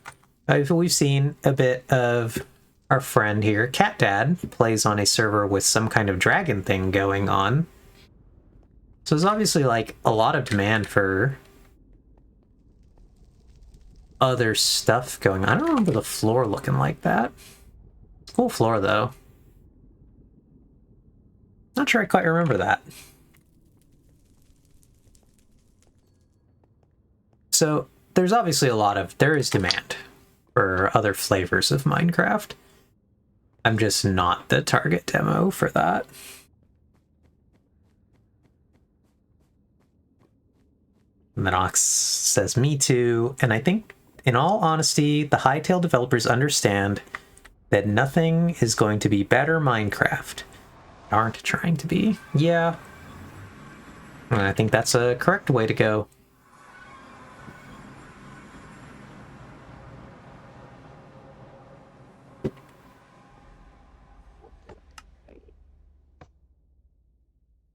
We've seen a bit of our friend here, Cat Dad, plays on a server with some kind of dragon thing going on. So there's obviously, like, a lot of demand for other stuff going on. I don't remember the floor looking like that. Cool floor, though. Not sure I quite remember that. So, there's obviously there is demand for other flavors of Minecraft. I'm just not the target demo for that. Minox says, me too. And I think, in all honesty, the Hytale developers understand that nothing is going to be better Minecraft. Aren't trying to be. Yeah. And I think that's a correct way to go.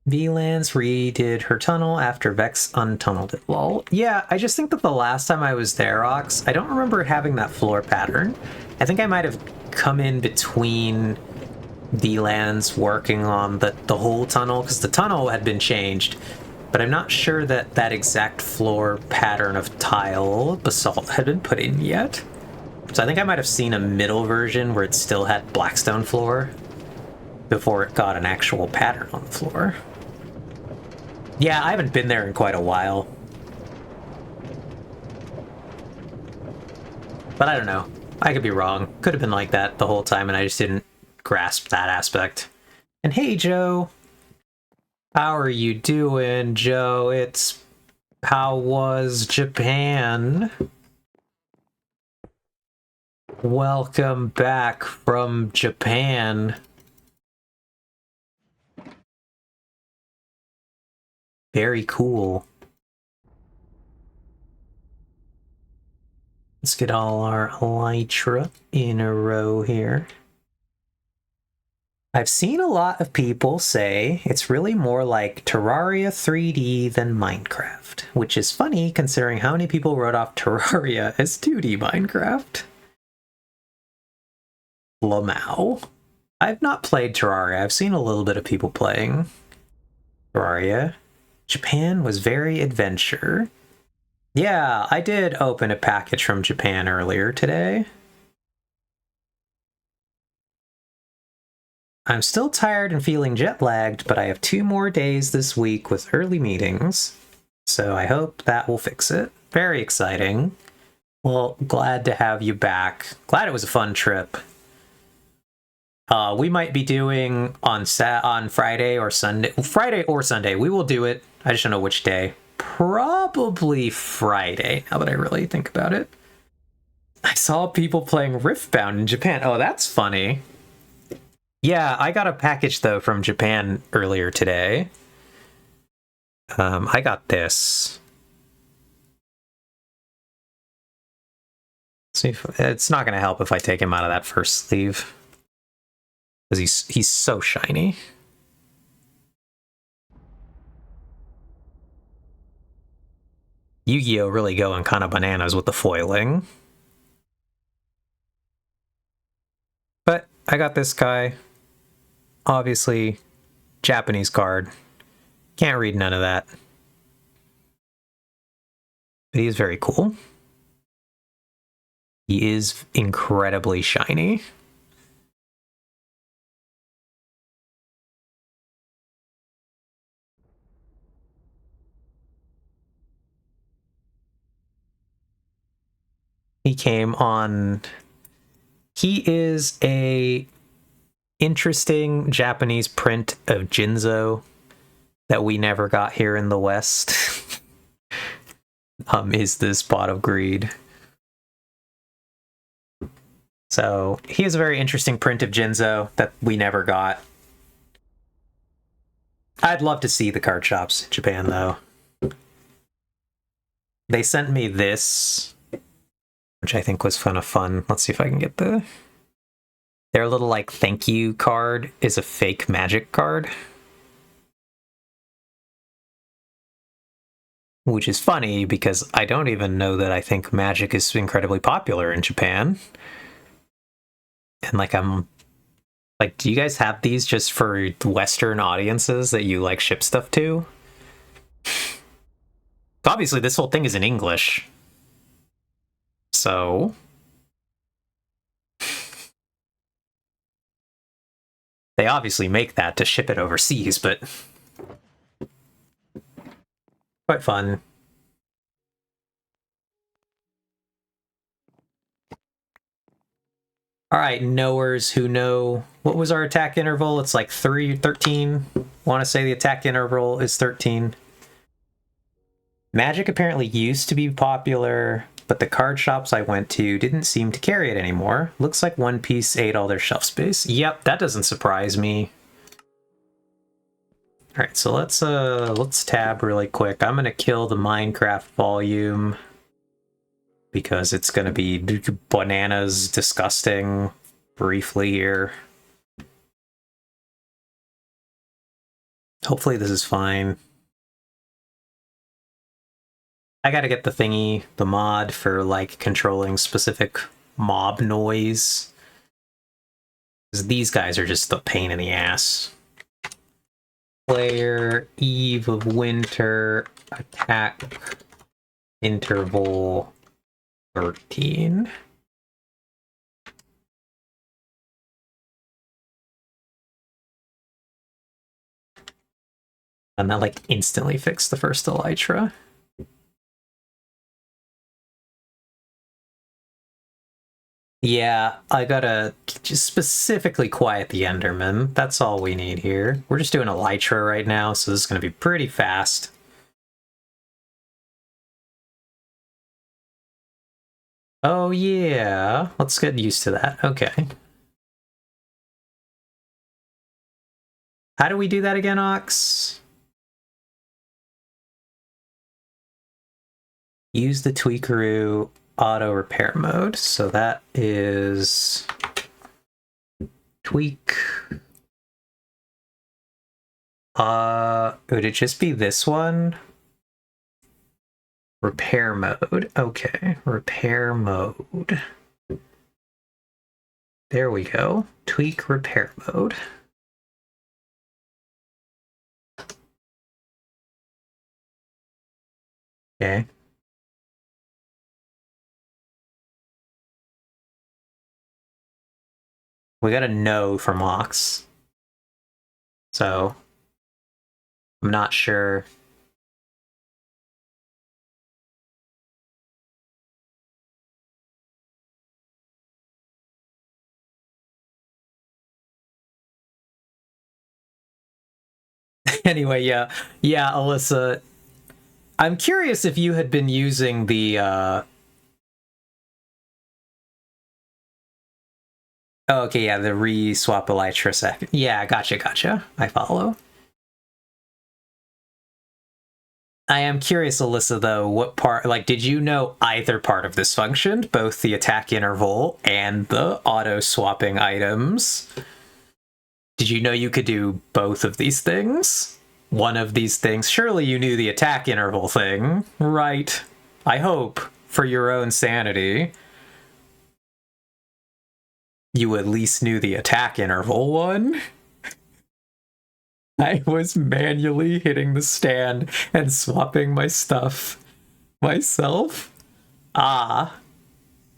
VLANs redid her tunnel after Vex untunneled it, lol. Yeah, I just think that the last time I was there, Ox, I don't remember having that floor pattern. I think I might have come in between VLANs working on the whole tunnel, because the tunnel had been changed, but I'm not sure that that exact floor pattern of tile basalt had been put in yet. So I think I might have seen a middle version where it still had blackstone floor before it got an actual pattern on the floor. Yeah, I haven't been there in quite a while. But I don't know. I could be wrong. Could have been like that the whole time and I just didn't grasp that aspect. And hey, Joe. How are you doing, Joe? How was Japan? Welcome back from Japan. Very cool. Let's get all our elytra in a row here. I've seen a lot of people say it's really more like Terraria 3D than Minecraft, which is funny considering how many people wrote off Terraria as 2D Minecraft. Lamau. I've not played Terraria. I've seen a little bit of people playing Terraria. Japan was very adventure. Yeah, I did open a package from Japan earlier today. I'm still tired and feeling jet-lagged, but I have 2 more days this week with early meetings, so I hope that will fix it. Very exciting. Well, glad to have you back. Glad it was a fun trip. We might be doing on Friday or Sunday. Friday or Sunday. We will do it. I just don't know which day. Probably Friday, now that I really think about it. I saw people playing Riftbound in Japan. Oh, that's funny. Yeah, I got a package though from Japan earlier today. I got this. See if it's not going to help if I take him out of that first sleeve because he's so shiny. Yu-Gi-Oh! Really going kind of bananas with the foiling. But I got this guy. Obviously, Japanese card. Can't read none of that. But he's very cool. He is incredibly shiny. He came on... He is a interesting Japanese print of Jinzo that we never got here in the West. Is the Spot of Greed. So he is a very interesting print of Jinzo that we never got. I'd love to see the card shops in Japan, though. They sent me this, which I think was kind of fun. Let's see if I can get their little, like, thank you card is a fake Magic card. Which is funny, because I don't even know that I think Magic is incredibly popular in Japan. And, like, I'm... Like, do you guys have these just for Western audiences that you, like, ship stuff to? Obviously, this whole thing is in English. So... They obviously make that to ship it overseas, but... Quite fun. Alright, knowers who know... What was our attack interval? It's like 13. Want to say the attack interval is 13. Magic apparently used to be popular, but the card shops I went to didn't seem to carry it anymore. Looks like One Piece ate all their shelf space. Yep, that doesn't surprise me. Alright, so let's tab really quick. I'm gonna kill the Minecraft volume because it's gonna be bananas disgusting briefly here. Hopefully this is fine. I gotta get the thingy, the mod for, like, controlling specific mob noise. Because these guys are just the pain in the ass. Player, Eve of Winter, attack, interval, 13. And that, like, instantly fixed the first Elytra. Yeah, I gotta just specifically quiet the Enderman. That's all we need here. We're just doing Elytra right now, so this is gonna be pretty fast. Oh yeah, let's get used to that. Okay. How do we do that again, Ox? Use the Tweakeroo auto repair mode. So that is tweak. Would it just be this one? Repair mode. Okay, repair mode. There we go. Tweak repair mode. Okay. We got a no from Ox. So I'm not sure. Anyway, yeah, Alyssa, I'm curious if you had been using the Oh, okay, yeah, the re-swap Elytra second. Yeah, gotcha. I follow. I am curious, Alyssa, though, what part, like, did you know either part of this functioned? Both the attack interval and the auto-swapping items? Did you know you could do both of these things? One of these things? Surely you knew the attack interval thing, right? I hope, for your own sanity, you at least knew the attack interval one. I was manually hitting the stand and swapping my stuff myself. Ah,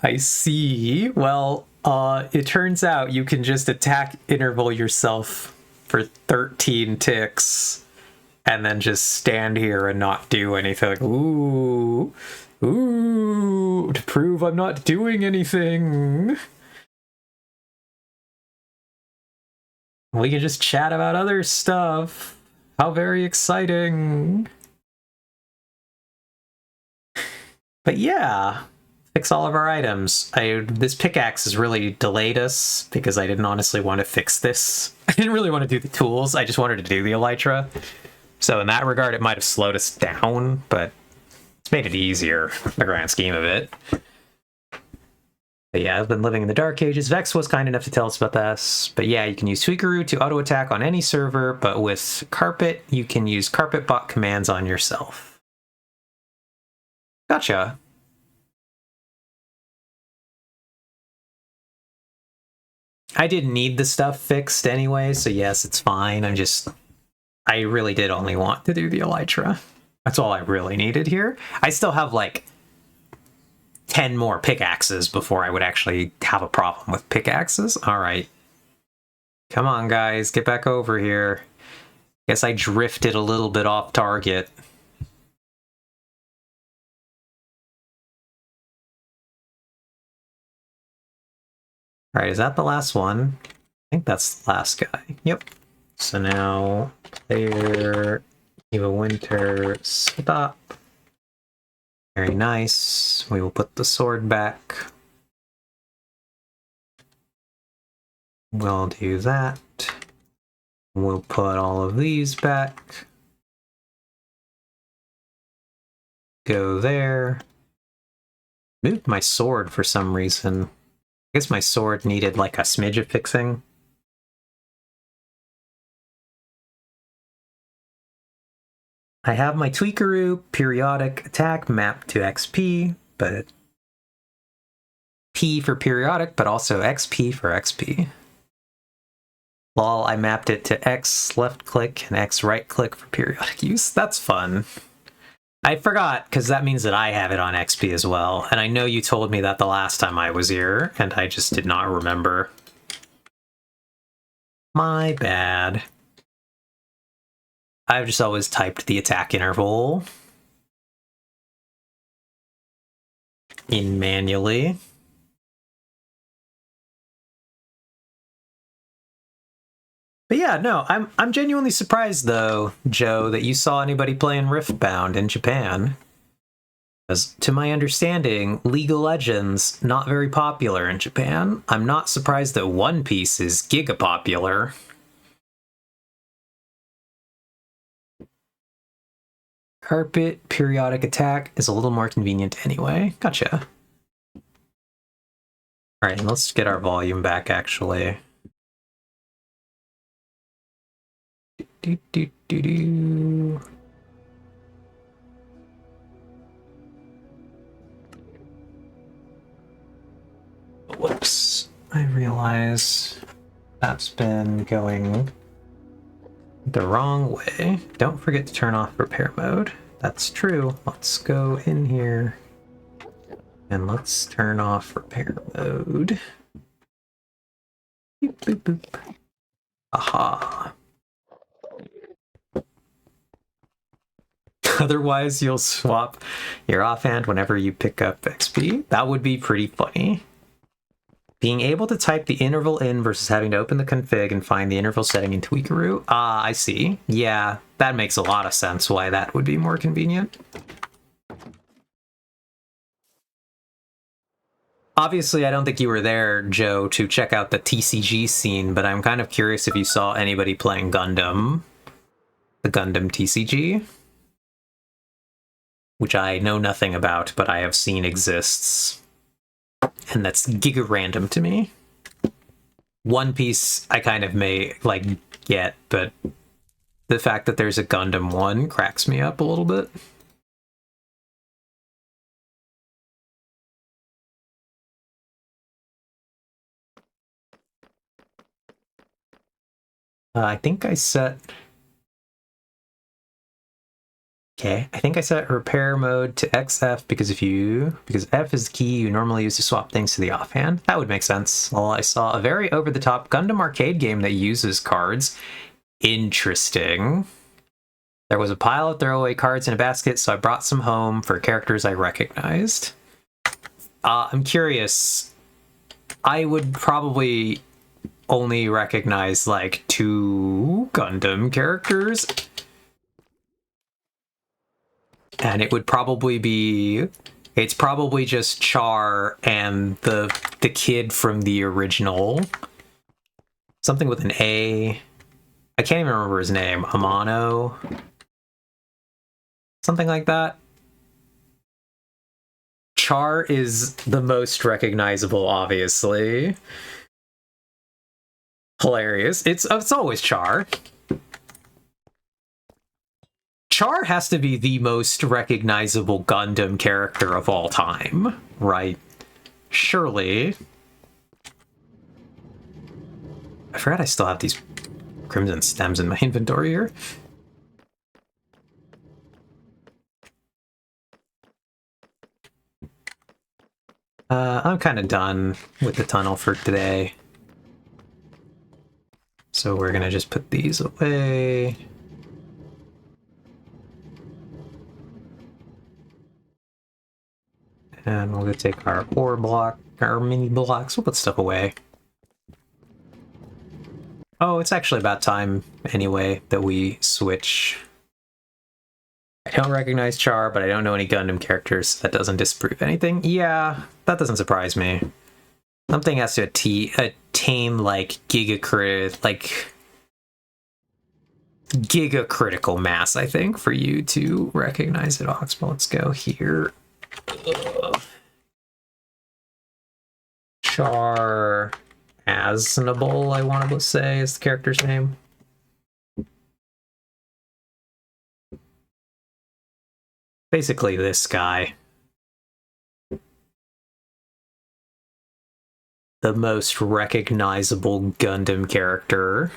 I see. Well, it turns out you can just attack interval yourself for 13 ticks and then just stand here and not do anything. Like, ooh, to prove I'm not doing anything. We can just chat about other stuff. How very exciting. But yeah, fix all of our items. This pickaxe has really delayed us because I didn't honestly want to fix this. I didn't really want to do the tools. I just wanted to do the elytra. So in that regard, it might have slowed us down, but it's made it easier in the grand scheme of it. But yeah, I've been living in the Dark Ages. Vex was kind enough to tell us about this. But yeah, you can use Tweakaroo to auto-attack on any server, but with Carpet, you can use Carpet bot commands on yourself. Gotcha. I didn't need the stuff fixed anyway, so yes, it's fine. I really did only want to do the elytra. That's all I really needed here. I still have like 10 more pickaxes before I would actually have a problem with pickaxes. All right. Come on, guys. Get back over here. Guess I drifted a little bit off target. All right, is that the last one? I think that's the last guy. Yep. So now, player, Eva Winter, stop. Very nice. We will put the sword back. We'll do that. We'll put all of these back. Go there. Moved my sword for some reason. I guess my sword needed like a smidge of fixing. I have my Tweakaroo periodic attack mapped to XP, but P for periodic, but also XP for XP. Lol, I mapped it to X left click and X right click for periodic use. That's fun. I forgot, because that means that I have it on XP as well, and I know you told me that the last time I was here, and I just did not remember. My bad. I've just always typed the attack interval in manually. But yeah, no, I'm genuinely surprised though, Joe, that you saw anybody playing Riftbound in Japan. As to my understanding, League of Legends not very popular in Japan. I'm not surprised that One Piece is giga popular. Carpet periodic attack is a little more convenient anyway. Gotcha. Alright, let's get our volume back actually. Whoops. I realize that's been going the wrong way. Don't forget to turn off repair mode. That's true. Let's go in here and let's turn off repair mode. Boop, boop, boop. Aha. Otherwise, you'll swap your offhand whenever you pick up XP. That would be pretty funny. Being able to type the interval in versus having to open the config and find the interval setting in Tweakaroo. Ah, I see. Yeah, that makes a lot of sense why that would be more convenient. Obviously, I don't think you were there, Joe, to check out the TCG scene, but I'm kind of curious if you saw anybody playing Gundam, the Gundam TCG, which I know nothing about, but I have seen exists. And that's giga random to me. One Piece I kind of may, like, get, but the fact that there's a Gundam one cracks me up a little bit. I think I set... Okay, I think I set repair mode to XF because F is the key you normally use to swap things to the offhand. That would make sense. Well, I saw a very over-the-top Gundam arcade game that uses cards. Interesting. There was a pile of throwaway cards in a basket, so I brought some home for characters I recognized. I'm curious. I would probably only recognize like 2 Gundam characters. And it would probably be... It's probably just Char and the kid from the original. Something with an A. I can't even remember his name. Amano? Something like that. Char is the most recognizable, obviously. Hilarious. It's always Char. Char has to be the most recognizable Gundam character of all time, right? Surely. I forgot I still have these Crimson Stems in my inventory here. I'm kind of done with the tunnel for today. So we're gonna just put these away. And we'll go take our ore block, our mini blocks, we'll put stuff away. Oh, it's actually about time, anyway, that we switch. I don't recognize Char, but I don't know any Gundam characters. That doesn't disprove anything. Yeah, that doesn't surprise me. Something has to attain, like, giga critical mass, I think, for you to recognize it. Oxbow, let's go here. Char Aznable, I want to say, is the character's name. Basically this guy. The most recognizable Gundam character.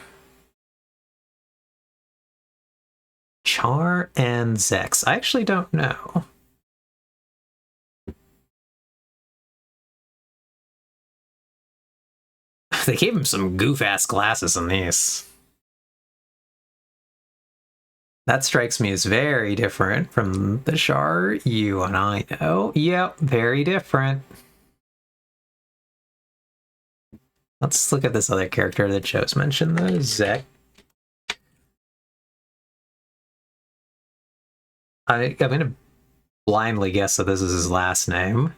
Char and Zex. I actually don't know. They gave him some goof-ass glasses in these. That strikes me as very different from the Char you and I know. Yep, very different. Let's look at this other character that Joe's mentioned, though, Zek. I'm gonna blindly guess that this is his last name.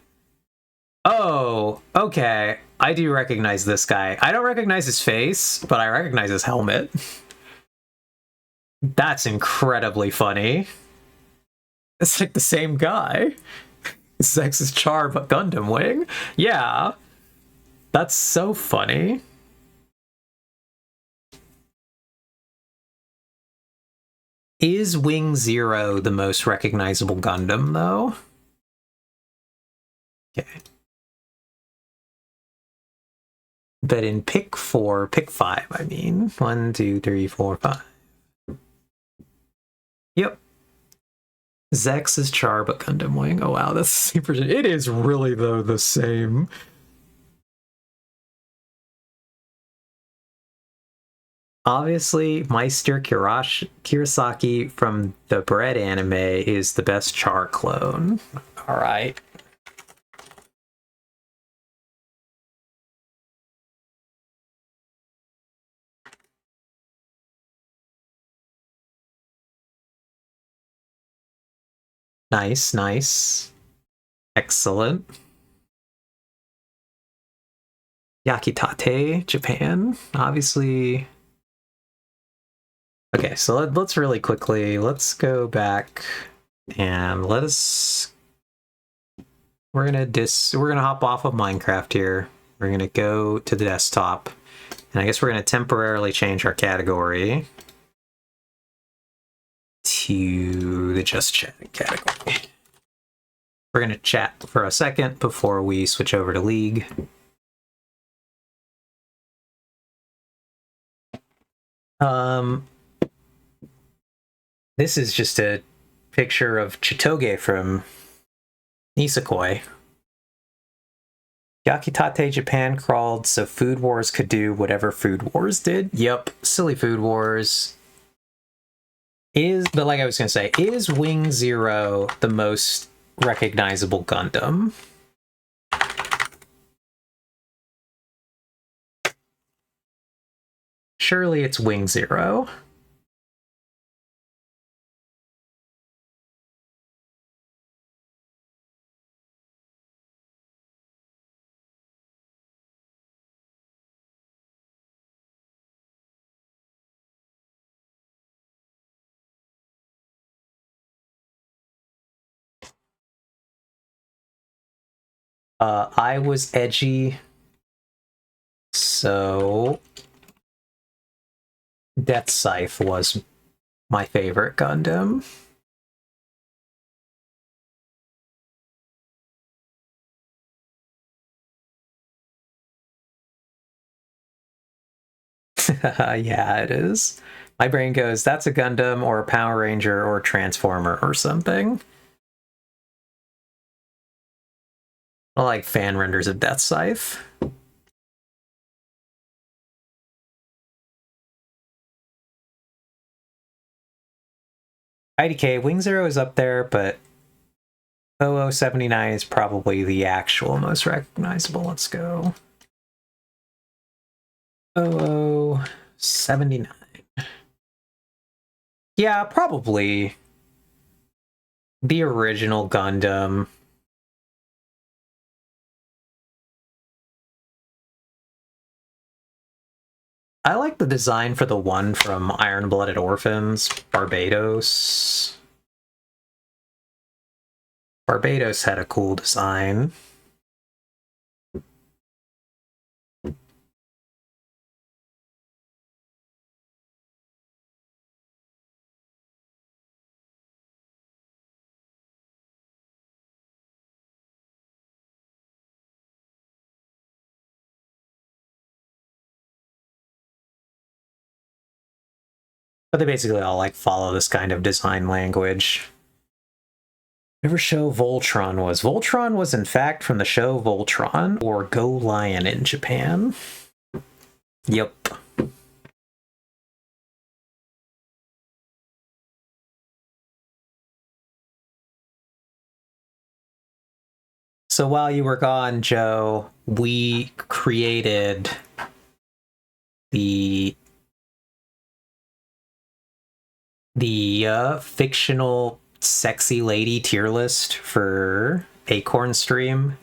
Oh, okay. I do recognize this guy. I don't recognize his face, but I recognize his helmet. That's incredibly funny. It's like the same guy. Zex's Char, but Gundam Wing. Yeah. That's so funny. Is Wing Zero the most recognizable Gundam, though? Okay. But in pick 5, I mean. 1, 2, 3, 4, 5. Yep. Zex is Char, but Gundam Wing. Oh wow, that's super... It is really, though, the same. Obviously, Meister Kirasaki from the Bread anime is the best Char clone. Alright. Nice, nice. Excellent. Yakitate, Japan. Obviously. Okay, so let's really quickly, let's go back and we're gonna hop off of Minecraft here. We're gonna go to the desktop. And I guess we're gonna temporarily change our category to the Just Chat category. We're gonna chat for a second before we switch over to League. This is just a picture of Chitoge from Nisekoi. Yakitate Japan crawled so Food Wars could do whatever Food Wars did. Yep, silly Food Wars. But like I was gonna say, is Wing Zero the most recognizable Gundam? Surely it's Wing Zero. I was edgy, so Death Scythe was my favorite Gundam. Yeah, it is. My brain goes, that's a Gundam or a Power Ranger or a Transformer or something. I like fan renders of Death Scythe. IDK, Wing Zero is up there, but 0079 is probably the actual most recognizable. Let's go. 0079. Yeah, probably the original Gundam. I like the design for the one from Iron-Blooded Orphans, Barbados. Barbados had a cool design. But they basically all like follow this kind of design language. Whatever show Voltron was. Voltron was in fact from the show Voltron, or Go Lion in Japan. Yep. So while you were gone, Joe, we created the fictional sexy lady tier list for Acorn Stream.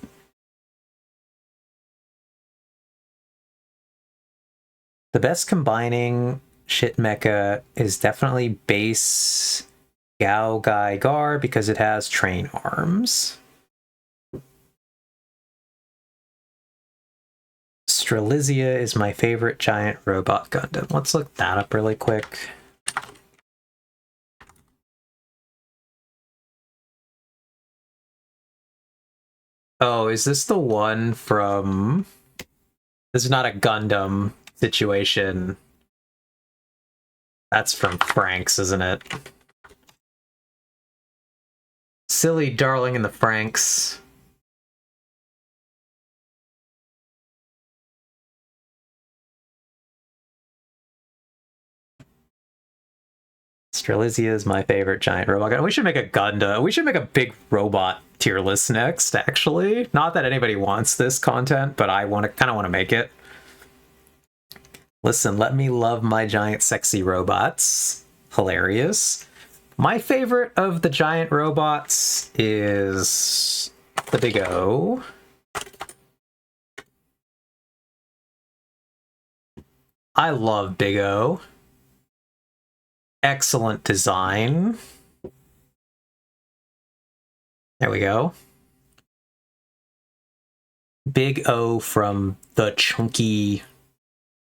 The best combining shit mecha is definitely base Gao Gai Gar because it has train arms. Strelizia is my favorite giant robot Gundam. Let's look that up really quick. Oh, is this the one from... This is not a Gundam situation. That's from Franks, isn't it? Silly Darling in the Franks. Strelizia is my favorite giant robot Gundam. We should make a Gundam. We should make a big robot tier list next, actually. Not that anybody wants this content, but I kind of want to make it. Listen, let me love my giant sexy robots. Hilarious. My favorite of the giant robots is the Big O. I love Big O. Excellent design. There we go. Big O from the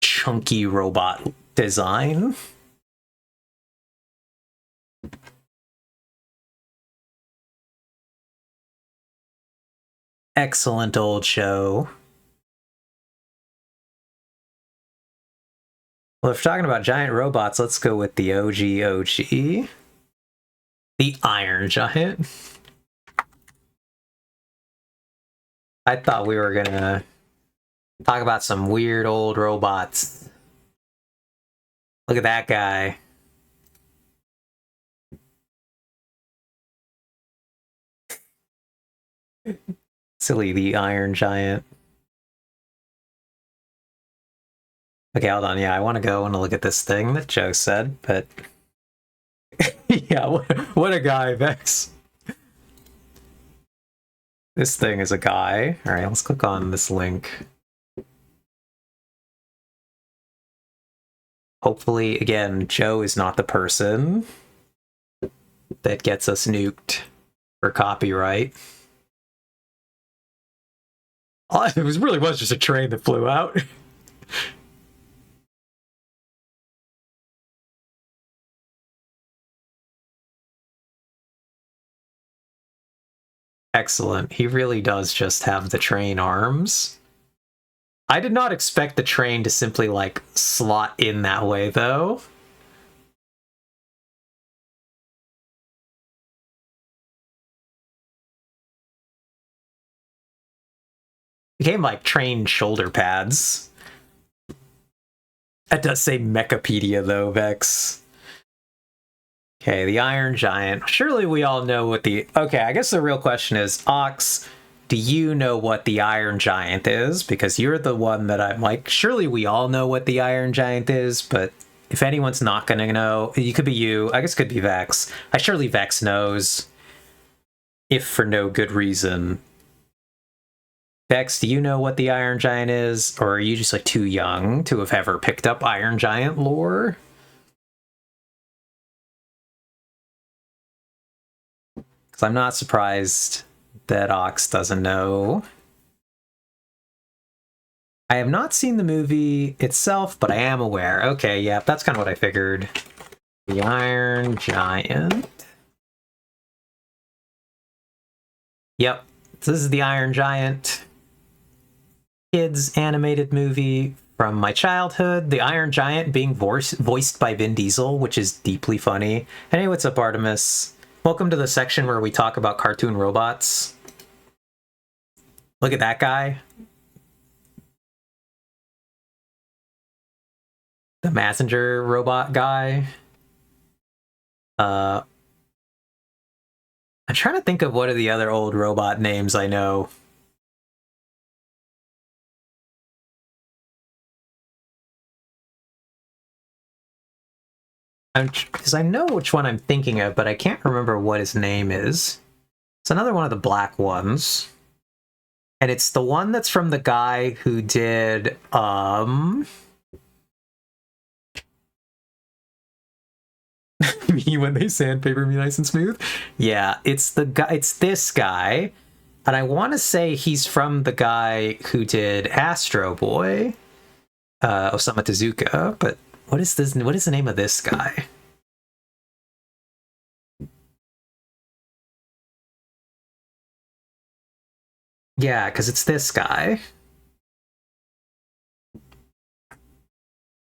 chunky robot design. Excellent old show. Well, if we're talking about giant robots, let's go with the OG. The Iron Giant. I thought we were gonna talk about some weird old robots. Look at that guy. Silly, the Iron Giant. Okay, hold on. Yeah, I want to go and look at this thing that Joe said, but yeah, what a guy, Vex. This thing is a guy. All right, let's click on this link. Hopefully, again, Joe is not the person that gets us nuked for copyright. Oh, it really was just a train that flew out. Excellent. He really does just have the train arms. I did not expect the train to simply, like, slot in that way, though. Became like train shoulder pads. That does say Mechapedia, though, Vex. Okay, the Iron Giant. Surely we all know what the... Okay, I guess the real question is, Ox, do you know what the Iron Giant is? Because you're the one that I'm like, surely we all know what the Iron Giant is, but if anyone's not gonna know, it could be you. I guess it could be Vex. Surely Vex knows, if for no good reason. Vex, do you know what the Iron Giant is? Or are you just like too young to have ever picked up Iron Giant lore? Because I'm not surprised that Ox doesn't know. I have not seen the movie itself, but I am aware. Okay, yeah, that's kind of what I figured. The Iron Giant. Yep, so this is the Iron Giant. Kids animated movie from my childhood. The Iron Giant being voiced by Vin Diesel, which is deeply funny. Hey, what's up, Artemis? Welcome to the section where we talk about cartoon robots. Look at that guy. The messenger robot guy. I'm trying to think of what are the other old robot names I know. Because I know which one I'm thinking of, but I can't remember what his name is. It's another one of the black ones. And it's the one that's from the guy who did, me when they sandpaper me nice and smooth? Yeah, it's the guy, it's this guy. And I want to say he's from the guy who did Astro Boy, Osamu Tezuka, but what is this? What is the name of this guy? Yeah, because it's this guy.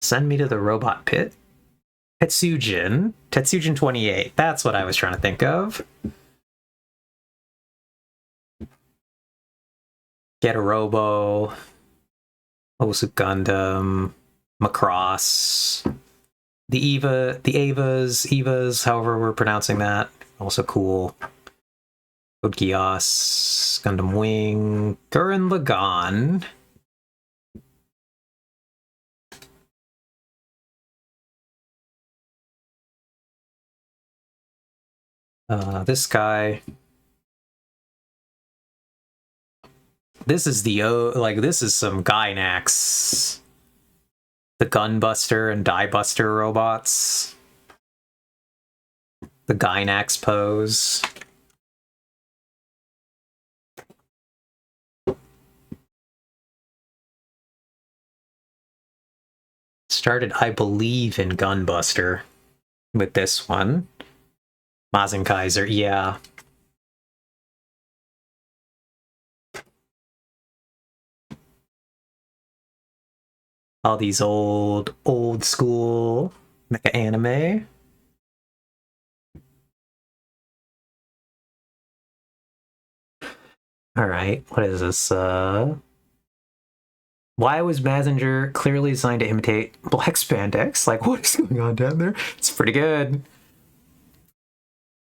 Send me to the robot pit. Tetsujin 28. That's what I was trying to think of. Get a Robo, Osu Gundam, Macross, the Evas, however we're pronouncing that. Also cool. Code Geass, Gundam Wing, Gurren Lagann. This guy. This is the like this is some Gainax The Gunbuster and Diebuster robots. The Gynax pose. Started, I believe, in Gunbuster with this one. Mazinkaiser, yeah. All these old school mecha anime. All right, what is this? Why was Mazinger clearly designed to imitate black spandex? Like, what is going on down there? It's pretty good.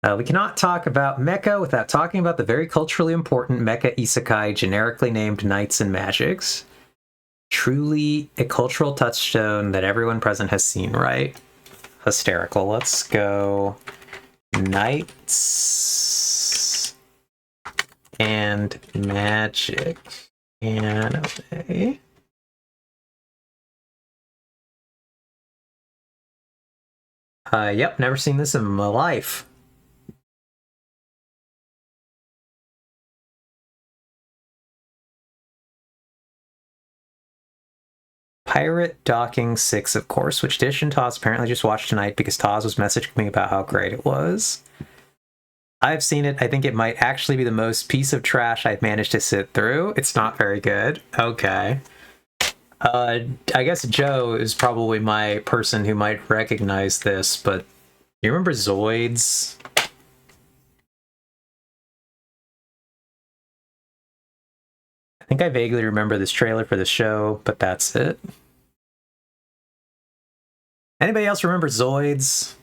We cannot talk about mecha without talking about the very culturally important mecha isekai generically named Knights and Magics. Truly a cultural touchstone that everyone present has seen, right? Hysterical. Let's go Knights and Magic anime. Yep, never seen this in my life. Pirate Docking 6, of course, which Dish and Taz apparently just watched tonight because Taz was messaging me about how great it was. I've seen it. I think it might actually be the most piece of trash I've managed to sit through. It's not very good. Okay. I guess Joe is probably my person who might recognize this, but you remember Zoids? I think I vaguely remember this trailer for the show, but that's it. Anybody else remember Zoids?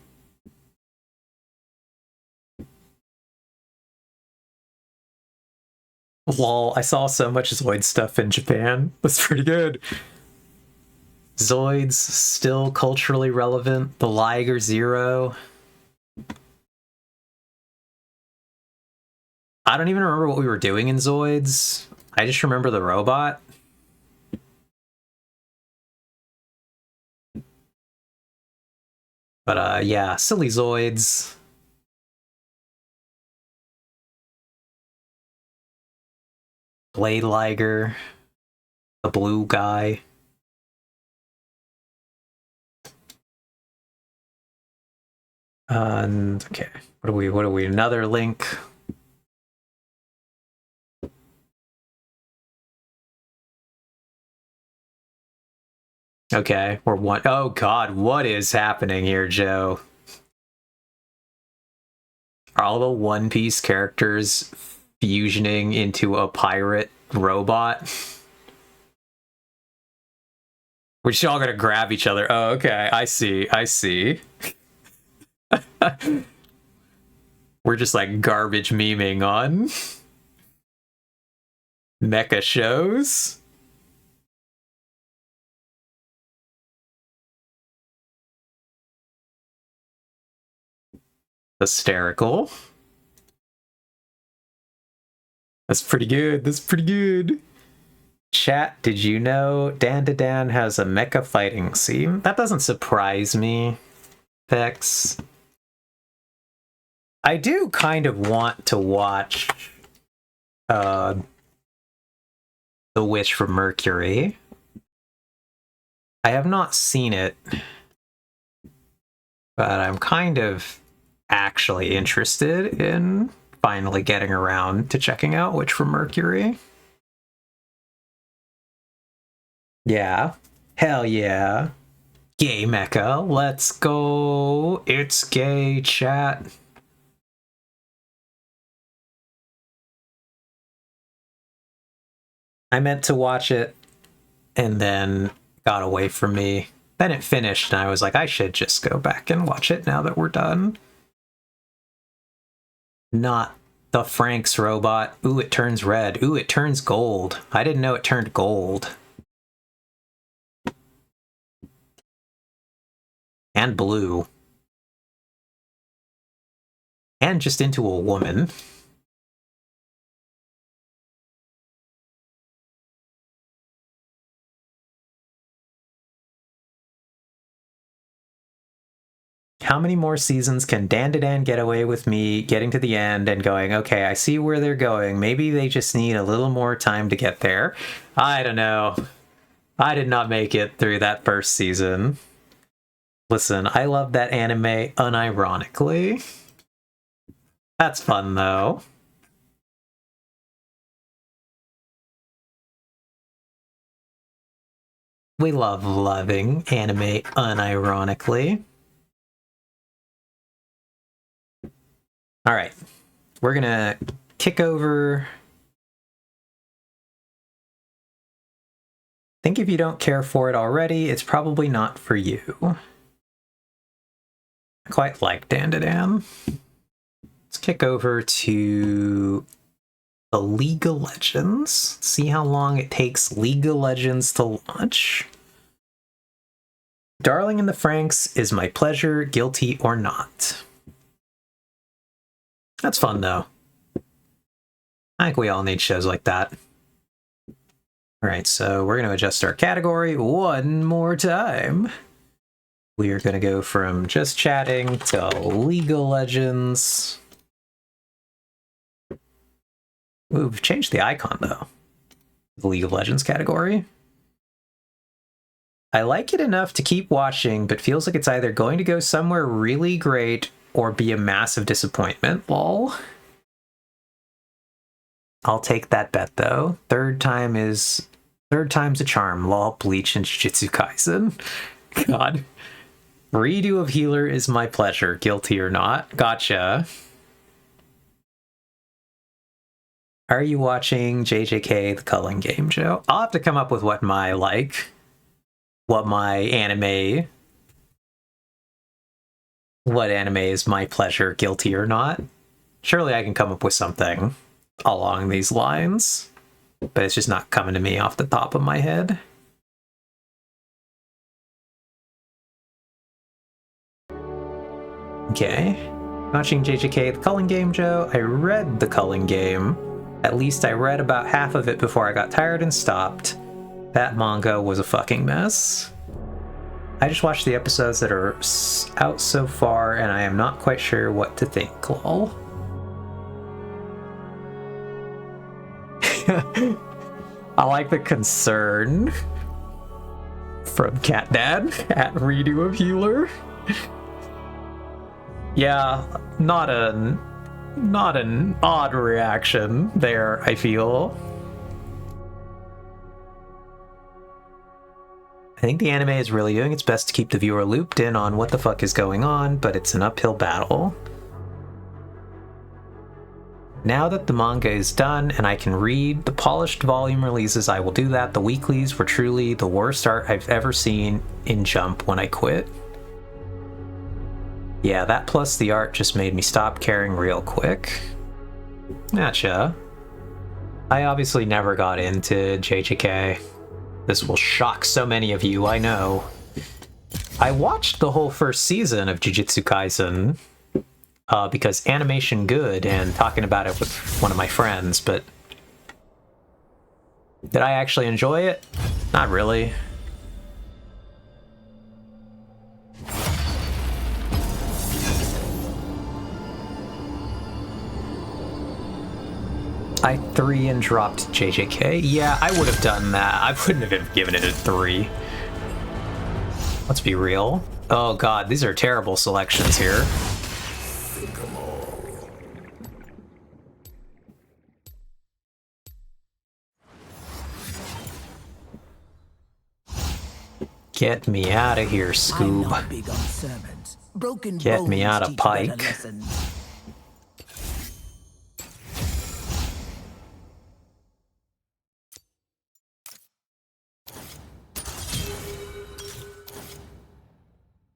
Lol, I saw so much Zoid stuff in Japan. That's pretty good. Zoids still culturally relevant. The Liger Zero. I don't even remember what we were doing in Zoids. I just remember the robot. But yeah, silly Zoids. Blade Liger. The blue guy. And okay, what are we? Another link. Okay, we're one. Oh God, what is happening here, Joe? Are all the One Piece characters fusioning into a pirate robot? We're just all gonna grab each other. Oh, okay, I see. I see. We're just like garbage memeing on mecha shows. Hysterical. That's pretty good. That's pretty good. Chat, did you know Dan to Dan has a mecha fighting scene? That doesn't surprise me, Vex. I do kind of want to watch The Wish from Mercury. I have not seen it, but I'm kind of actually interested in finally getting around to checking out Witch from Mercury. Yeah. Hell yeah. Gay mecha. Let's go. It's gay, chat. I meant to watch it and then got away from me. Then it finished and I was like, I should just go back and watch it now that we're done. Not the Frank's robot. Ooh, it turns red. Ooh, it turns gold. I didn't know it turned gold. And blue. And just into a woman. how many more seasons can Dandadan get away with me getting to the end and going, okay, I see where they're going. Maybe they just need a little more time to get there. I don't know. I did not make it through that first season. Listen, I love that anime unironically. That's fun, though. We love loving anime unironically. All right, we're gonna kick over. I think if you don't care for it already, it's probably not for you. I quite like Dandadan. Let's kick over to the League of Legends. See how long it takes League of Legends to launch. Darling in the Franxx is my pleasure, guilty or not. That's fun, though. I think we all need shows like that. Alright, so we're going to adjust our category one more time. We are going to go from just chatting to League of Legends. Ooh, we've changed the icon, though. The League of Legends category. I like it enough to keep watching, but feels like it's either going to go somewhere really great or be a massive disappointment. Lol. I'll take that bet, though. Third time's a charm. Lol, Bleach, and Jujutsu Kaisen. God. Redo of Healer is my pleasure, guilty or not. Gotcha. Are you watching JJK The Culling Game, Joe? I'll have to come up with what my anime... What anime is my pleasure, guilty or not? Surely I can come up with something along these lines, but it's just not coming to me off the top of my head. Okay. Watching JJK The Culling Game, Joe. I read The Culling Game. At least I read about half of it before I got tired and stopped. That manga was a fucking mess. I just watched the episodes that are out so far, and I am not quite sure what to think, lol. I like the concern from Cat Dad at Redo of Healer. Yeah, not an odd reaction there, I feel. I think the anime is really doing its best to keep the viewer looped in on what the fuck is going on, but it's an uphill battle. Now that the manga is done and I can read the polished volume releases, I will do that. The weeklies were truly the worst art I've ever seen in Jump when I quit. Yeah, that plus the art just made me stop caring real quick. Gotcha. I obviously never got into JJK. This will shock so many of you, I know. I watched the whole first season of Jujutsu Kaisen because animation good and talking about it with one of my friends, but did I actually enjoy it? Not really. I 3 and dropped JJK. Yeah, I would have done that. I wouldn't have given it a 3. Let's be real. Oh god, these are terrible selections here. Get me out of here, Scoob. Get me out of Pike.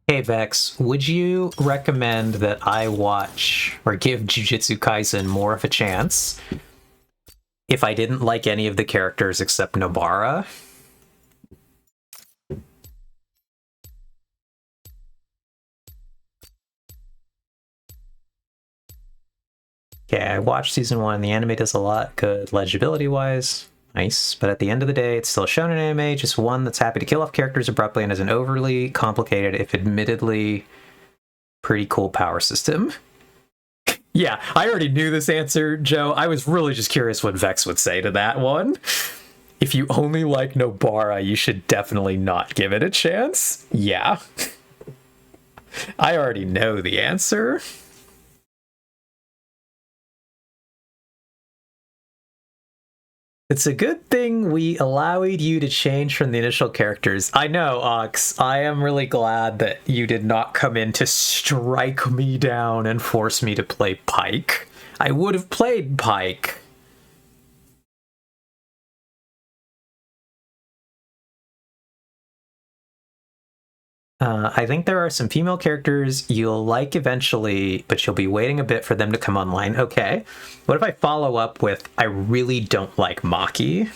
Hey Vex, would you recommend that I watch or give Jujutsu Kaisen more of a chance if I didn't like any of the characters except Nobara? Okay, I watched season 1. The anime does a lot good legibility-wise. Nice, but at the end of the day, it's still shonen anime, just one that's happy to kill off characters abruptly and isn't overly complicated, if admittedly Pretty cool power system. Yeah, I already knew this answer, Joe. I was really just curious what Vex would say to that one. If you only like Nobara, you should definitely not give it a chance. Yeah. I already know the answer. It's a good thing we allowed you to change from the initial characters. I know, Ox. I am really glad that you did not come in to strike me down and force me to play Pyke. I would have played Pyke. I think there are some female characters you'll like eventually, but you'll be waiting a bit for them to come online. Okay. What if I follow up with, I really don't like Maki?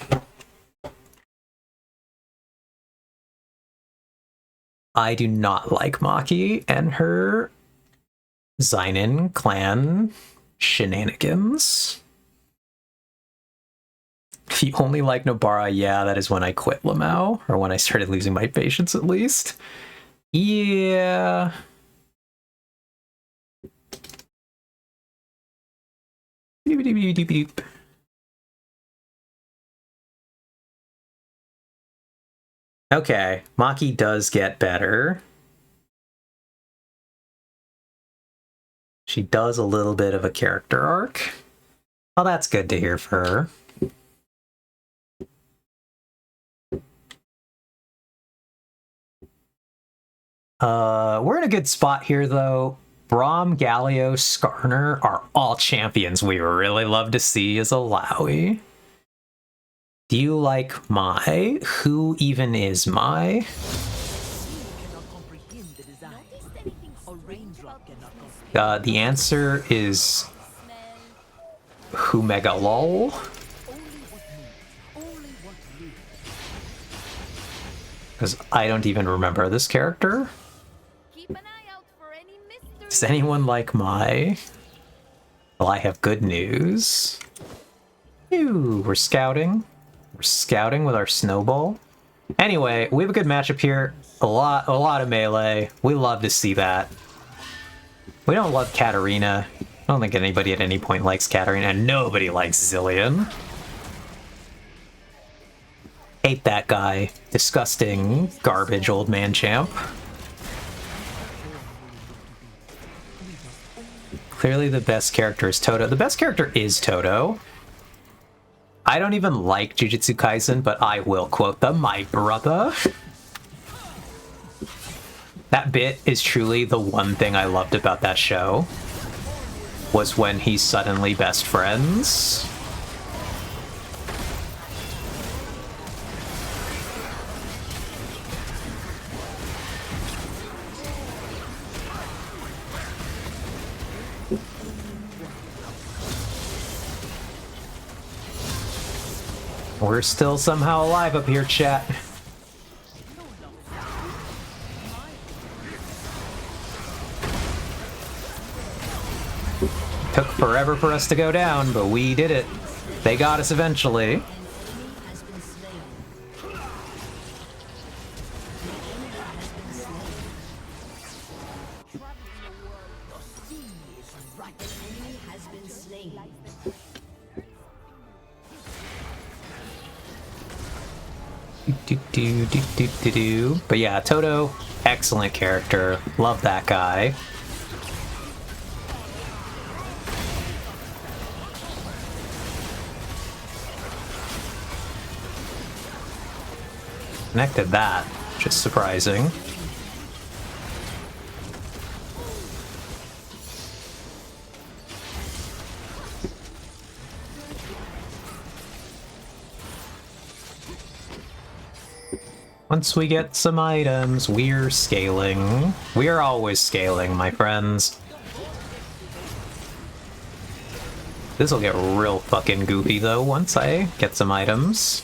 I do not like Maki and her Zeinin clan shenanigans. If you only like Nobara, yeah, that is when I quit Lamau, or when I started losing my patience at least. Yeah. Okay, Maki does get better. She does a little bit of a character arc. Well, that's good to hear for her. We're in a good spot here, though. Braum, Galio, Skarner are all champions we really love to see as a Lowy. Do you like Mai? Who even is Mai? The answer is Humegalol. Because I don't even remember this character. Does anyone like Mai? Well, I have good news. Ew, we're scouting. We're scouting with our snowball. Anyway, we have a good matchup here. A lot of melee. We love to see that. We don't love Katarina. I don't think anybody at any point likes Katarina, and nobody likes Zilean. Hate that guy. Disgusting, garbage old man champ. Clearly the best character is Todo. The best character is Todo. I don't even like Jujutsu Kaisen, but I will quote them, my brother. That bit is truly the one thing I loved about that show, was when he's suddenly best friends. We're still somehow alive up here, chat. Took forever for us to go down, but we did it. They got us eventually. But yeah, Todo, excellent character. Love that guy. Connected that, just surprising. Once we get some items, we're scaling. We're always scaling, my friends. This'll get real fucking goofy, though, once I get some items.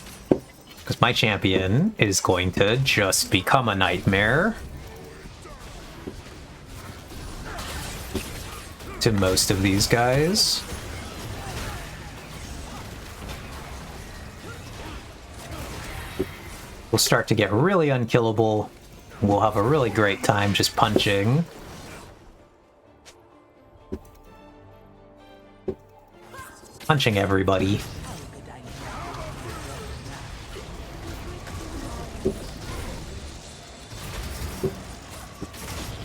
Because my champion is going to just become a nightmare to most of these guys. We'll start to get really unkillable. We'll have a really great time just punching. punching everybody.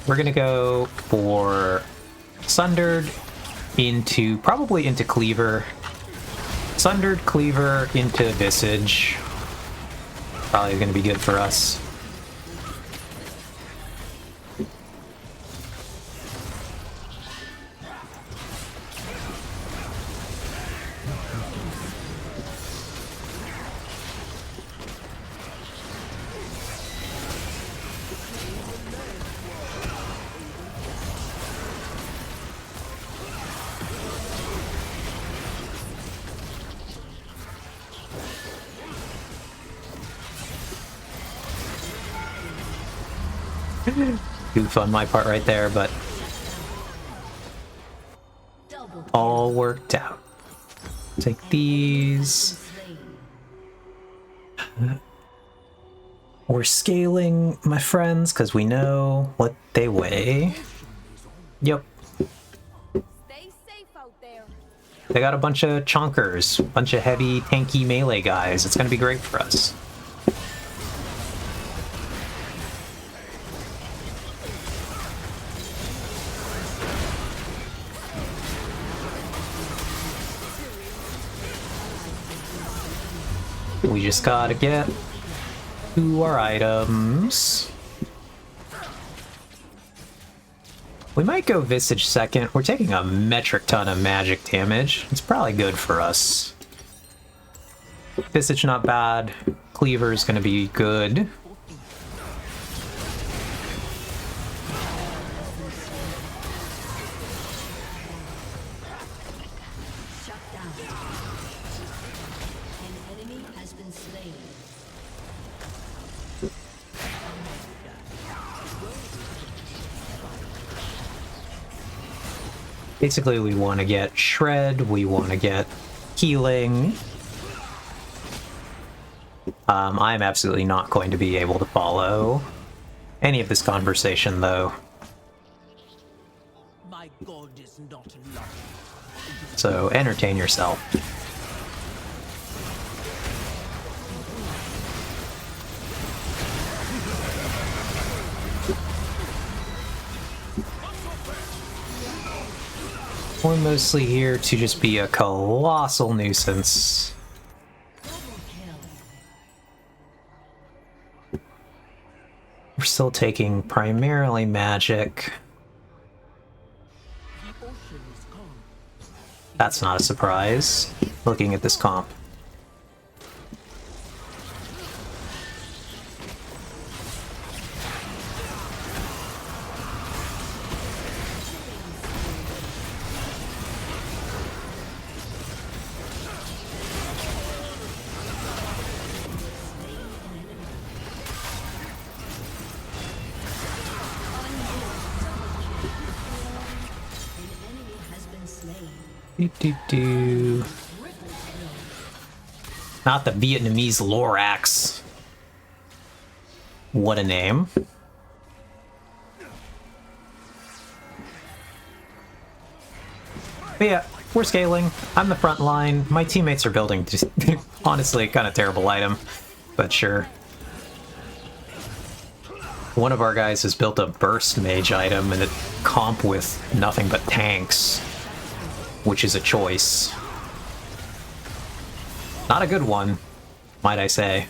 We're gonna go for Sundered probably into Cleaver. Sundered, Cleaver, into Visage. Probably gonna be good for us. Goof on my part right there, but all worked out. Take these. We're scaling, my friends, because we know what they weigh. Yep. They got a bunch of chonkers, a bunch of heavy, tanky melee guys. It's going to be great for us. We just gotta get to our items. We might go Visage second. We're taking a metric ton of magic damage. It's probably good for us. Visage not bad. Cleaver's gonna be good. Basically, we want to get Shred, we want to get healing. I'm absolutely not going to be able to follow any of this conversation, though. My God is not enough. So, entertain yourself. We're mostly here to just be a colossal nuisance. We're still taking primarily magic. That's not a surprise, looking at this comp. Not the Vietnamese Lorax. What a name. But yeah, we're scaling. I'm the front line. My teammates are building just honestly kind of terrible item, but sure. One of our guys has built a burst mage item and it comp with nothing but tanks, which is a choice. Not a good one, might I say.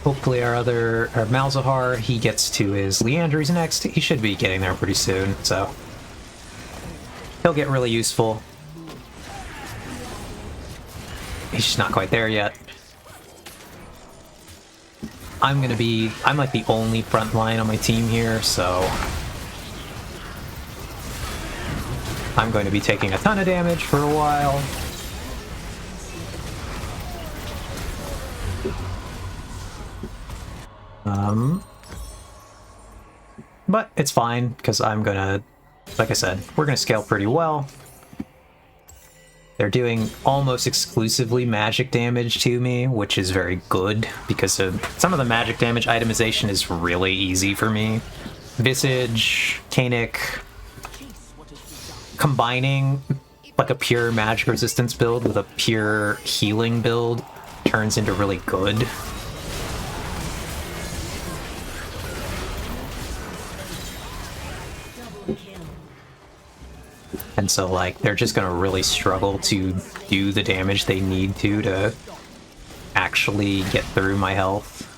Hopefully our Malzahar, he gets to his Leandries next. He should be getting there pretty soon, so he'll get really useful. He's just not quite there yet. I'm like the only front line on my team here, so I'm going to be taking a ton of damage for a while. But it's fine, because I'm gonna, like I said, we're gonna scale pretty well. They're doing almost exclusively magic damage to me, which is very good, because some of the magic damage itemization is really easy for me. Visage, Kaenic, combining like a pure magic resistance build with a pure healing build turns into really good. And so, like, they're just gonna really struggle to do the damage they need to actually get through my health.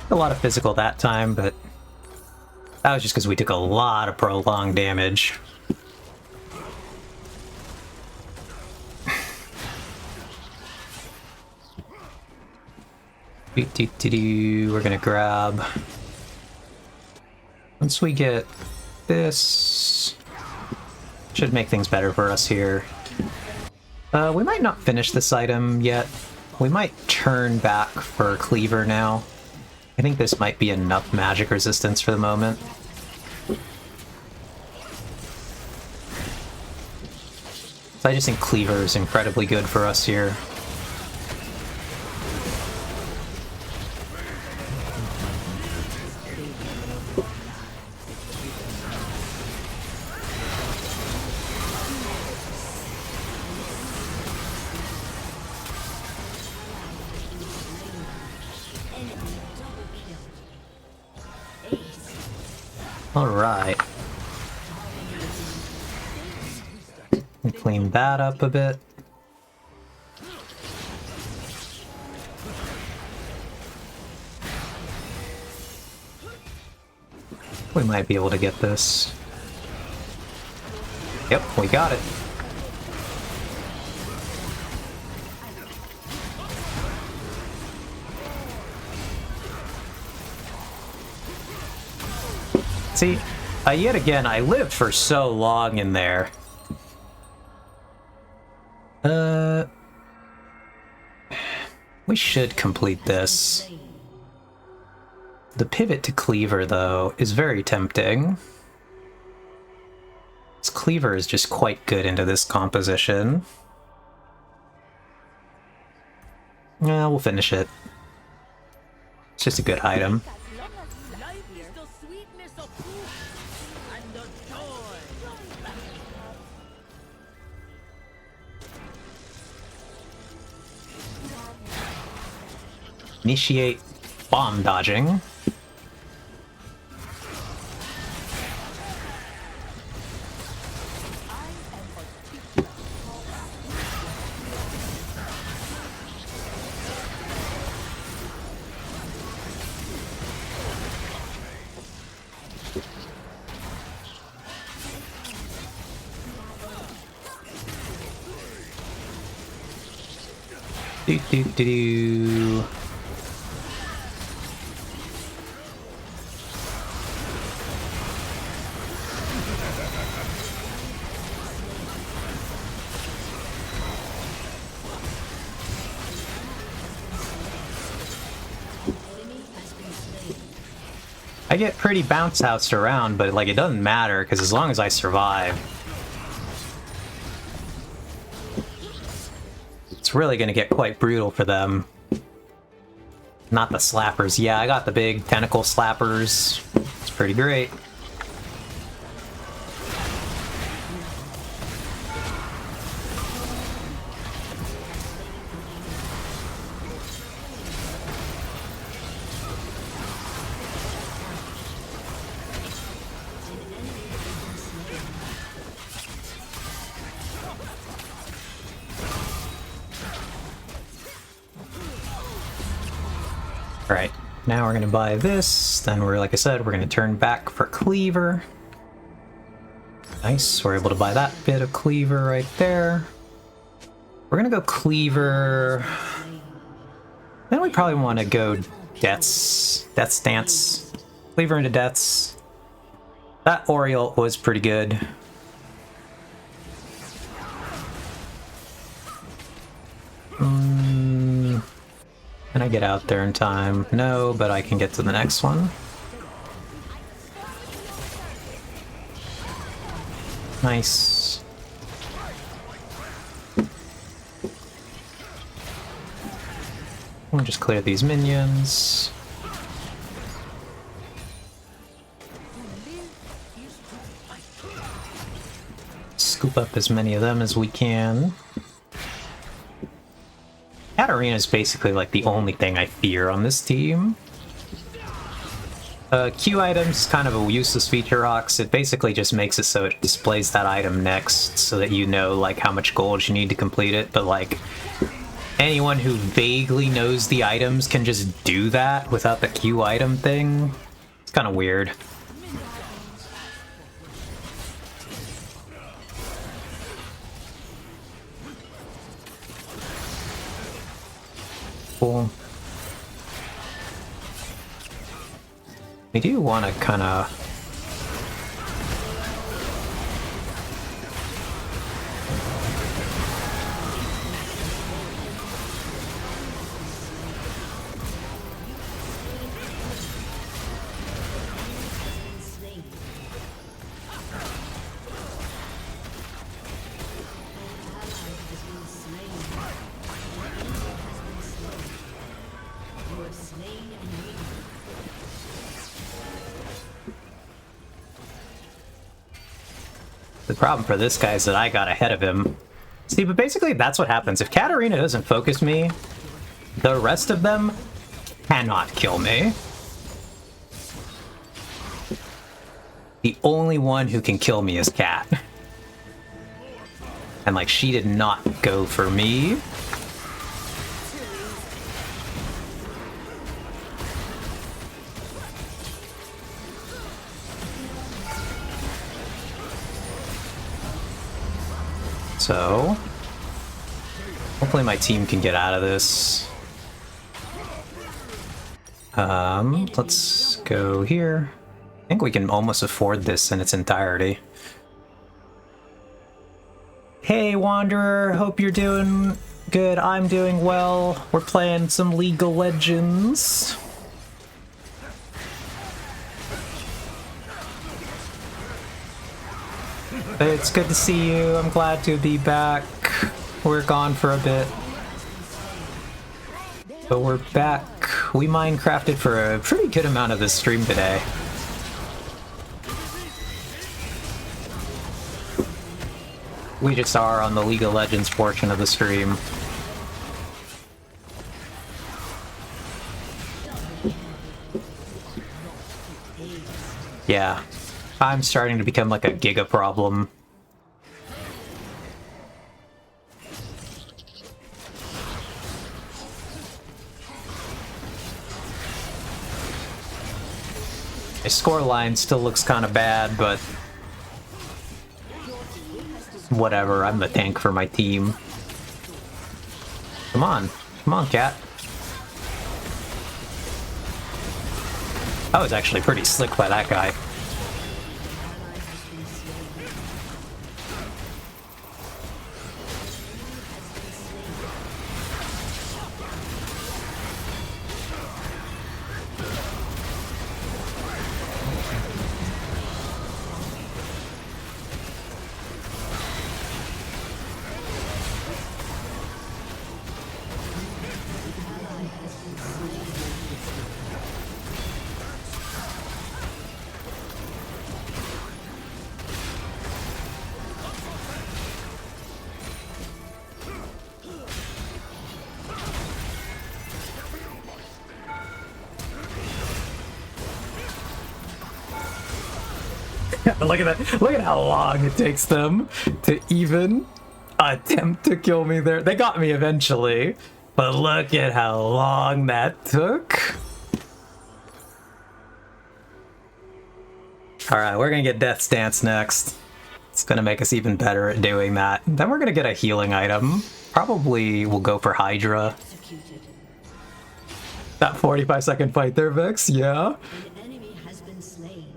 A lot of physical that time, but that was just because we took a lot of prolonged damage. We're gonna grab... Once we get this... Should make things better for us here. We might not finish this item yet. We might turn back for Cleaver now. I think this might be enough magic resistance for the moment. So I just think Cleaver is incredibly good for us here. Alright. Clean that up a bit. We might be able to get this. Yep, we got it. See, yet again, I lived for so long in there. We should complete this. The pivot to Cleaver, though, is very tempting. This Cleaver is just quite good into this composition. Yeah, we'll finish it. It's just a good item. Initiate bomb dodging. Do do do do. I get pretty bounce housed around, but like it doesn't matter because as long as I survive, it's really gonna get quite brutal for them. Not the slappers. Yeah, I got the big tentacle slappers. It's pretty great. Now we're gonna buy this, then we're, like I said, we're gonna turn back for Cleaver. Nice, we're able to buy that bit of Cleaver right there. We're gonna go Cleaver. Then we probably want to go Death Stance. Cleaver into Deaths. That Oriole was pretty good. Can I get out there in time? No, but I can get to the next one. Nice. We'll just clear these minions. Scoop up as many of them as we can. Katarina is basically like the only thing I fear on this team. Q items, kind of a useless feature, Rox. It basically just makes it so it displays that item next so that you know like how much gold you need to complete it, but like anyone who vaguely knows the items can just do that without the Q item thing. It's kind of weird. Cool. We do want to kind of... The problem for this guy is that I got ahead of him. See, but basically that's what happens. If Katarina doesn't focus me, the rest of them cannot kill me. The only one who can kill me is Kat. And like, she did not go for me. So, hopefully my team can get out of this. Let's go here. I think we can almost afford this in its entirety. Hey Wanderer, hope you're doing good. I'm doing well. We're playing some League of Legends. It's good to see you. I'm glad to be back. We're gone for a bit, but we're back. We Minecrafted for a pretty good amount of this stream today. We just are on the League of Legends portion of the stream. Yeah. I'm starting to become like a giga problem. My score line still looks kind of bad, but whatever, I'm the tank for my team. Come on, Cat. That was actually pretty slick by that guy. Look at that. Look at how long it takes them to even attempt to kill me there. They got me eventually, but look at how long that took. Alright, we're gonna get Death's Dance next. It's gonna make us even better at doing that. Then we're gonna get a healing item. Probably we'll go for Hydra. That 45-second fight there, Vex, yeah.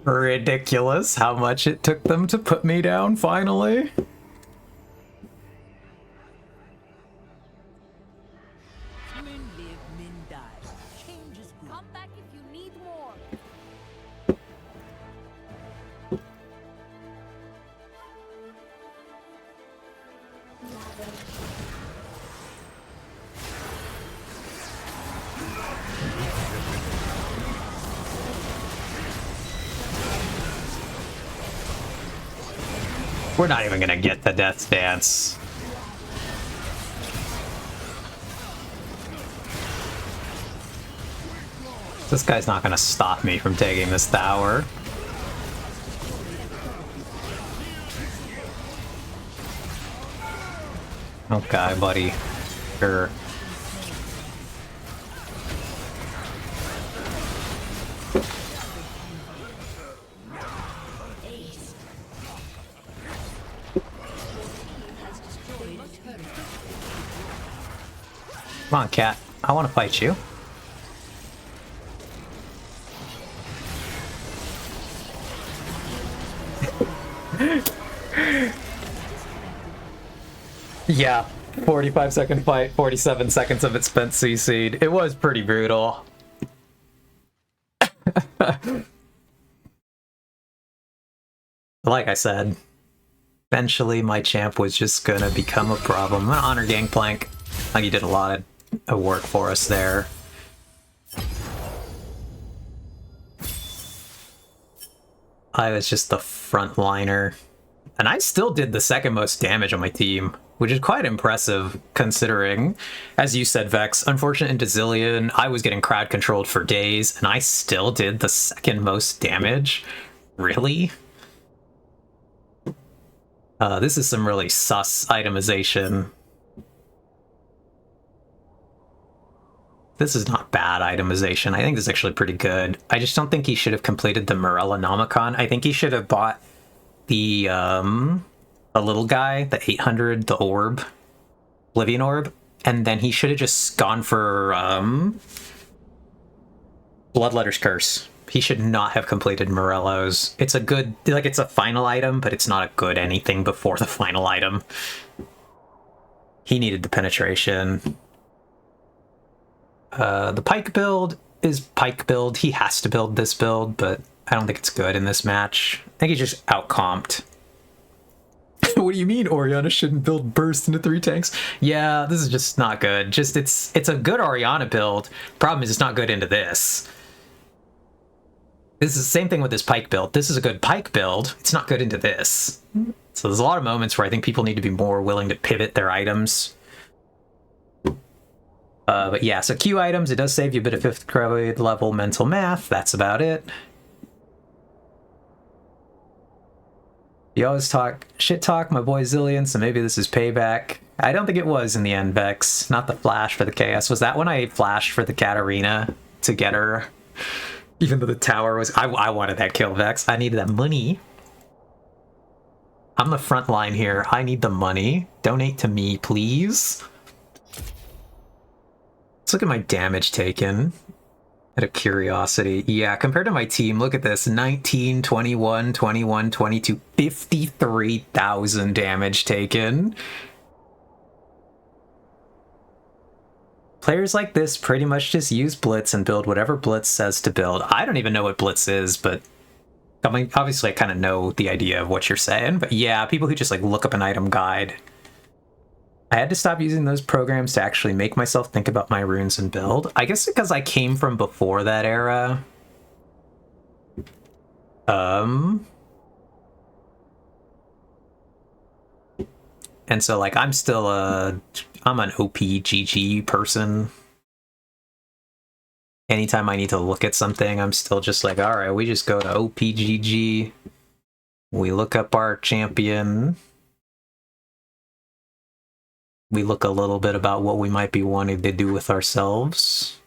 Ridiculous how much it took them to put me down, finally. We're not even gonna get the Death's Dance. This guy's not gonna stop me from taking this tower. Okay, buddy. Sure. Come on, cat. I want to fight you. Yeah, 45-second fight, 47 seconds of it spent CC'd. It was pretty brutal. Like I said, eventually my champ was just gonna become a problem. I'm gonna honor Gangplank. Like, he did a lot of work for us there. I was just the frontliner. And I still did the second most damage on my team, which is quite impressive considering, as you said, Vex, unfortunate into Zilean, I was getting crowd controlled for days, and I still did the second most damage? Really? This is some really sus itemization. This is not bad itemization. I think this is actually pretty good. I just don't think he should have completed the Morellonomicon. I think he should have bought the little guy, the 800, the orb, Oblivion Orb, and then he should have just gone for Bloodletter's Curse. He should not have completed Morello's. It's a good, like, it's a final item, but it's not a good anything before the final item. He needed the penetration. The Pyke build is Pyke build. He has to build this build, but I don't think it's good in this match. I think he's just outcomped. What do you mean Orianna shouldn't build Burst into 3 tanks? Yeah, this is just not good. Just it's a good Orianna build. Problem is it's not good into this. This is the same thing with this Pyke build. This is a good Pyke build. It's not good into this. So there's a lot of moments where I think people need to be more willing to pivot their items. But yeah, so Q items, it does save you a bit of 5th grade level mental math. That's about it. You always talk shit talk, my boy Zilean, so maybe this is payback. I don't think it was in the end, Vex. Not the flash for the KS. Was that when I flashed for the Katarina to get her? Even though the tower was... I wanted that kill, Vex. I needed that money. I'm the front line here. I need the money. Donate to me, please. Let's look at my damage taken. Out of curiosity. Yeah, compared to my team, look at this. 19, 21, 21, 22, 53,000 damage taken. Players like this pretty much just use Blitz and build whatever Blitz says to build. I don't even know what Blitz is, but I mean, obviously I kind of know the idea of what you're saying. But yeah, people who just like look up an item guide. I had to stop using those programs to actually make myself think about my runes and build. I guess because I came from before that era. And so like I'm still I'm an OPGG person. Anytime I need to look at something, I'm still just like, all right, we just go to OPGG. We look up our champion. We look a little bit about what we might be wanting to do with ourselves.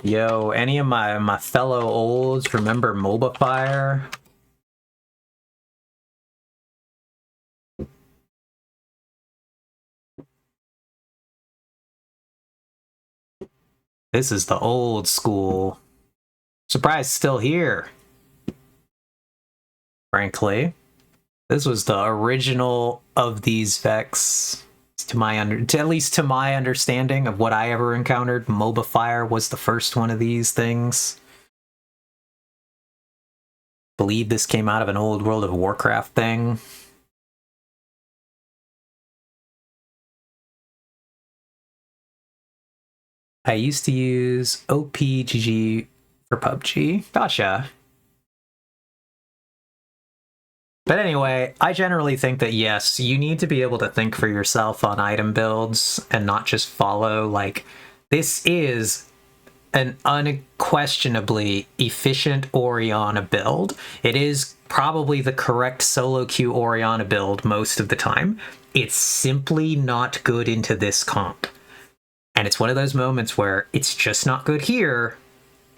Yo, any of my fellow olds remember MOBA Fire? This is the old school. Surprise, still here. Frankly, this was the original of these Vex. At least to my understanding of what I ever encountered, MOBA Fire was the first one of these things. Believe this came out of an old World of Warcraft thing. I used to use OPGG for PUBG. Gotcha. But anyway, I generally think that yes, you need to be able to think for yourself on item builds and not just follow, like, this is an unquestionably efficient Orianna build. It is probably the correct solo queue Orianna build most of the time. It's simply not good into this comp. And it's one of those moments where it's just not good here,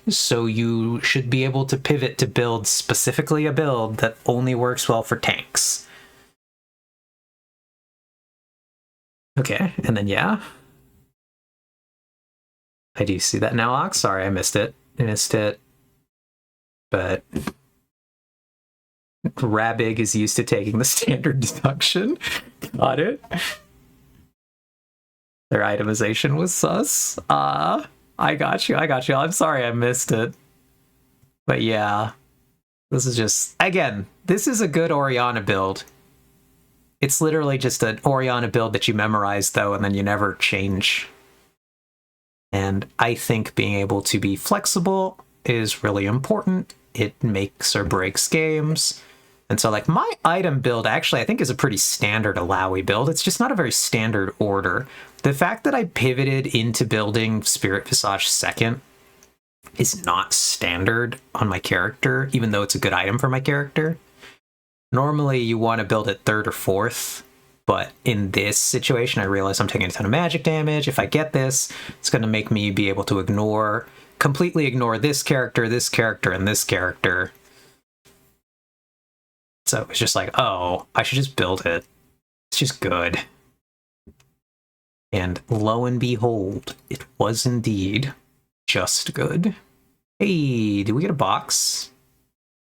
so you should be able to pivot to build specifically a build that only works well for tanks. Okay, and then yeah. I do see that now, Ox. Sorry, I missed it. But Rabig is used to taking the standard deduction. Got it. Their itemization was sus. I got you. I'm sorry I missed it. But yeah, this is just, again, this is a good Orianna build. It's literally just an Orianna build that you memorize, though, and then you never change. And I think being able to be flexible is really important. It makes or breaks games. And so, like, my item build, actually, I think is a pretty standard Alawi build. It's just not a very standard order. The fact that I pivoted into building Spirit Visage second is not standard on my character, even though it's a good item for my character. Normally, you want to build it third or fourth, but in this situation, I realize I'm taking a ton of magic damage. If I get this, it's going to make me be able to completely ignore this character, and this character. So it's just like, oh, I should just build it. It's just good. And lo and behold, it was indeed just good. Hey, did we get a box?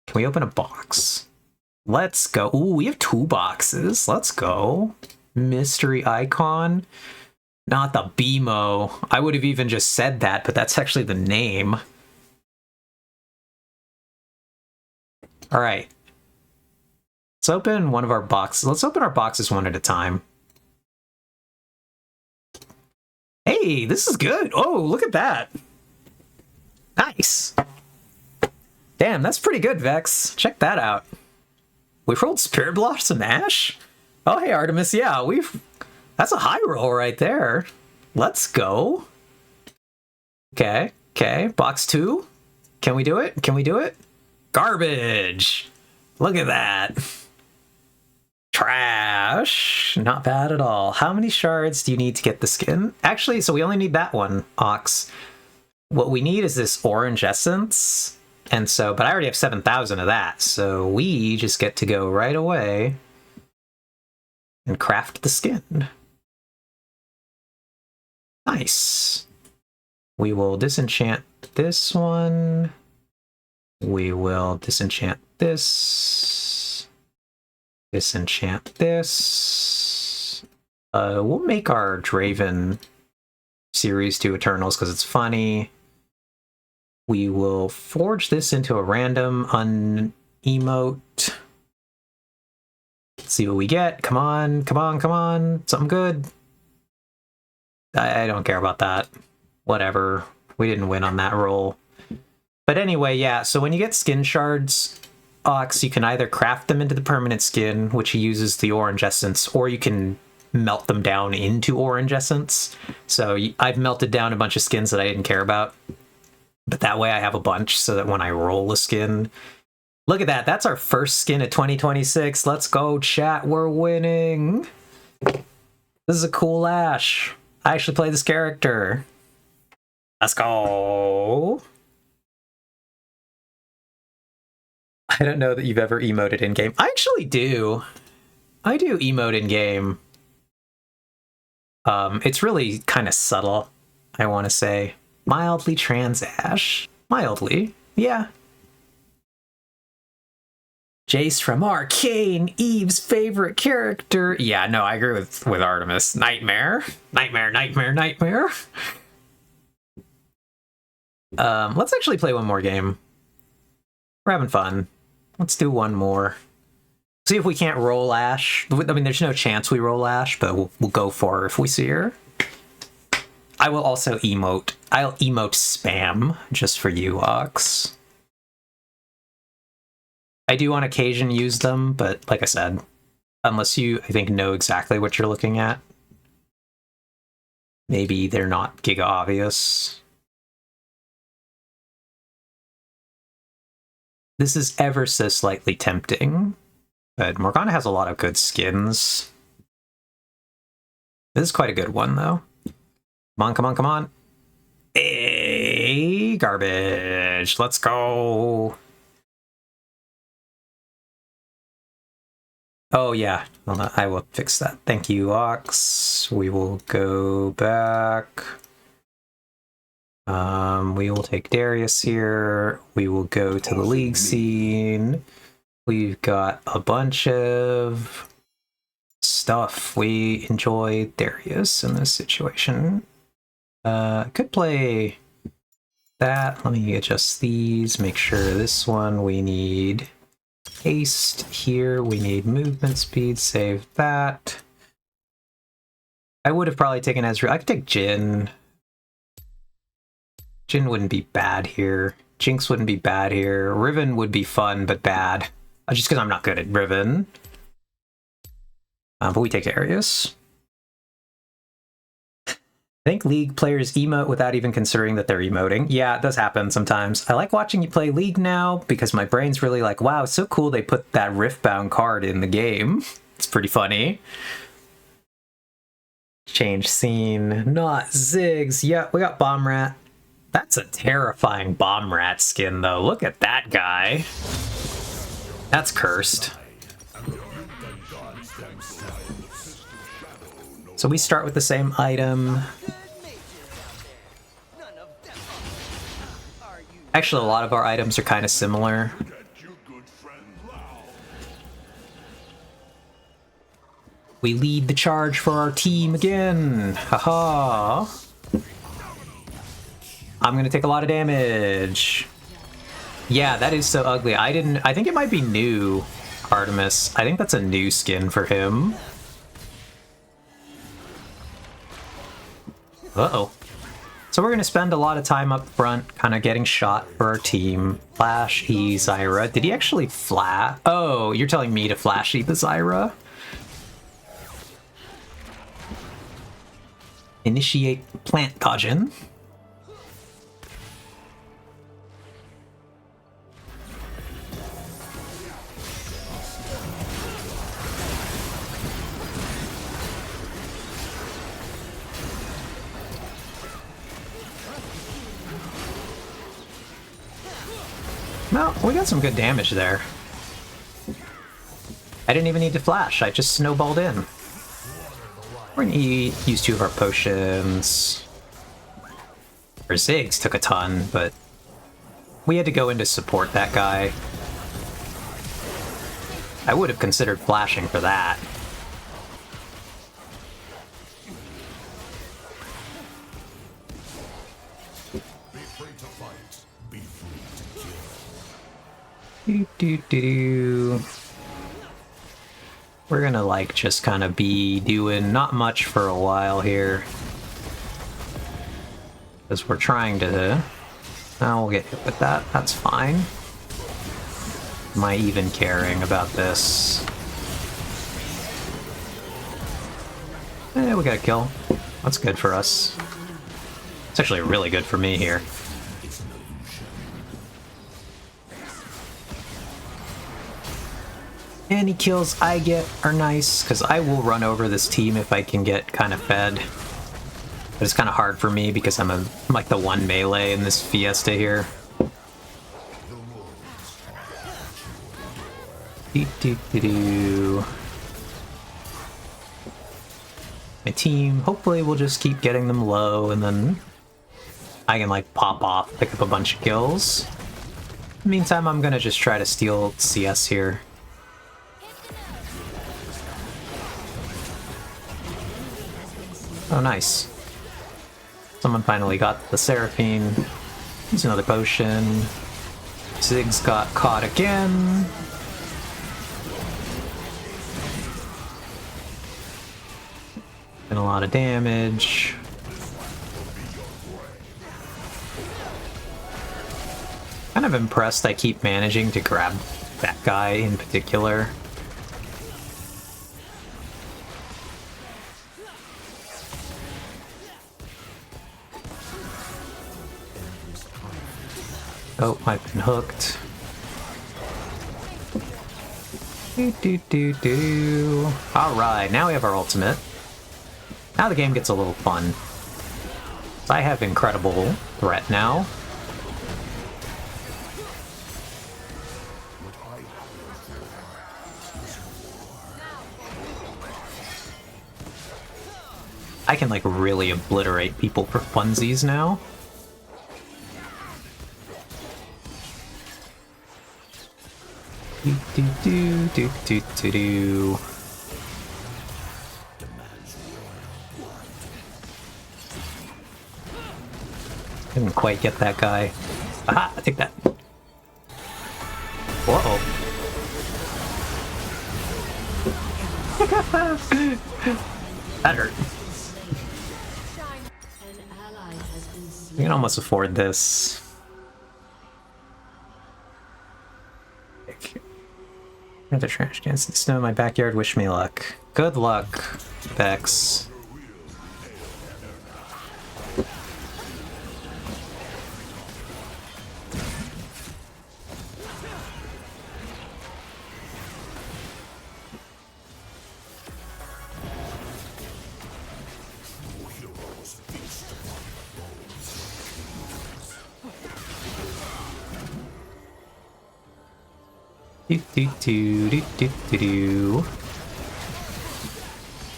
Can we open a box? Let's go. Ooh, we have 2 boxes. Let's go. Mystery icon. Not the BMO. I would have even just said that, but that's actually the name. All right. Let's open one of our boxes. Let's open our boxes one at a time. Hey, this is good. Oh, look at that. Nice. Damn, that's pretty good, Vex. Check that out. We rolled Spirit Blossom Ash? Oh, hey, Artemis. Yeah, that's a high roll right there. Let's go. Okay. Box 2. Can we do it? Garbage. Look at that. Trash. Not bad at all. How many shards do you need to get the skin? Actually, so we only need that one, Ox. What we need is this orange essence. And so, but I already have 7,000 of that, so we just get to go right away and craft the skin. Nice. We will disenchant this one. We will disenchant this. Disenchant this. We'll make our Draven series 2 Eternals because it's funny. We will forge this into a random emote. Let's see what we get. Come on. Something good. I don't care about that. Whatever. We didn't win on that roll. But anyway, yeah, so when you get skin shards, Ox, you can either craft them into the permanent skin, which uses the orange essence, or you can melt them down into orange essence. So I've melted down a bunch of skins that I didn't care about. But that way I have a bunch so that when I roll a skin... Look at that. That's our first skin of 2026. Let's go, chat. We're winning. This is a cool Ash. I actually play this character. Let's go. I don't know that you've ever emoted in game. I actually do. I do emote in game. It's really kind of subtle, I want to say. Mildly trans Ash. Mildly, yeah. Jace from Arcane, Eve's favorite character. Yeah, no, I agree with Artemis. Nightmare. Nightmare, nightmare, nightmare. Let's actually play one more game. We're having fun. Let's do one more. See if we can't roll Ash. I mean, there's no chance we roll Ash, but we'll go for her if we see her. I will also emote. I'll emote spam just for you, Ox. I do on occasion use them, but like I said, unless you, I think, know exactly what you're looking at, maybe they're not giga obvious. This is ever so slightly tempting, but Morgana has a lot of good skins. This is quite a good one, though. Come on, come on, come on. Hey, garbage. Let's go. Oh, yeah. Well, I will fix that. Thank you, Ox. We will go back. We will take Darius here. We will go to the league scene. We've got a bunch of stuff. We enjoy Darius in this situation. Could play that. Let me adjust these. Make sure this one we need haste here. We need movement speed. Save that. I would have probably taken Ezreal. I could take Jhin. Jhin wouldn't be bad here. Jinx wouldn't be bad here. Riven would be fun, but bad. Just because I'm not good at Riven. But we take Darius. I think League players emote without even considering that they're emoting. Yeah, it does happen sometimes. I like watching you play League now because my brain's really like, wow, it's so cool they put that Riftbound card in the game. It's pretty funny. Change scene. Not Ziggs. Yeah, we got Bomb Rat. That's a terrifying Bomb Rat skin, though. Look at that guy. That's cursed. So we start with the same item. Actually, a lot of our items are kind of similar. We lead the charge for our team again. Haha. I'm gonna take a lot of damage. Yeah, that is so ugly. I think it might be new, Artemis. I think that's a new skin for him. Uh-oh. So we're going to spend a lot of time up front kind of getting shot for our team. Flash E Zyra. Did he actually flash? Oh, you're telling me to flash E the Zyra? Initiate plant dodging. No, we got some good damage there. I didn't even need to flash, I just snowballed in. We're gonna use 2 of our potions. Our Ziggs took a ton, but we had to go in to support that guy. I would have considered flashing for that. We're gonna like just kind of be doing not much for a while here. Because we're trying to... we'll get hit with that, that's fine. Am I even caring about this? We got a kill. That's good for us. It's actually really good for me here. Any kills I get are nice, because I will run over this team if I can get kind of fed. But it's kind of hard for me because I'm like the one melee in this Fiesta here. My team, hopefully we'll just keep getting them low and then I can like pop off, pick up a bunch of kills. In the meantime, I'm gonna just try to steal CS here. Oh, nice. Someone finally got the Seraphine. Use another potion. Ziggs got caught again. And a lot of damage. Kind of impressed I keep managing to grab that guy in particular. Oh, I've been hooked. Alright, now we have our ultimate. Now the game gets a little fun. So I have incredible threat now. I can like really obliterate people for funsies now. Do. Didn't quite get that guy. Aha! I take that. Uh-oh. That hurt. We can almost afford this. The trash cans in the snow in my backyard. Wish me luck. Good luck, Vex.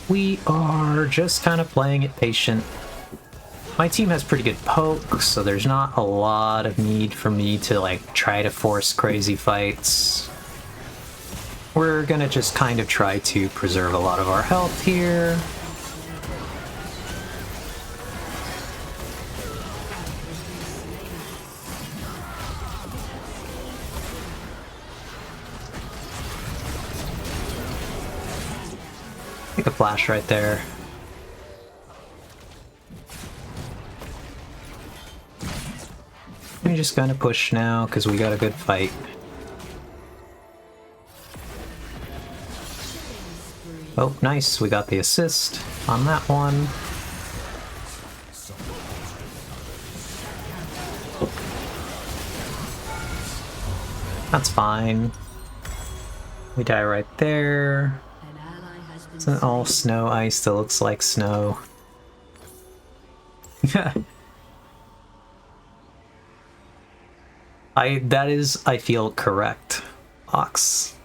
We are just kind of playing it patient. My team has pretty good poke, so there's not a lot of need for me to like try to force crazy fights. We're gonna just kind of try to preserve a lot of our health here. Take a flash right there. I'm just gonna push now because we got a good fight. Oh, nice. We got the assist on that one. That's fine. We die right there. Isn't all snow ice that looks like snow? I feel correct, Ox.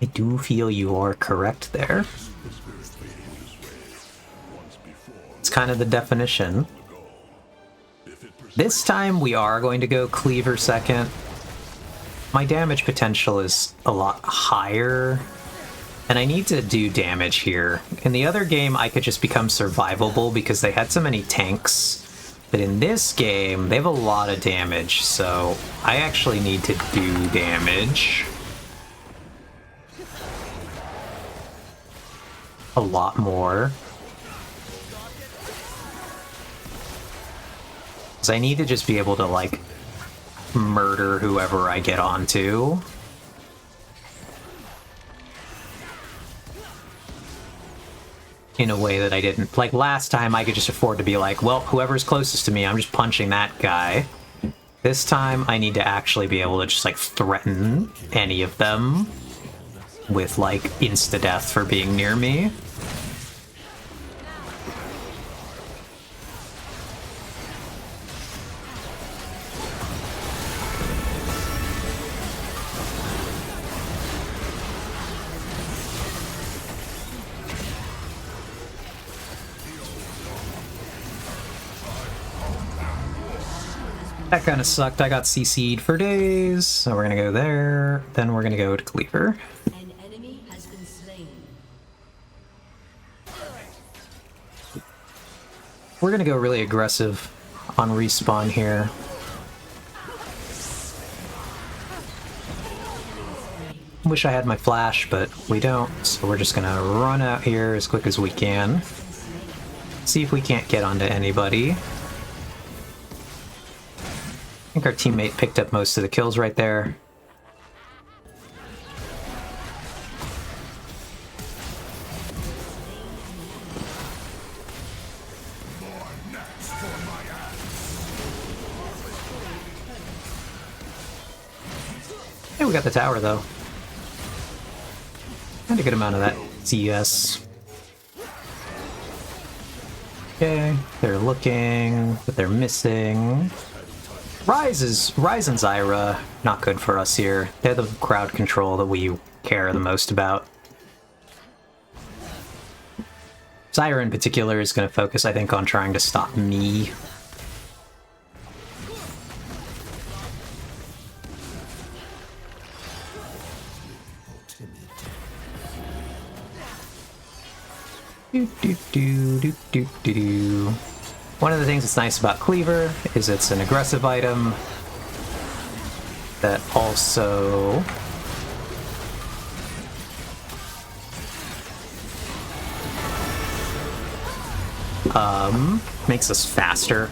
I do feel you are correct there. It's kind of the definition. This time we are going to go Cleaver second. My damage potential is a lot higher. And I need to do damage here. In the other game, I could just become survivable because they had so many tanks. But in this game, they have a lot of damage, so I actually need to do damage. A lot more. Because I need to just be able to, like, murder whoever I get onto. In a way that I didn't. Like last time, I could just afford to be like, well, whoever's closest to me, I'm just punching that guy. This time, I need to actually be able to just like threaten any of them with like insta-death for being near me. That kind of sucked. I got CC'd for days. So we're gonna go there. Then we're gonna go to Cleaver. An enemy has been slain. We're gonna go really aggressive on respawn here. Wish I had my flash, but we don't, so we're just gonna run out here as quick as we can. See if we can't get onto anybody. I think our teammate picked up most of the kills right there. Hey, we got the tower though. And a good amount of that CS. Okay, they're looking, but they're missing. Ryze and Zyra, not good for us here. They're the crowd control that we care the most about. Zyra in particular is going to focus, I think, on trying to stop me. One of the things that's nice about Cleaver is it's an aggressive item that also makes us faster.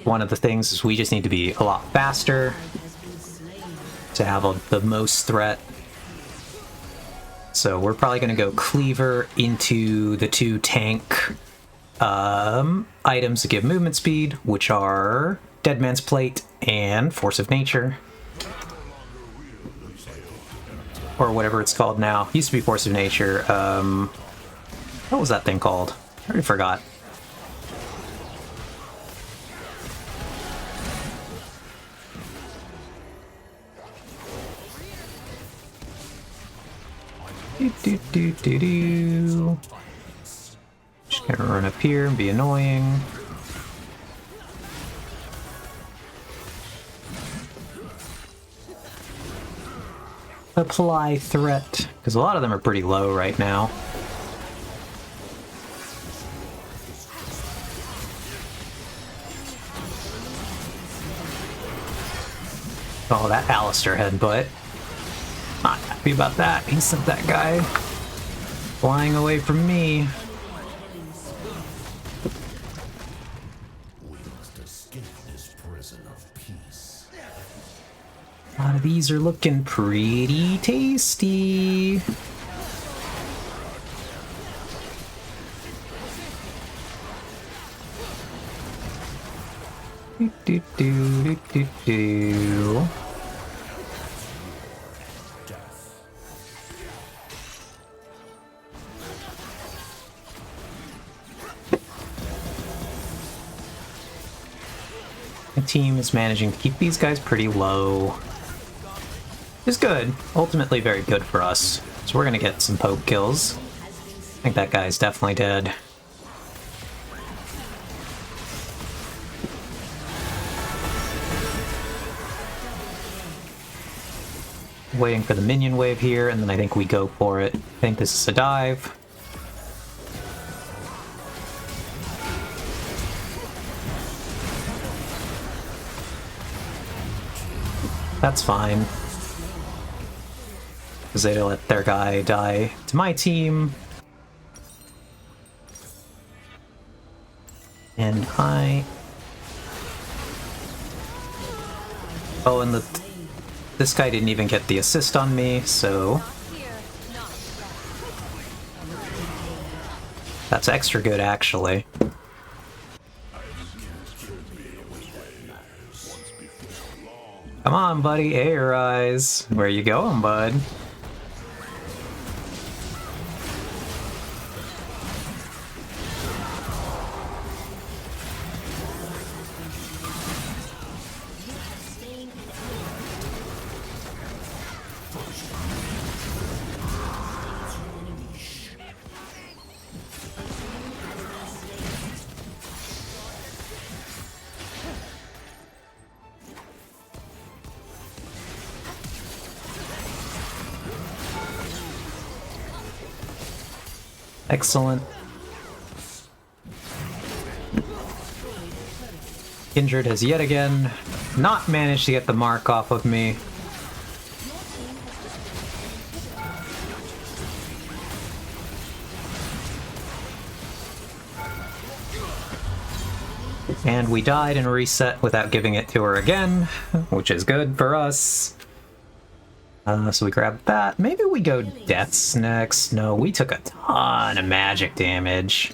One of the things is we just need to be a lot faster to have the most threat. So we're probably going to go Cleaver into the two tank items that give movement speed, which are Dead Man's Plate and Force of Nature. Or whatever it's called now. Used to be Force of Nature. What was that thing called? I already forgot. Just gonna run up here and be annoying. Apply threat, because a lot of them are pretty low right now. Oh, that Alistair headbutt. Not happy about that. He sent that guy flying away from me. We must escape this prison of peace. A lot of these are looking pretty tasty. Do. The team is managing to keep these guys pretty low. It's good. Ultimately very good for us. So we're gonna get some poke kills. I think that guy's definitely dead. Waiting for the minion wave here, and then I think we go for it. I think this is a dive. That's fine. Because they let their guy die to my team. And I... Oh, and this guy didn't even get the assist on me, so... That's extra good, actually. Come on, buddy, air eyes. Where you going, bud? Excellent. Kindred has yet again not managed to get the mark off of me. And we died and reset without giving it to her again, which is good for us. So we grab that. Maybe we go Deaths next. No, we took a ton of magic damage.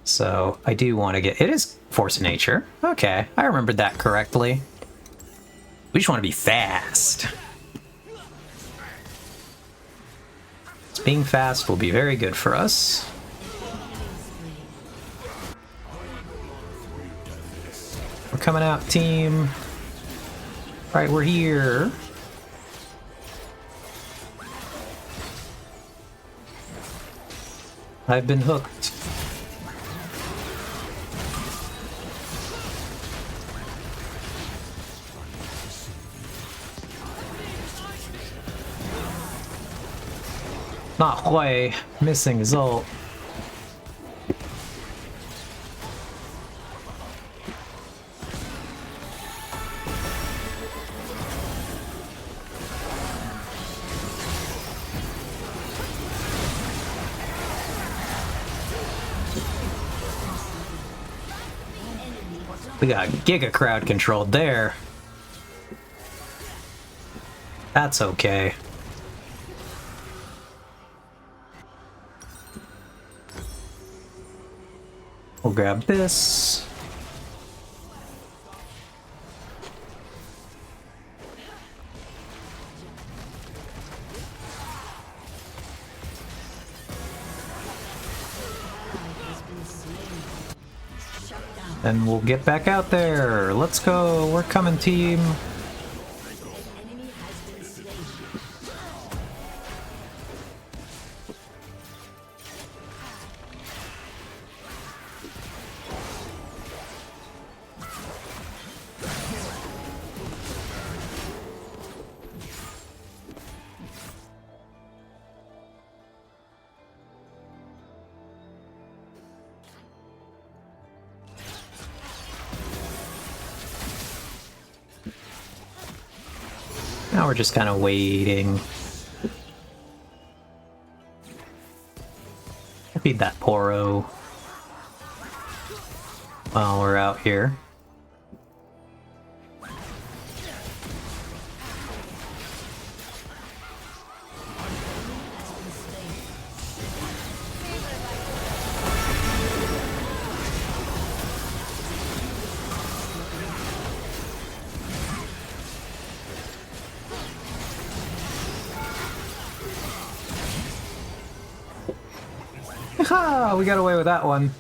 So I do want to get... It is Force of Nature. Okay, I remembered that correctly. We just want to be fast. Being fast will be very good for us. We're coming out, team. Alright, we're here. I've been hooked. Not Hui, missing his ult. We got Giga crowd controlled there. That's okay. We'll grab this. And we'll get back out there. Let's go. We're coming, team. Now we're just kind of waiting. Feed that Poro while we're out here. Ha! We got away with that one.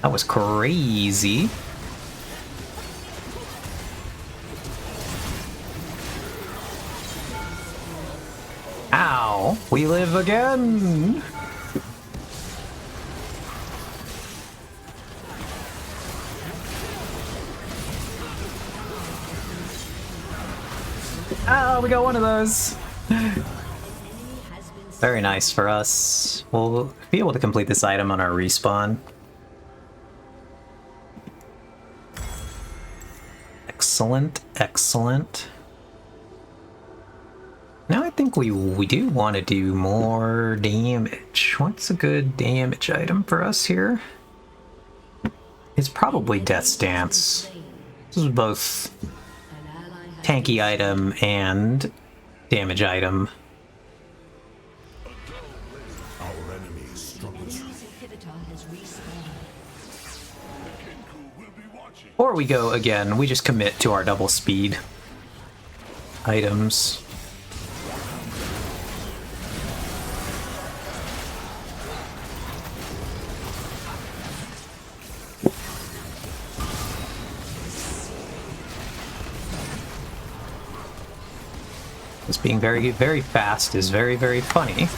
That was crazy. Ow! We live again! Oh, we got one of those. Very nice for us. We'll be able to complete this item on our respawn. Excellent, excellent. Now I think we do want to do more damage. What's a good damage item for us here? It's probably Death's Dance. This is both tanky item and damage item. Our enemy struggles. Or we go again, we just commit to our double speed items. This being very, very fast is very, very funny.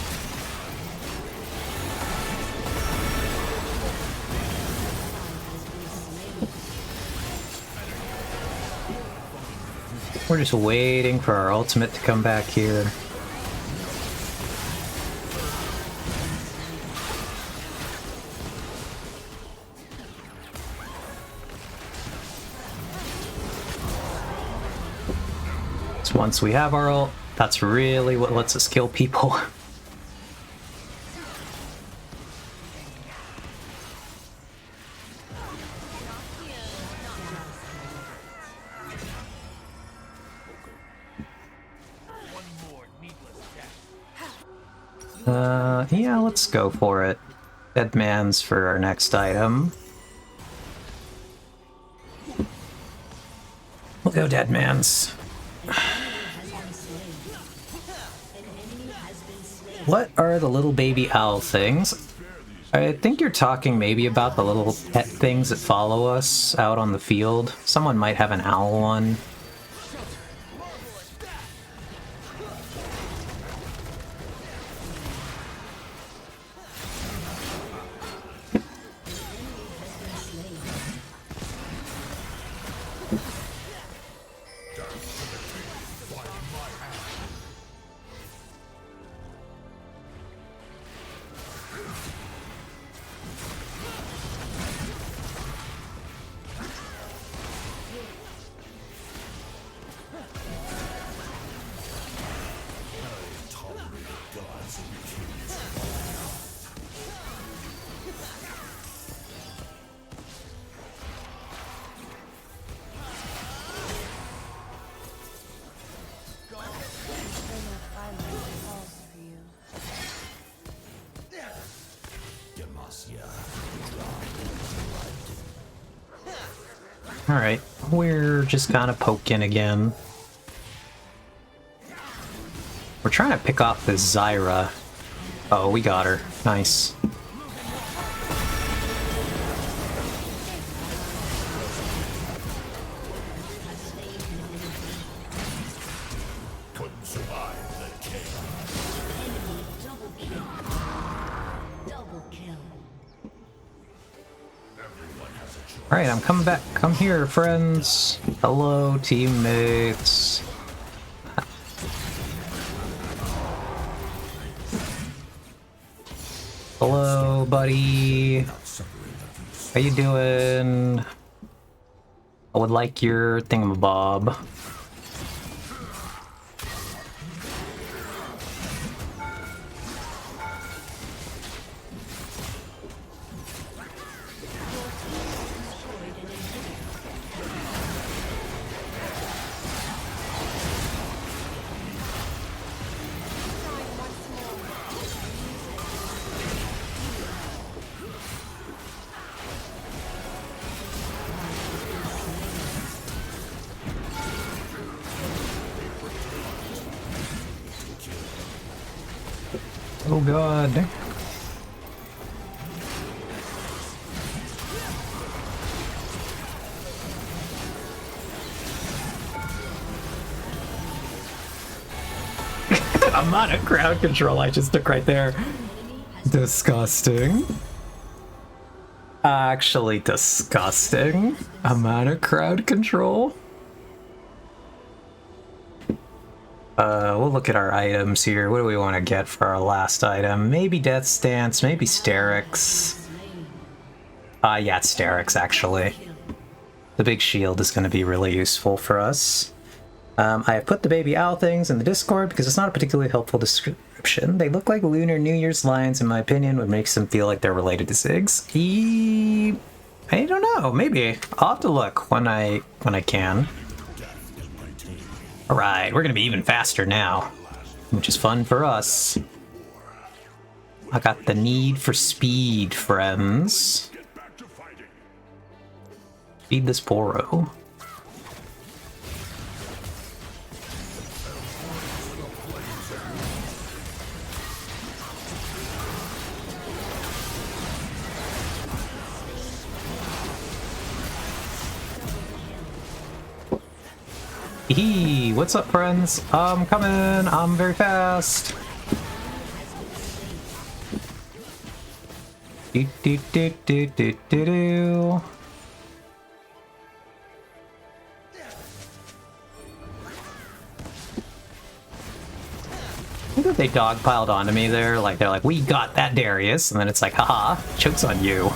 We're just waiting for our ultimate to come back here. So once we have our ult, that's really what lets us kill people. Yeah, let's go for it. Dead man's for our next item. We'll go dead man's. What are the little baby owl things? I think you're talking maybe about the little pet things that follow us out on the field. Someone might have an owl one. Alright, we're just kind of poking again. We're trying to pick off this Zyra. Oh, we got her. Nice. Couldn't survive the kill. Double kill. Double kill. Everyone has a choice. Alright, I'm coming back. Come here, friends. Hello, teammates. Hello, buddy. How you doing? I would like your thingamabob. Oh god. I'm not a crowd control I just took right there. Disgusting. Actually disgusting. I'm out of crowd control. We'll look at our items here. What do we want to get for our last item? Maybe Death Stance, maybe Sterix. Yeah, it's Sterix, actually. The big shield is going to be really useful for us. I have put the baby owl things in the Discord because it's not a particularly helpful description. They look like Lunar New Year's lions, in my opinion, what makes them feel like they're related to Ziggs. I don't know, maybe. I'll have to look when I can. Alright, we're gonna be even faster now, which is fun for us. I got the need for speed, friends. Feed this Poro. Hee, what's up, friends? I'm coming. I'm very fast. Do do do do do do do. they dogpiled onto me there. Like, they're like, we got that Darius. And then it's like, haha, joke's on you.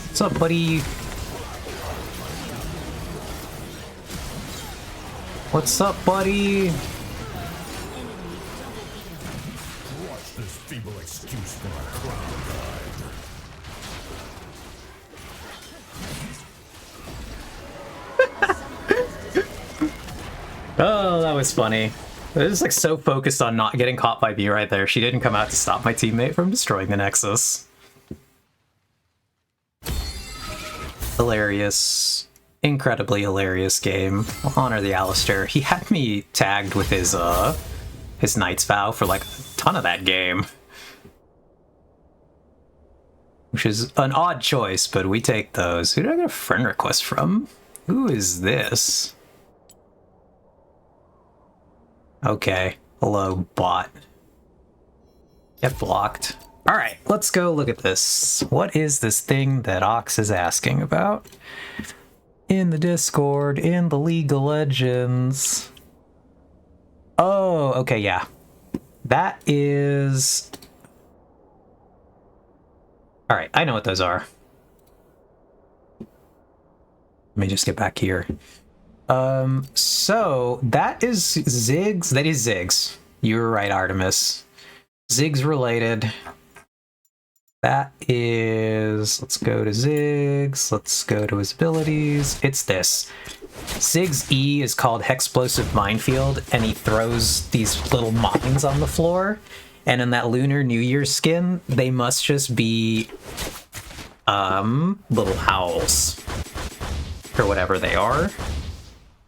What's up, buddy? What's up, buddy? Watch this feeble excuse for a crown guide. Oh, that was funny. I was like so focused on not getting caught by B right there. She didn't come out to stop my teammate from destroying the Nexus. Hilarious. Incredibly hilarious game. I'll honor the Alistair. He had me tagged with his Knight's Vow for like a ton of that game. Which is an odd choice, but we take those. Who did I get a friend request from? Who is this? Okay. Hello, bot. Get blocked. Alright, let's go look at this. What is this thing that Ox is asking about? In the Discord, in the League of Legends. Oh, okay, yeah. That is... Alright, I know what those are. Let me just get back here. So, that is Ziggs. That is Ziggs. You were right, Artemis. Ziggs related. That is... Let's go to Ziggs. Let's go to his abilities. It's this. Ziggs E is called Hexplosive Minefield, and he throws these little mines on the floor. And in that Lunar New Year skin, they must just be... little howls. Or whatever they are.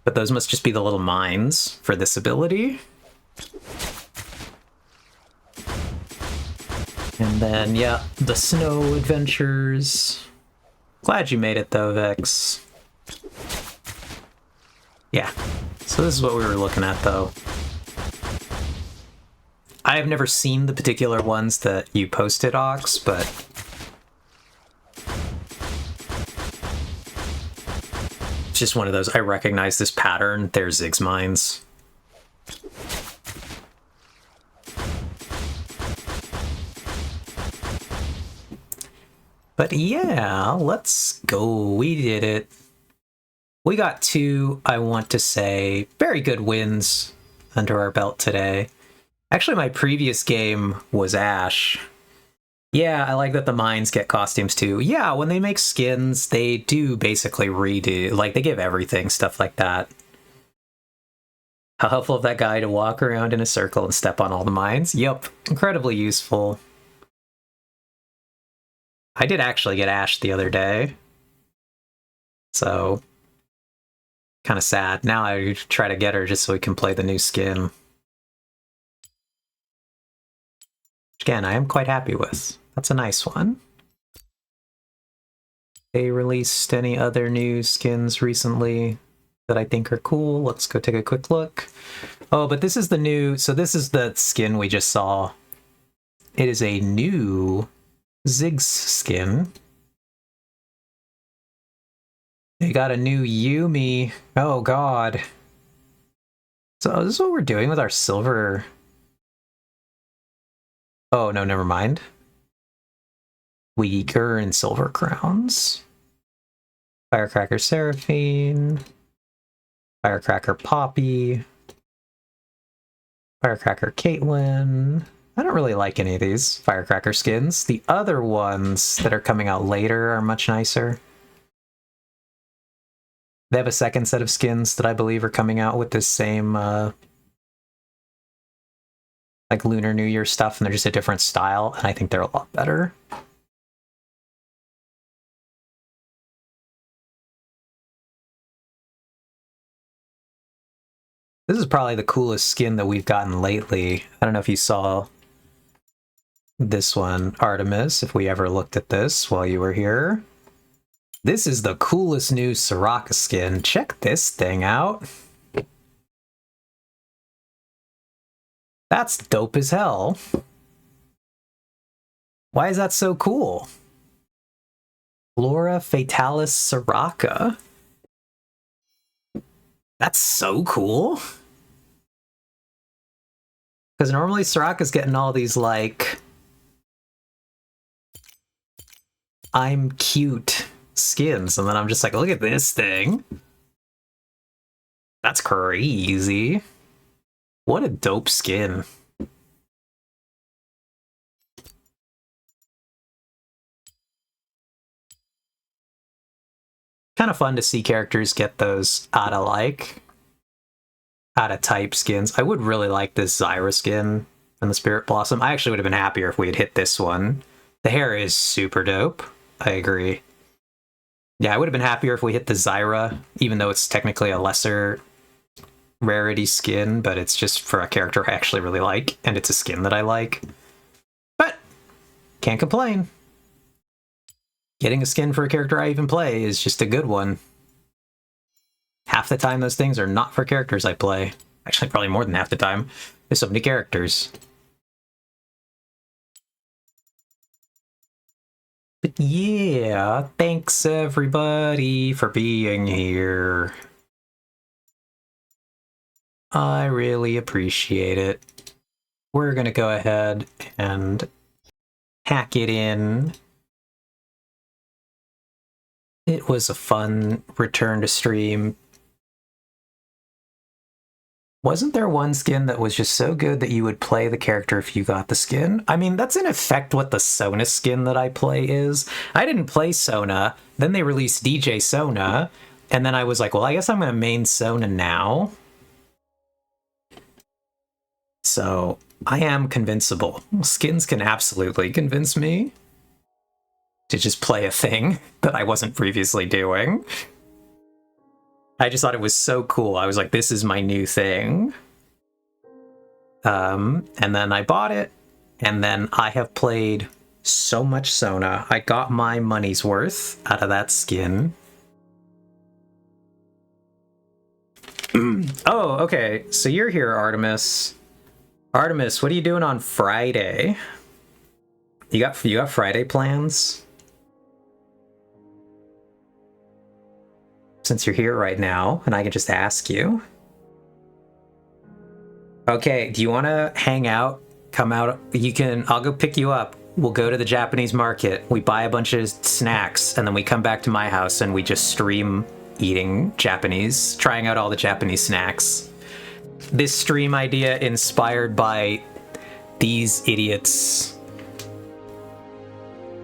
But those must just be the little mines for this ability. And then, yeah, the snow adventures. Glad you made it though, Vex. Yeah, so this is what we were looking at though. I have never seen the particular ones that you posted, Ox, but... It's just one of those, I recognize this pattern, there's Ziggs mines. But yeah, let's go. We did it. We got two, I want to say, very good wins under our belt today. Actually, my previous game was Ashe. Yeah, I like that the mines get costumes too. Yeah, when they make skins, they do basically redo, like they give everything, stuff like that. How helpful of that guy to walk around in a circle and step on all the mines? Yup, incredibly useful. I did actually get Ashe the other day. So, kind of sad. Now I try to get her just so we can play the new skin. Which again, I am quite happy with. That's a nice one. They released any other new skins recently that I think are cool? Let's go take a quick look. Oh, but this is the new... So this is the skin we just saw. It is a new... Ziggs skin. They got a new Yuumi. Oh god. So this is what we're doing with our silver. Oh no, never mind. Weaker and silver crowns. Firecracker Seraphine. Firecracker Poppy. Firecracker Caitlyn. I don't really like any of these Firecracker skins. The other ones that are coming out later are much nicer. They have a second set of skins that I believe are coming out with this same, like Lunar New Year stuff, and they're just a different style, and I think they're a lot better. This is probably the coolest skin that we've gotten lately. I don't know if you saw... this one, Artemis, if we ever looked at this while you were here. This is the coolest new Soraka skin. Check this thing out. That's dope as hell. Why is that so cool? Flora Fatalis Soraka. That's so cool. Because normally Soraka's getting all these, like, I'm cute skins, and then I'm just like, look at this thing. That's crazy. What a dope skin. Kind of fun to see characters get those out of type skins. I would really like this Zyra skin and the Spirit Blossom. I actually would have been happier if we had hit this one. The hair is super dope. I agree. Yeah, I would have been happier if we hit the Zyra, even though it's technically a lesser rarity skin, but it's just for a character I actually really like, and it's a skin that I like. But can't complain. Getting a skin for a character I even play is just a good one. Half the time those things are not for characters I play. Actually, probably more than half the time. There's so many characters. But yeah, thanks everybody for being here. I really appreciate it. We're gonna go ahead and hack it in. It was a fun return to stream. Wasn't there one skin that was just so good that you would play the character if you got the skin? I mean, that's in effect what the Sona skin that I play is. I didn't play Sona, then they released DJ Sona, and then I was like, well, I guess I'm going to main Sona now. So, I am convincible. Skins can absolutely convince me to just play a thing that I wasn't previously doing. I just thought it was so cool. I was like, this is my new thing. And then I bought it, and then I have played so much Sona. I got my money's worth out of that skin. Oh, okay. So you're here, Artemis. Artemis, what are you doing on Friday? You got Friday plans? Since you're here right now, and I can just ask you. Okay, do you want to hang out? Come out? I'll go pick you up. We'll go to the Japanese market. We buy a bunch of snacks, and then we come back to my house and we just stream eating Japanese, trying out all the Japanese snacks. This stream idea inspired by these idiots,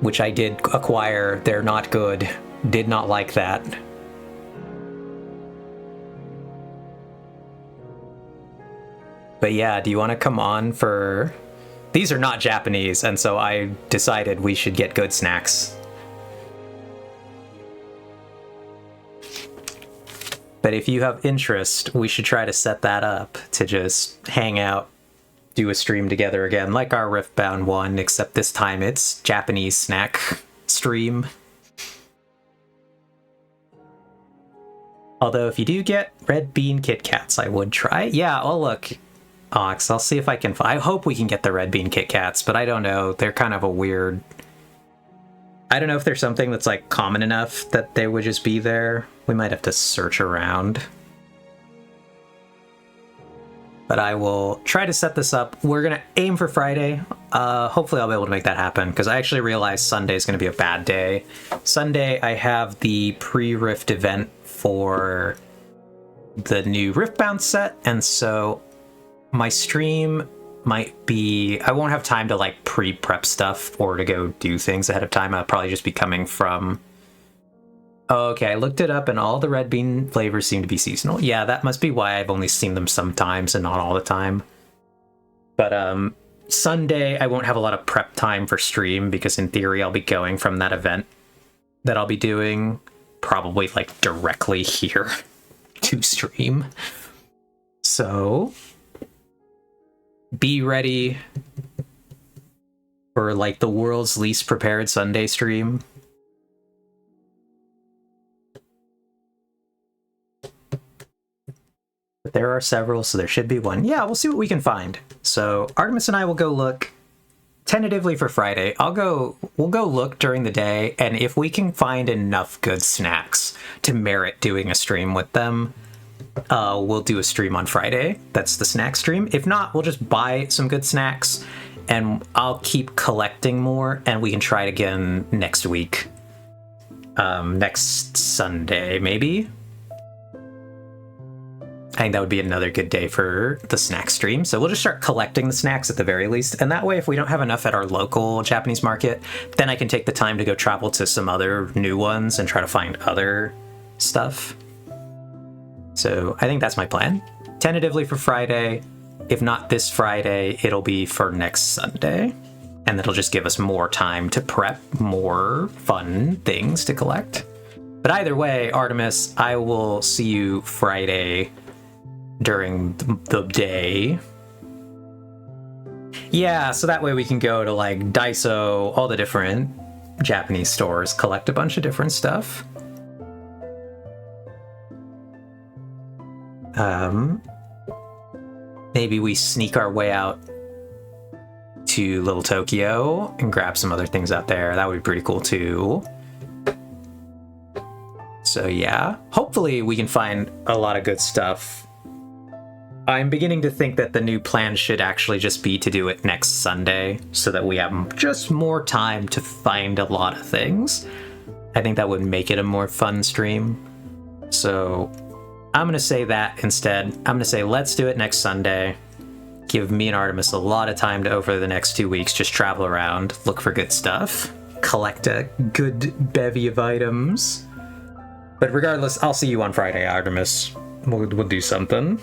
which I did acquire. They're not good. Did not like that. But yeah, do you want to come on for... These are not Japanese, and so I decided we should get good snacks. But if you have interest, we should try to set that up to just hang out, do a stream together again, like our Riftbound one, except this time it's Japanese snack stream. Although if you do get Red Bean Kit Kats, I would try. Yeah, oh look... Ox, I'll see if I can... I hope we can get the Red Bean Kit Kats, but I don't know. They're kind of a weird... I don't know if there's something that's, like, common enough that they would just be there. We might have to search around. But I will try to set this up. We're going to aim for Friday. Hopefully I'll be able to make that happen, because I actually realized Sunday is going to be a bad day. Sunday, I have the pre-Rift event for the new Riftbound set, and so... my stream might be... I won't have time to, like, pre-prep stuff or to go do things ahead of time. I'll probably just be coming from... Oh, okay, I looked it up and all the Red Bean flavors seem to be seasonal. Yeah, that must be why I've only seen them sometimes and not all the time. But, Sunday, I won't have a lot of prep time for stream because in theory I'll be going from that event that I'll be doing probably, like, directly here to stream. So... be ready For like the world's least prepared Sunday stream. But there are several, so there should be one. Yeah, we'll see what we can find. So Artemis and I will go look tentatively for Friday. We'll go look during the day, and if we can find enough good snacks to merit doing a stream with them, we'll do a stream on Friday. That's the snack stream. If not, we'll just buy some good snacks, and I'll keep collecting more, and we can try it again next week. Next Sunday, maybe? I think that would be another good day for the snack stream. So we'll just start collecting the snacks at the very least. And that way, if we don't have enough at our local Japanese market, then I can take the time to go travel to some other new ones and try to find other stuff. So I think that's my plan. Tentatively for Friday. If not this Friday, it'll be for next Sunday. And that'll just give us more time to prep more fun things to collect. But either way, Artemis, I will see you Friday during the day. Yeah, so that way we can go to like Daiso, all the different Japanese stores, collect a bunch of different stuff. Maybe we sneak our way out to Little Tokyo and grab some other things out there. That would be pretty cool too. So yeah, hopefully we can find a lot of good stuff. I'm beginning to think that the new plan should actually just be to do it next Sunday so that we have just more time to find a lot of things. I think that would make it a more fun stream. So I'm going to say that instead. I'm going to say let's do it next Sunday. Give me and Artemis a lot of time to, over the next 2 weeks, just travel around, look for good stuff, collect a good bevy of items. But regardless, I'll see you on Friday, Artemis. We'll do something.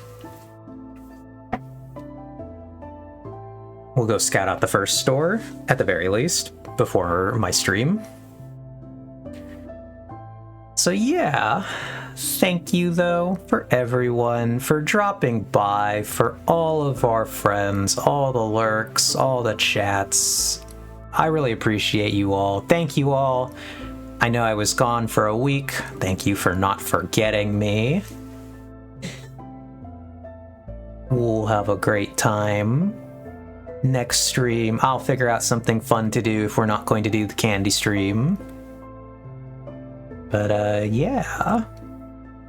We'll go scout out the first store, at the very least, before my stream. So yeah, thank you though for everyone, for dropping by, for all of our friends, all the lurks, all the chats. I really appreciate you all. Thank you all. I know I was gone for a week. Thank you for not forgetting me. We'll have a great time. Next stream, I'll figure out something fun to do if we're not going to do the candy stream. But yeah.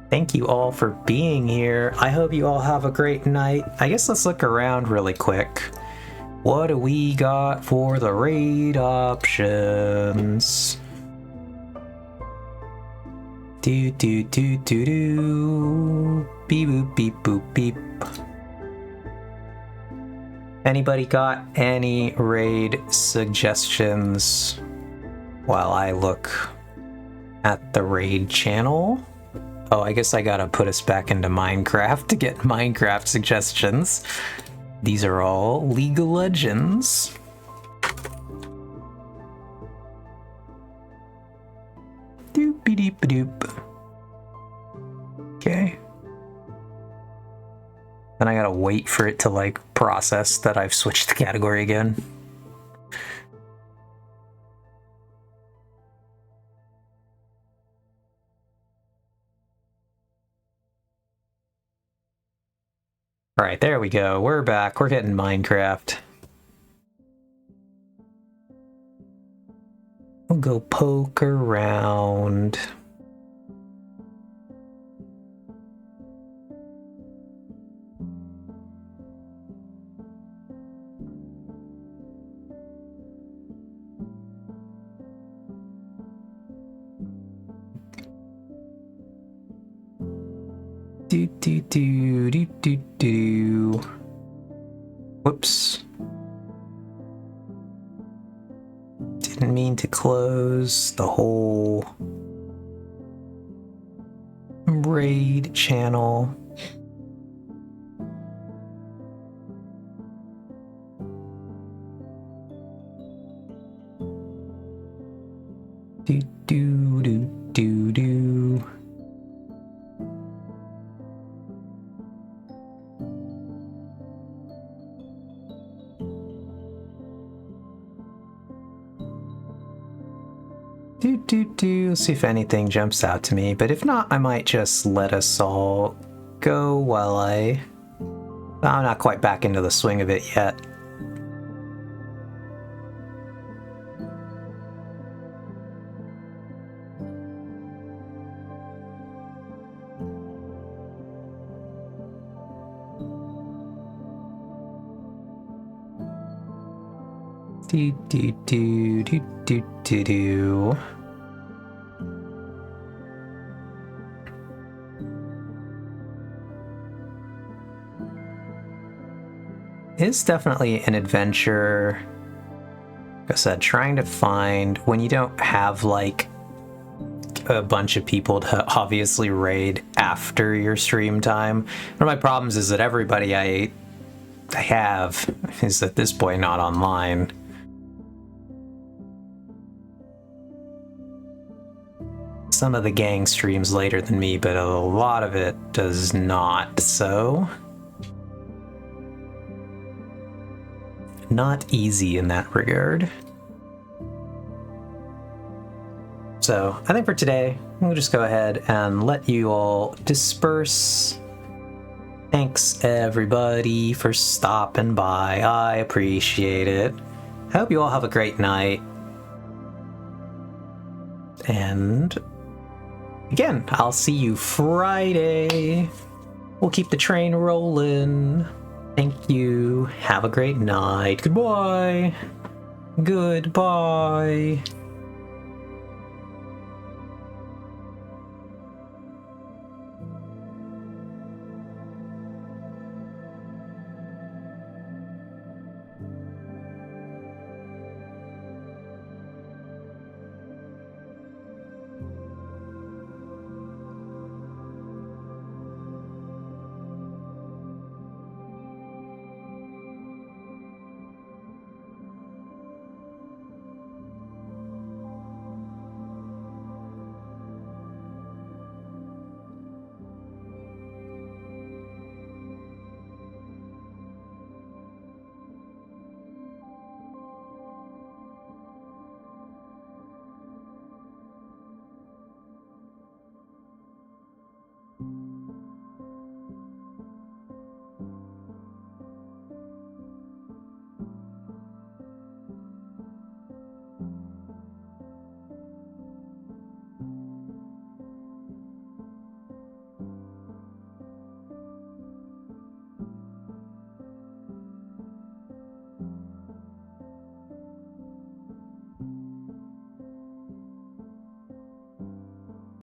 Thank you all for being here. I hope you all have a great night. I guess let's look around really quick. What do we got for the raid options? Do do do do do. Beep boop beep boop beep. Anybody got any raid suggestions while I look at the raid channel? Oh, I guess I gotta put us back into Minecraft to get Minecraft suggestions. These are all League of Legends. Doop-a-doop-a-doop. Okay. Then I gotta wait for it to like process that I've switched the category again. All right, there we go. We're back. We're getting Minecraft. We'll go poke around. Do do do do do do. Whoops. Didn't mean to close the whole raid channel. Do do do do do. See if anything jumps out to me, but if not, I might just let us all go while I'm not quite back into the swing of it yet. Do. It's definitely an adventure. Like I said, trying to find when you don't have like a bunch of people to obviously raid after your stream time. One of my problems is that everybody I have is at this point not online. Some of the gang streams later than me, but a lot of it does not, so not easy in that regard. So I think for today, we'll just go ahead and let you all disperse. Thanks everybody for stopping by. I appreciate it. I hope you all have a great night. And again, I'll see you Friday. We'll keep the train rolling. Thank you. Have a great night. Goodbye. Goodbye.